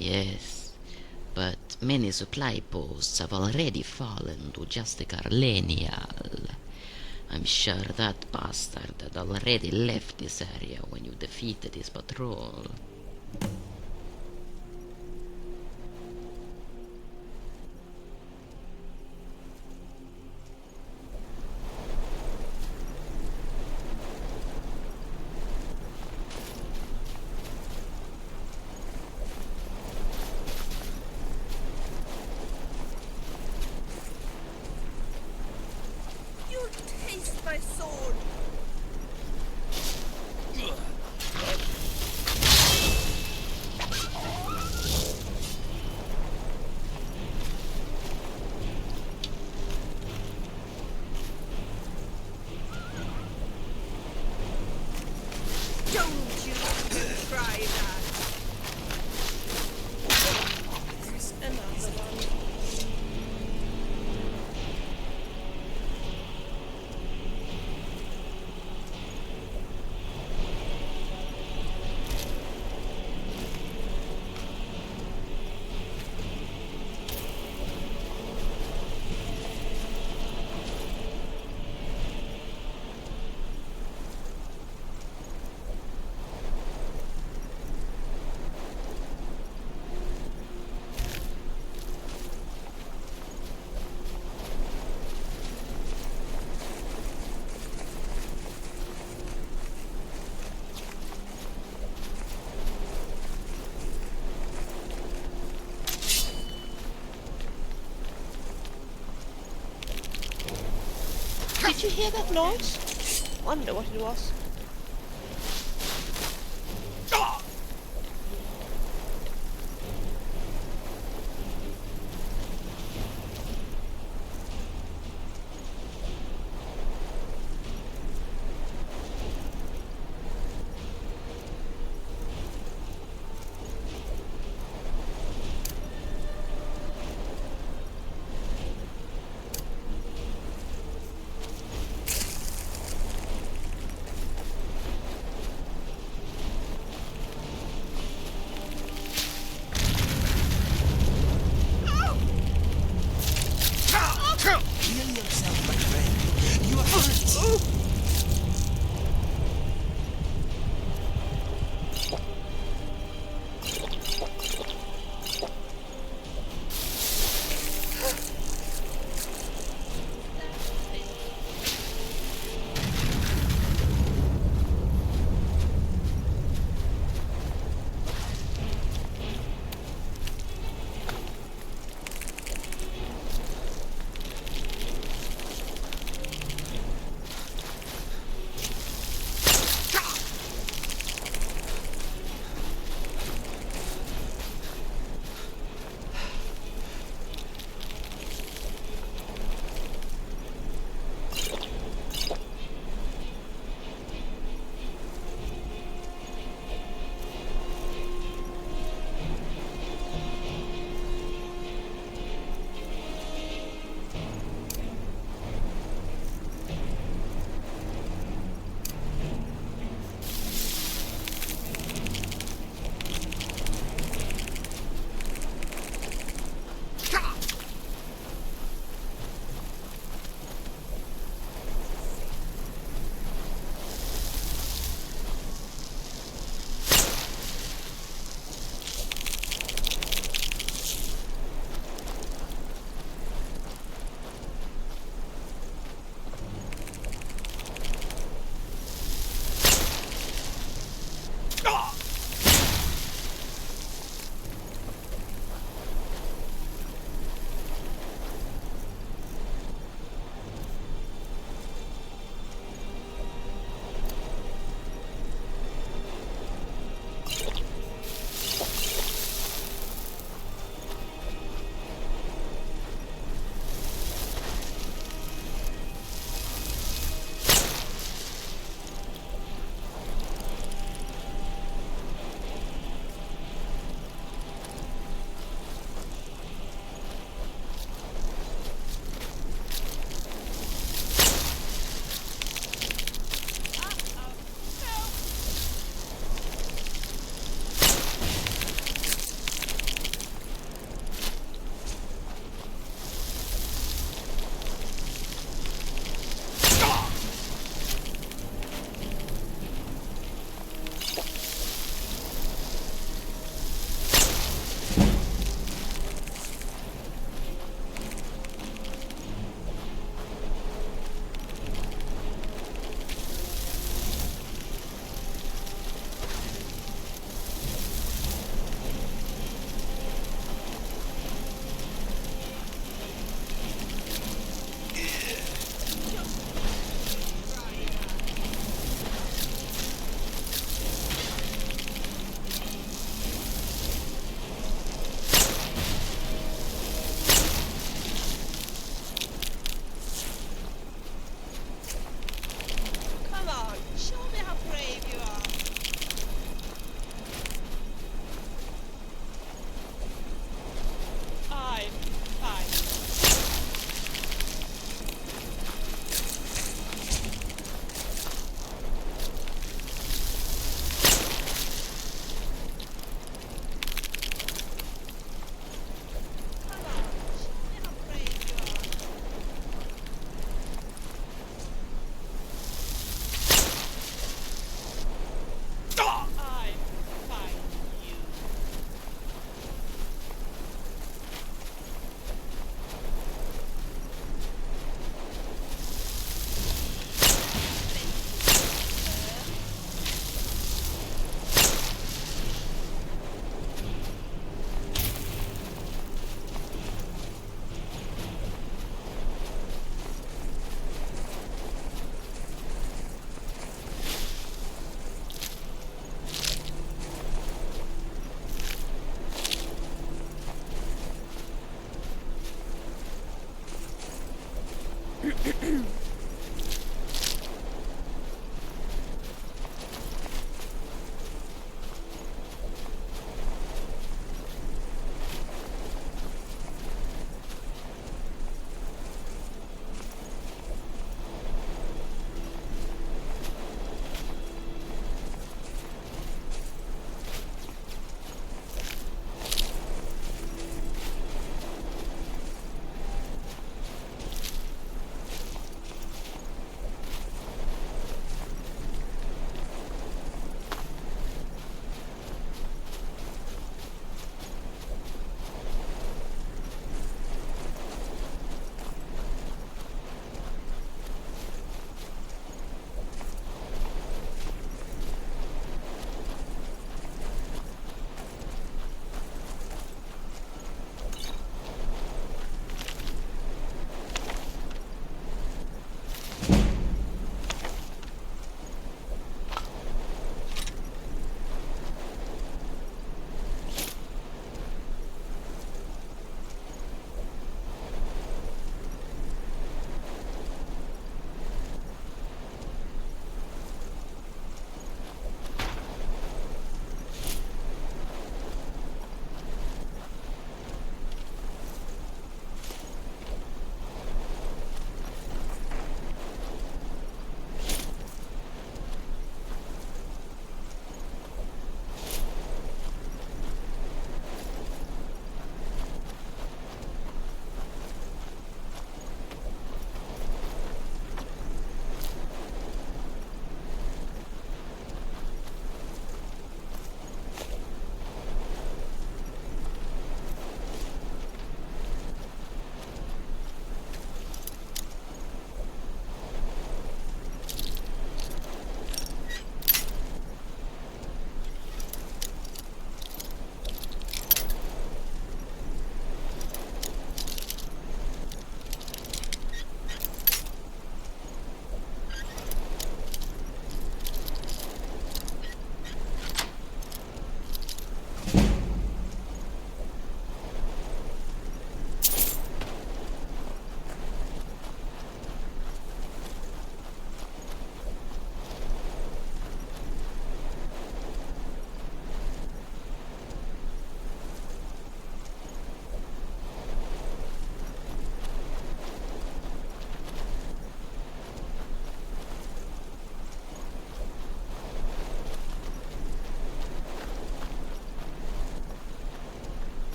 Yes, but many supply posts have already fallen to just the Carlenial. I'm sure that bastard had already left this area when you defeated his patrol. Did you hear that noise? Wonder what it was. Heal yourself, my friend. You are hurt.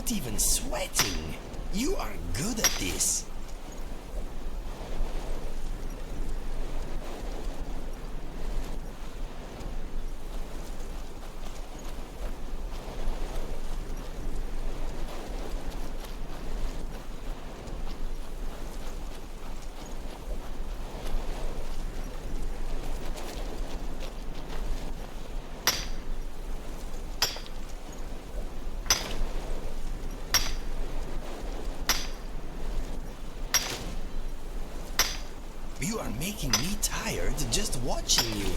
not even sweating. You are good at this. You are making me tired just watching you.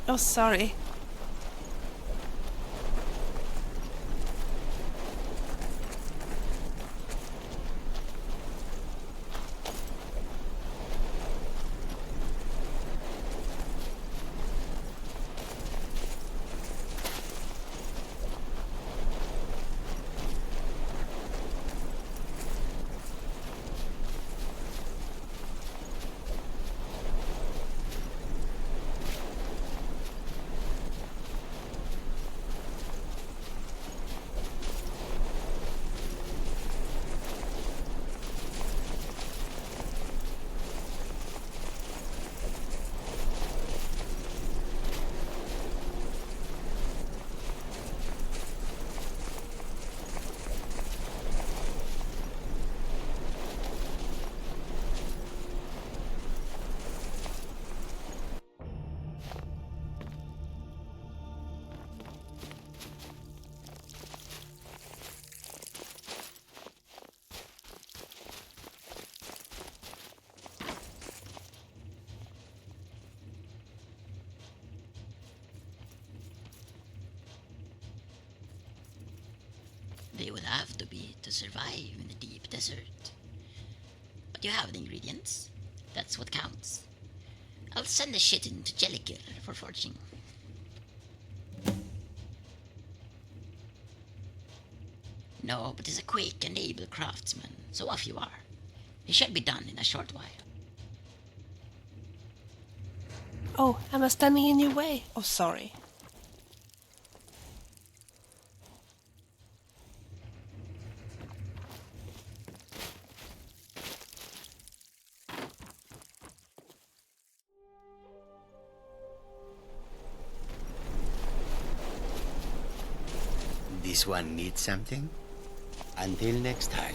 Oh, sorry. They would have to be to survive in the deep desert. But you have the ingredients. That's what counts. I'll send the shit into Jelliker for forging. No, but he's a quick and able craftsman, so off you are. He should be done in a short while. Oh, am I standing in your way? Oh, sorry. This one needs something? Until next time.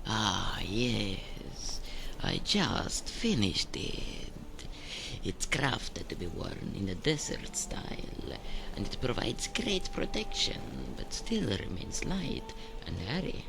Ah, yes. I just finished it. It's crafted to be worn in the desert style, and it provides great protection, but still remains light and airy.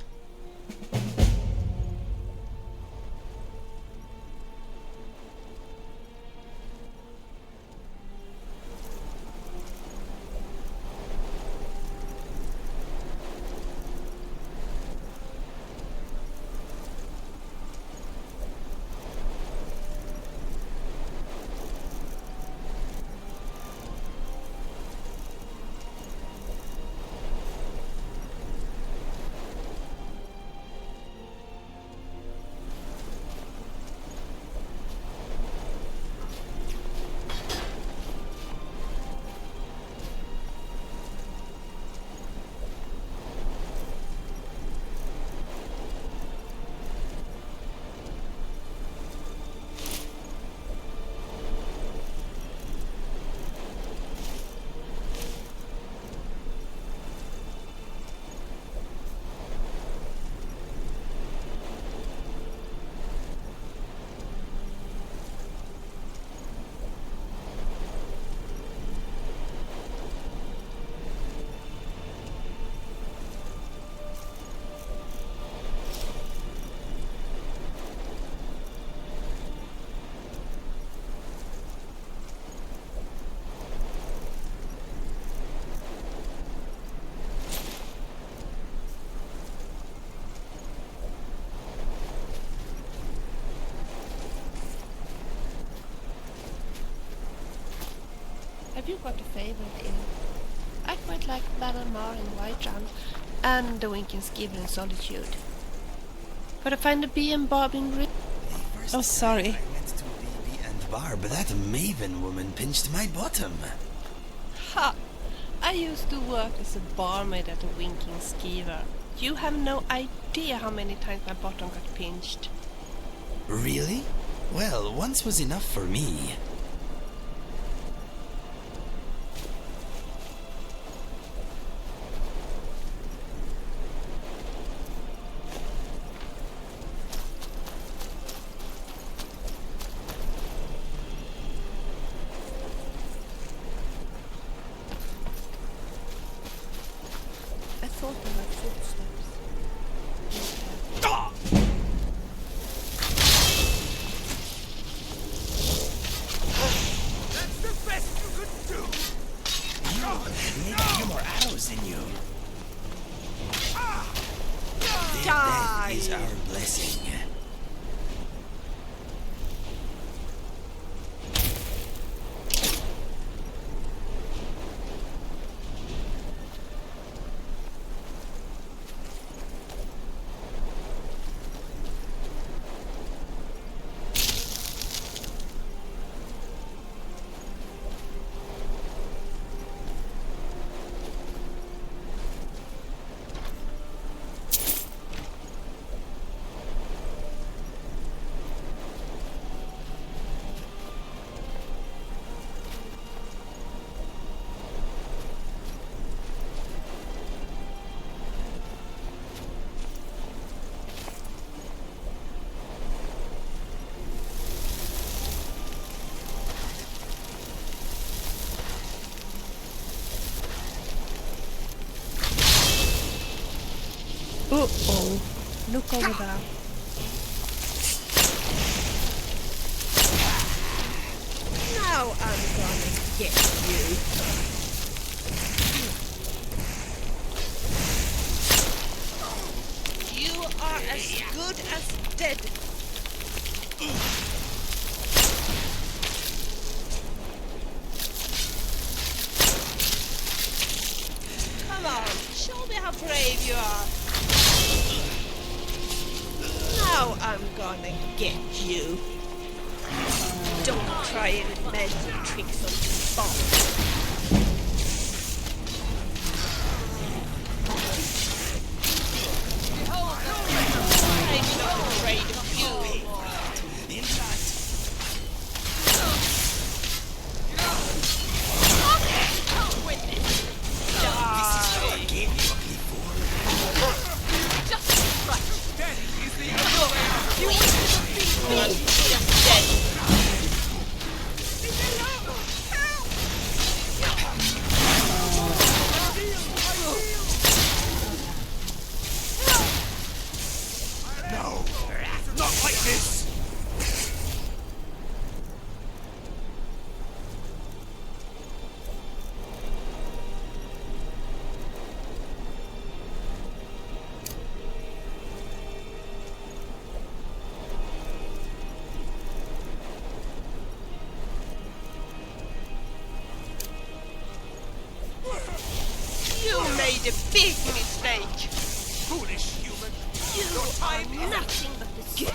Have you got a favorite inn? I quite like Balamar in Whiterun and the Winking Skiver in Solitude. But I find the bee and bob in Oh, sorry. I went to BB and Barb. That Maven woman pinched my bottom. Ha! I used to work as a barmaid at the Winking Skiver. You have no idea how many times my bottom got pinched. Really? Well, once was enough for me. I thought there were footsteps. That's the best you could do! Need a few more arrows in you. Their death is our blessing. Uh-oh. Look over there. Now I'm gonna get you. You are as good as dead. Come on, show me how brave you are. Now I'm gonna get you. Don't try any magic tricks on this bomb. I'm not afraid of you. Come with it. Die. Just right. You want to beat me? Just dead. No, not like this! You made a big mistake. Foolish human! You are nothing but a stew.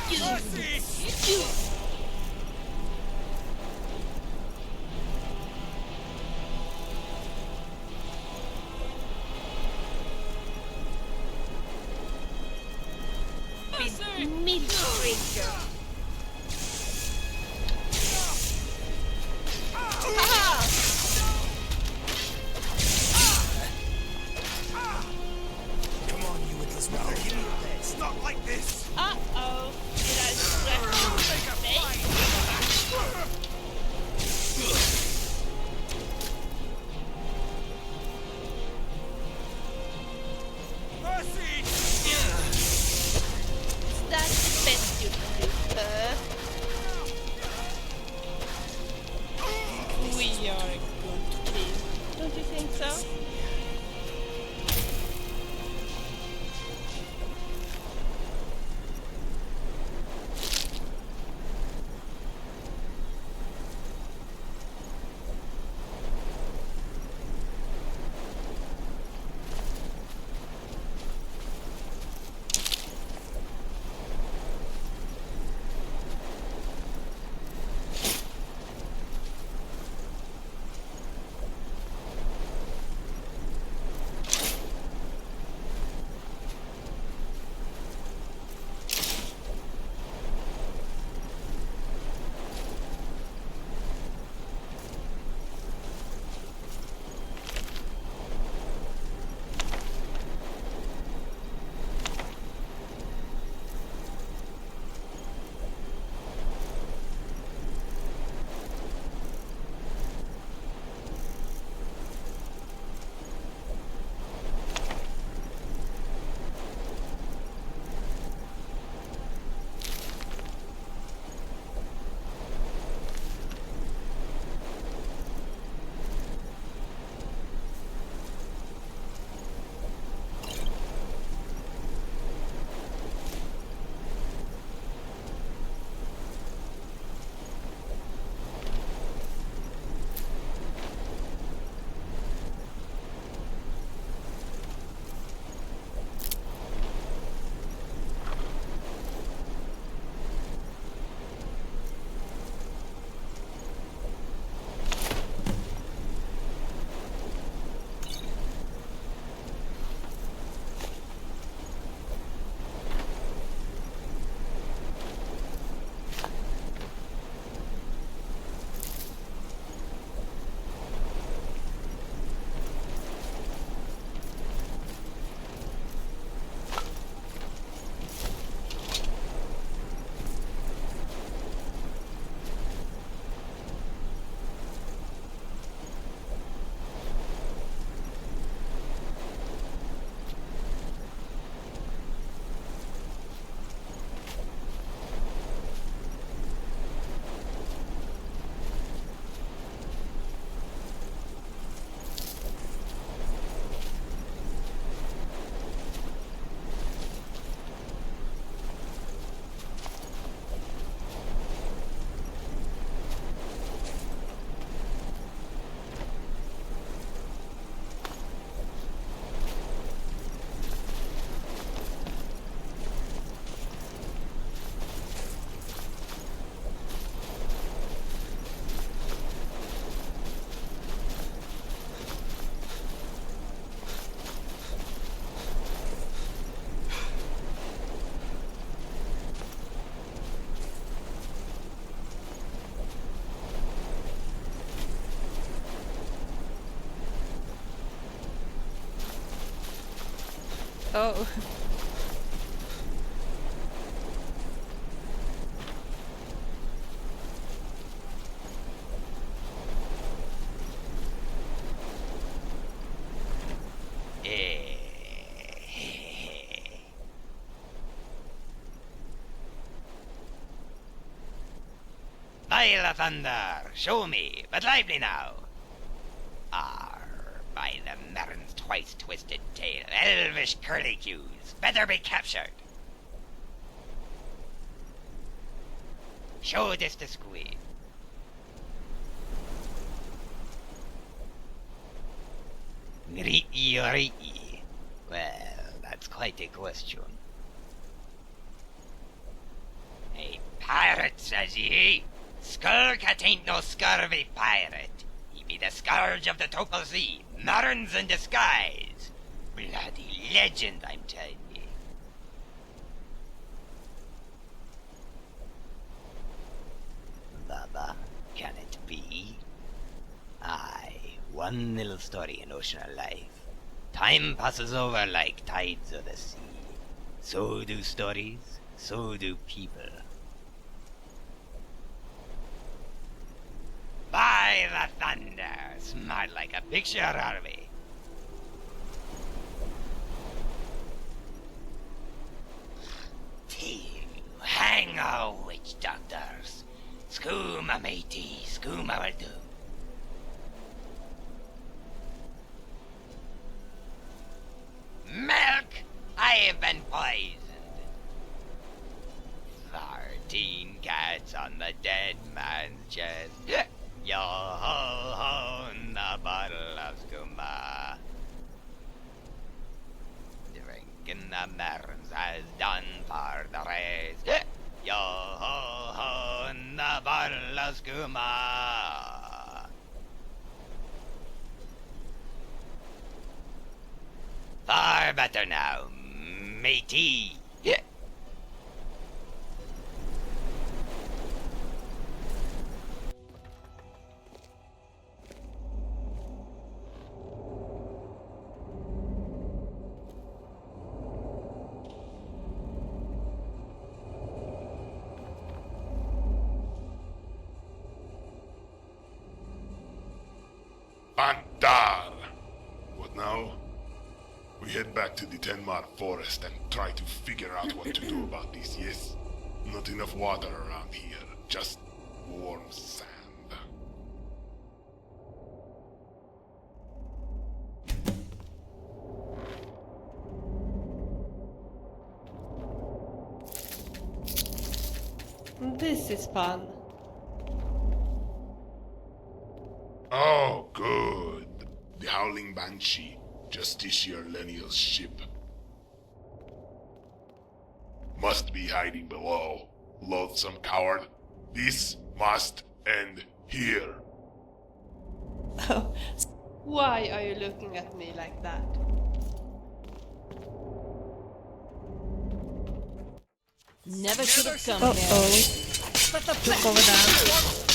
Big milk drinker. Come on, you witless mother, give me your legs. Not like this! Uh-oh. Did I scratch your face? Mercy! Is that the best you can do, sir? We are a good team. Don't you think so? Oh. By the thunder, show me, but lively now. By the Merrin's twice twisted tail, elvish curlicues, better be captured. Show this to Squeak. Ngri'i. Well, that's quite a question. A pirate, says ye? Skullcat ain't no scurvy pirate. He be the scourge of the Topal Sea, Merrin's in disguise. Bloody legend, I'm telling ye. Baba, can it be? Aye, one little story in ocean life. Time passes over like tides of the sea. So do stories, so do people. By the thunder, smart like a picture, are we? Hang our witch doctors. Skooma, matey, skooma will do. Milk! I've been poisoned. 13 cats on the dead man's chest. Yo ho ho, in the bottle of skooma. Drinking the Merrin's has done for the race. Yo ho ho, in the bottle of skooma. Far better now, matey. Andar! What now? We head back to the Tenmar forest and try to figure out what to do about this, yes? Not enough water around here, just warm sand. This is fun. Oh, good. The Howling Banshee, Justiciar Leniel's ship. Must be hiding below. Loathsome coward. This must end here. Why are you looking at me like that? Never should have come here. Look over there.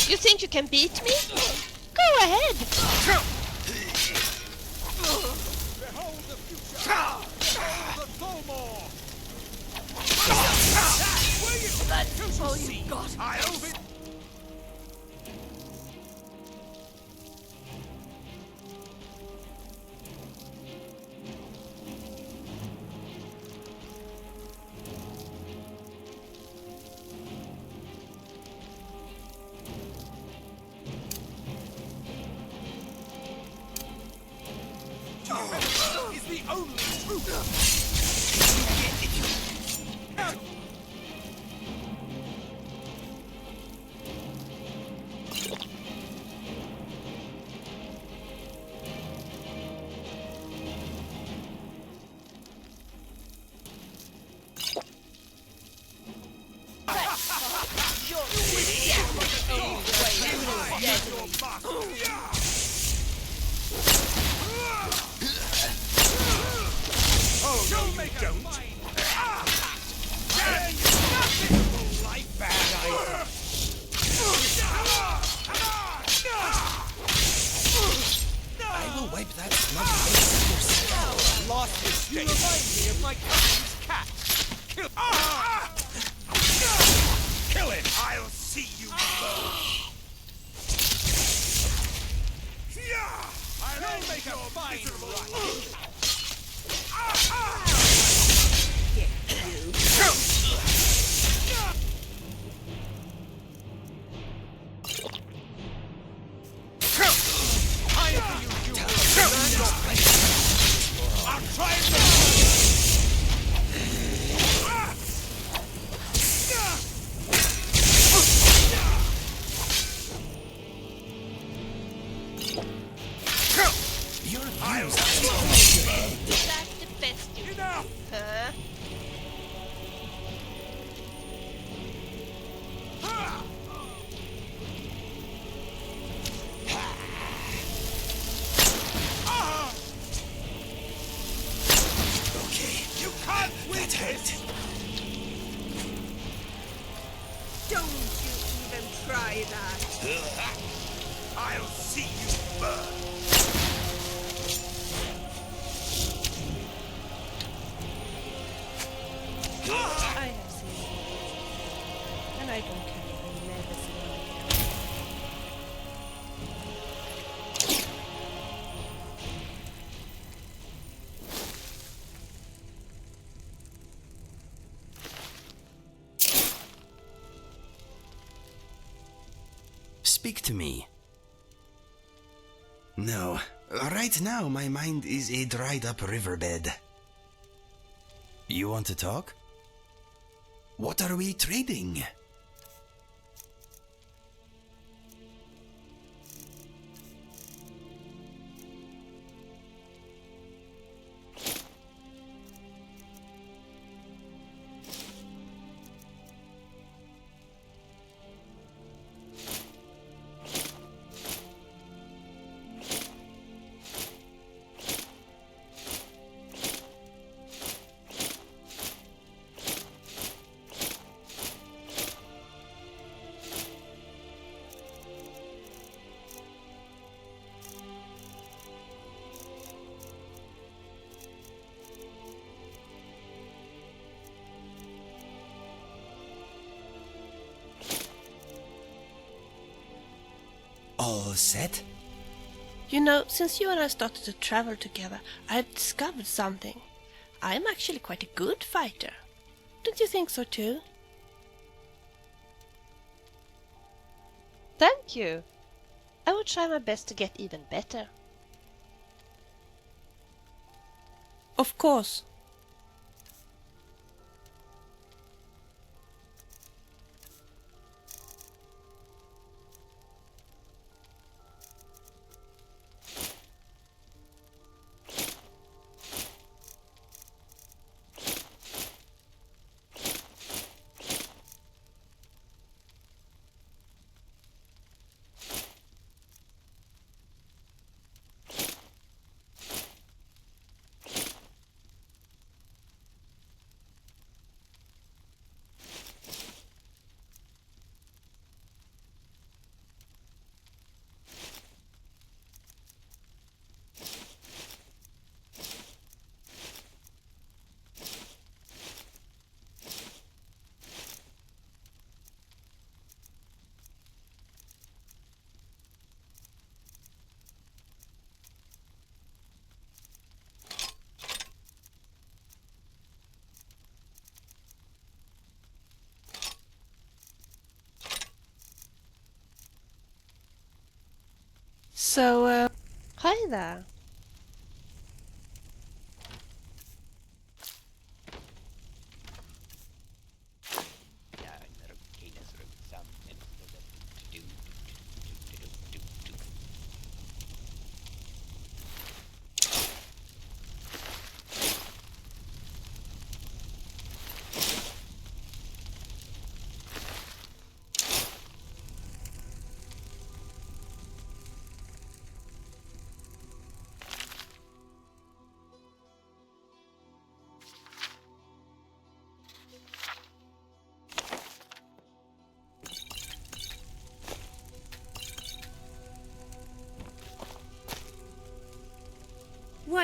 You think you can beat me? Go ahead! That's all you got. Is the only truth. Oh, no, you don't. Life bad, Don't you even try that. I'll see you burn. I have seen it. And I don't care. I'll never see it again. Speak to me. No, right now my mind is a dried up riverbed. You want to talk? What are we trading? All set? You know, since you and I started to travel together, I've discovered something. I'm actually quite a good fighter. Don't you think so too? Thank you. I will try my best to get even better. Of course. So, hi there.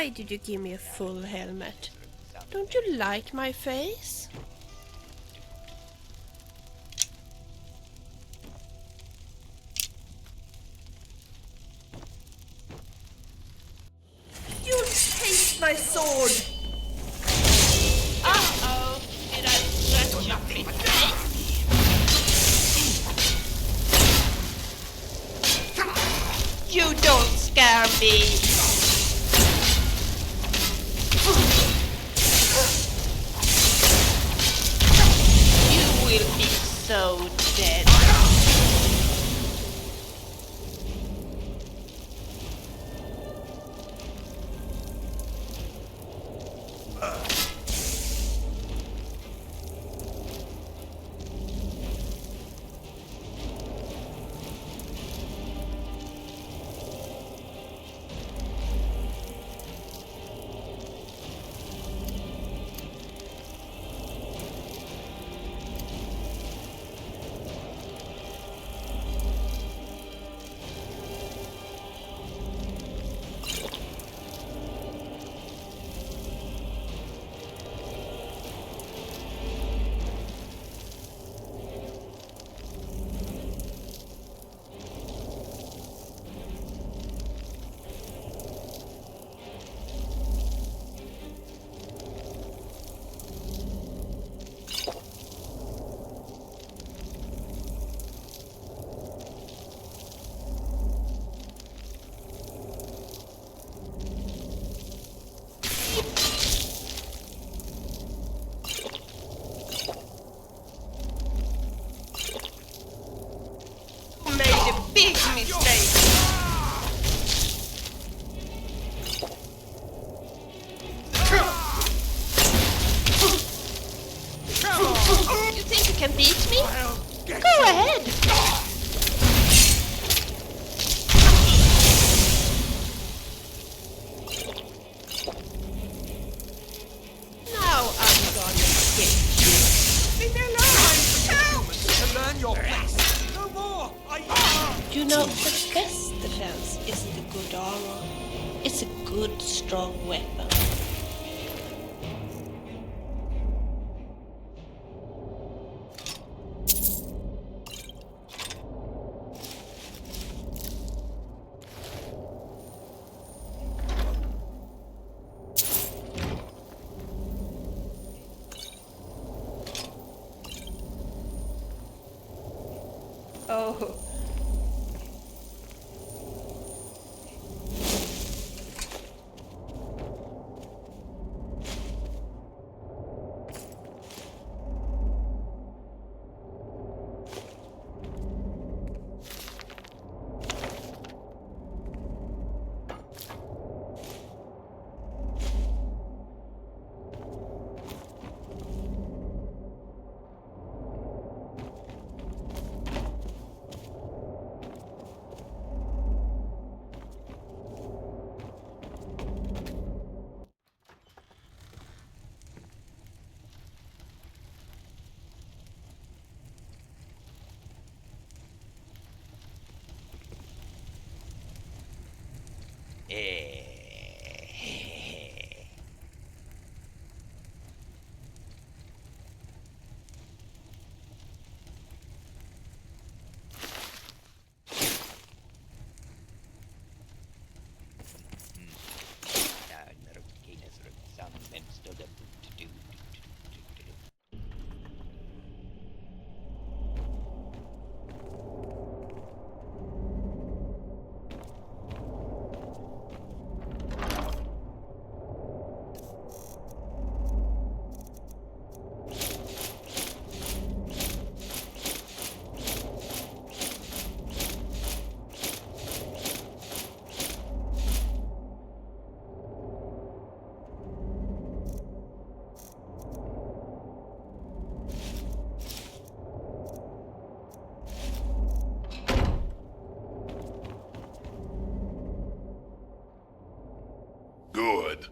why did you give me a full helmet? Don't you like my face? You'll taste my sword! Uh-oh! Did I scratch your face? You don't scare me! You will be so dead. can beat me? Go ahead! Now I'm gonna get you. Leave me alone! Help! To learn your place. No more! You know, the best defense isn't a good armor. It's a good, strong weapon. Oh. Good.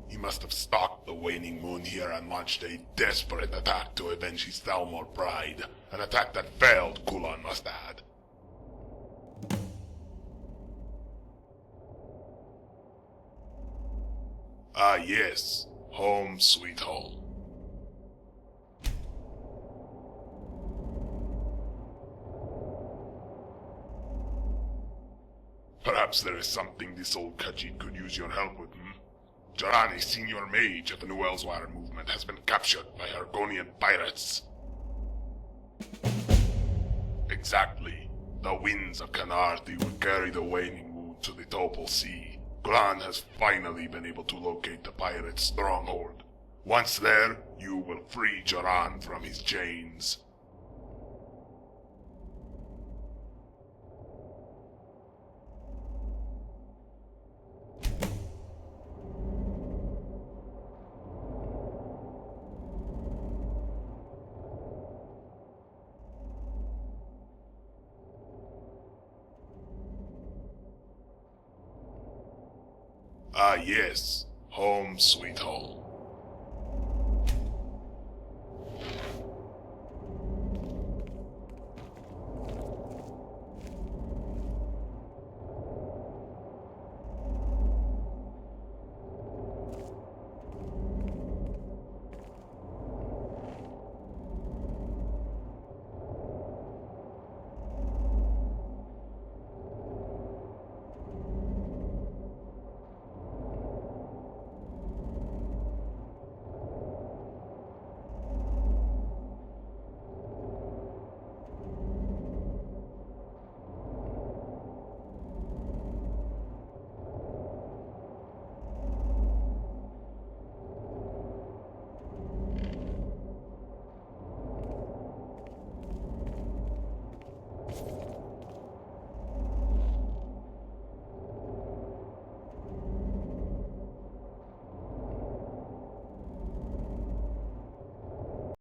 He must have stalked the waning moon here and launched a desperate attack to avenge his Thalmor pride. An attack that failed, Kulan must add. Ah yes, home sweet home. Perhaps there is something this old Khajiit could use your help with, Jarani, senior mage of the New Elsweyr movement, has been captured by Argonian pirates. Exactly. The winds of Canarthi will carry the waning moon to the Topal Sea. Glan has finally been able to locate the pirate's stronghold. Once there, you will free Joran from his chains. Ah yes, home sweet home.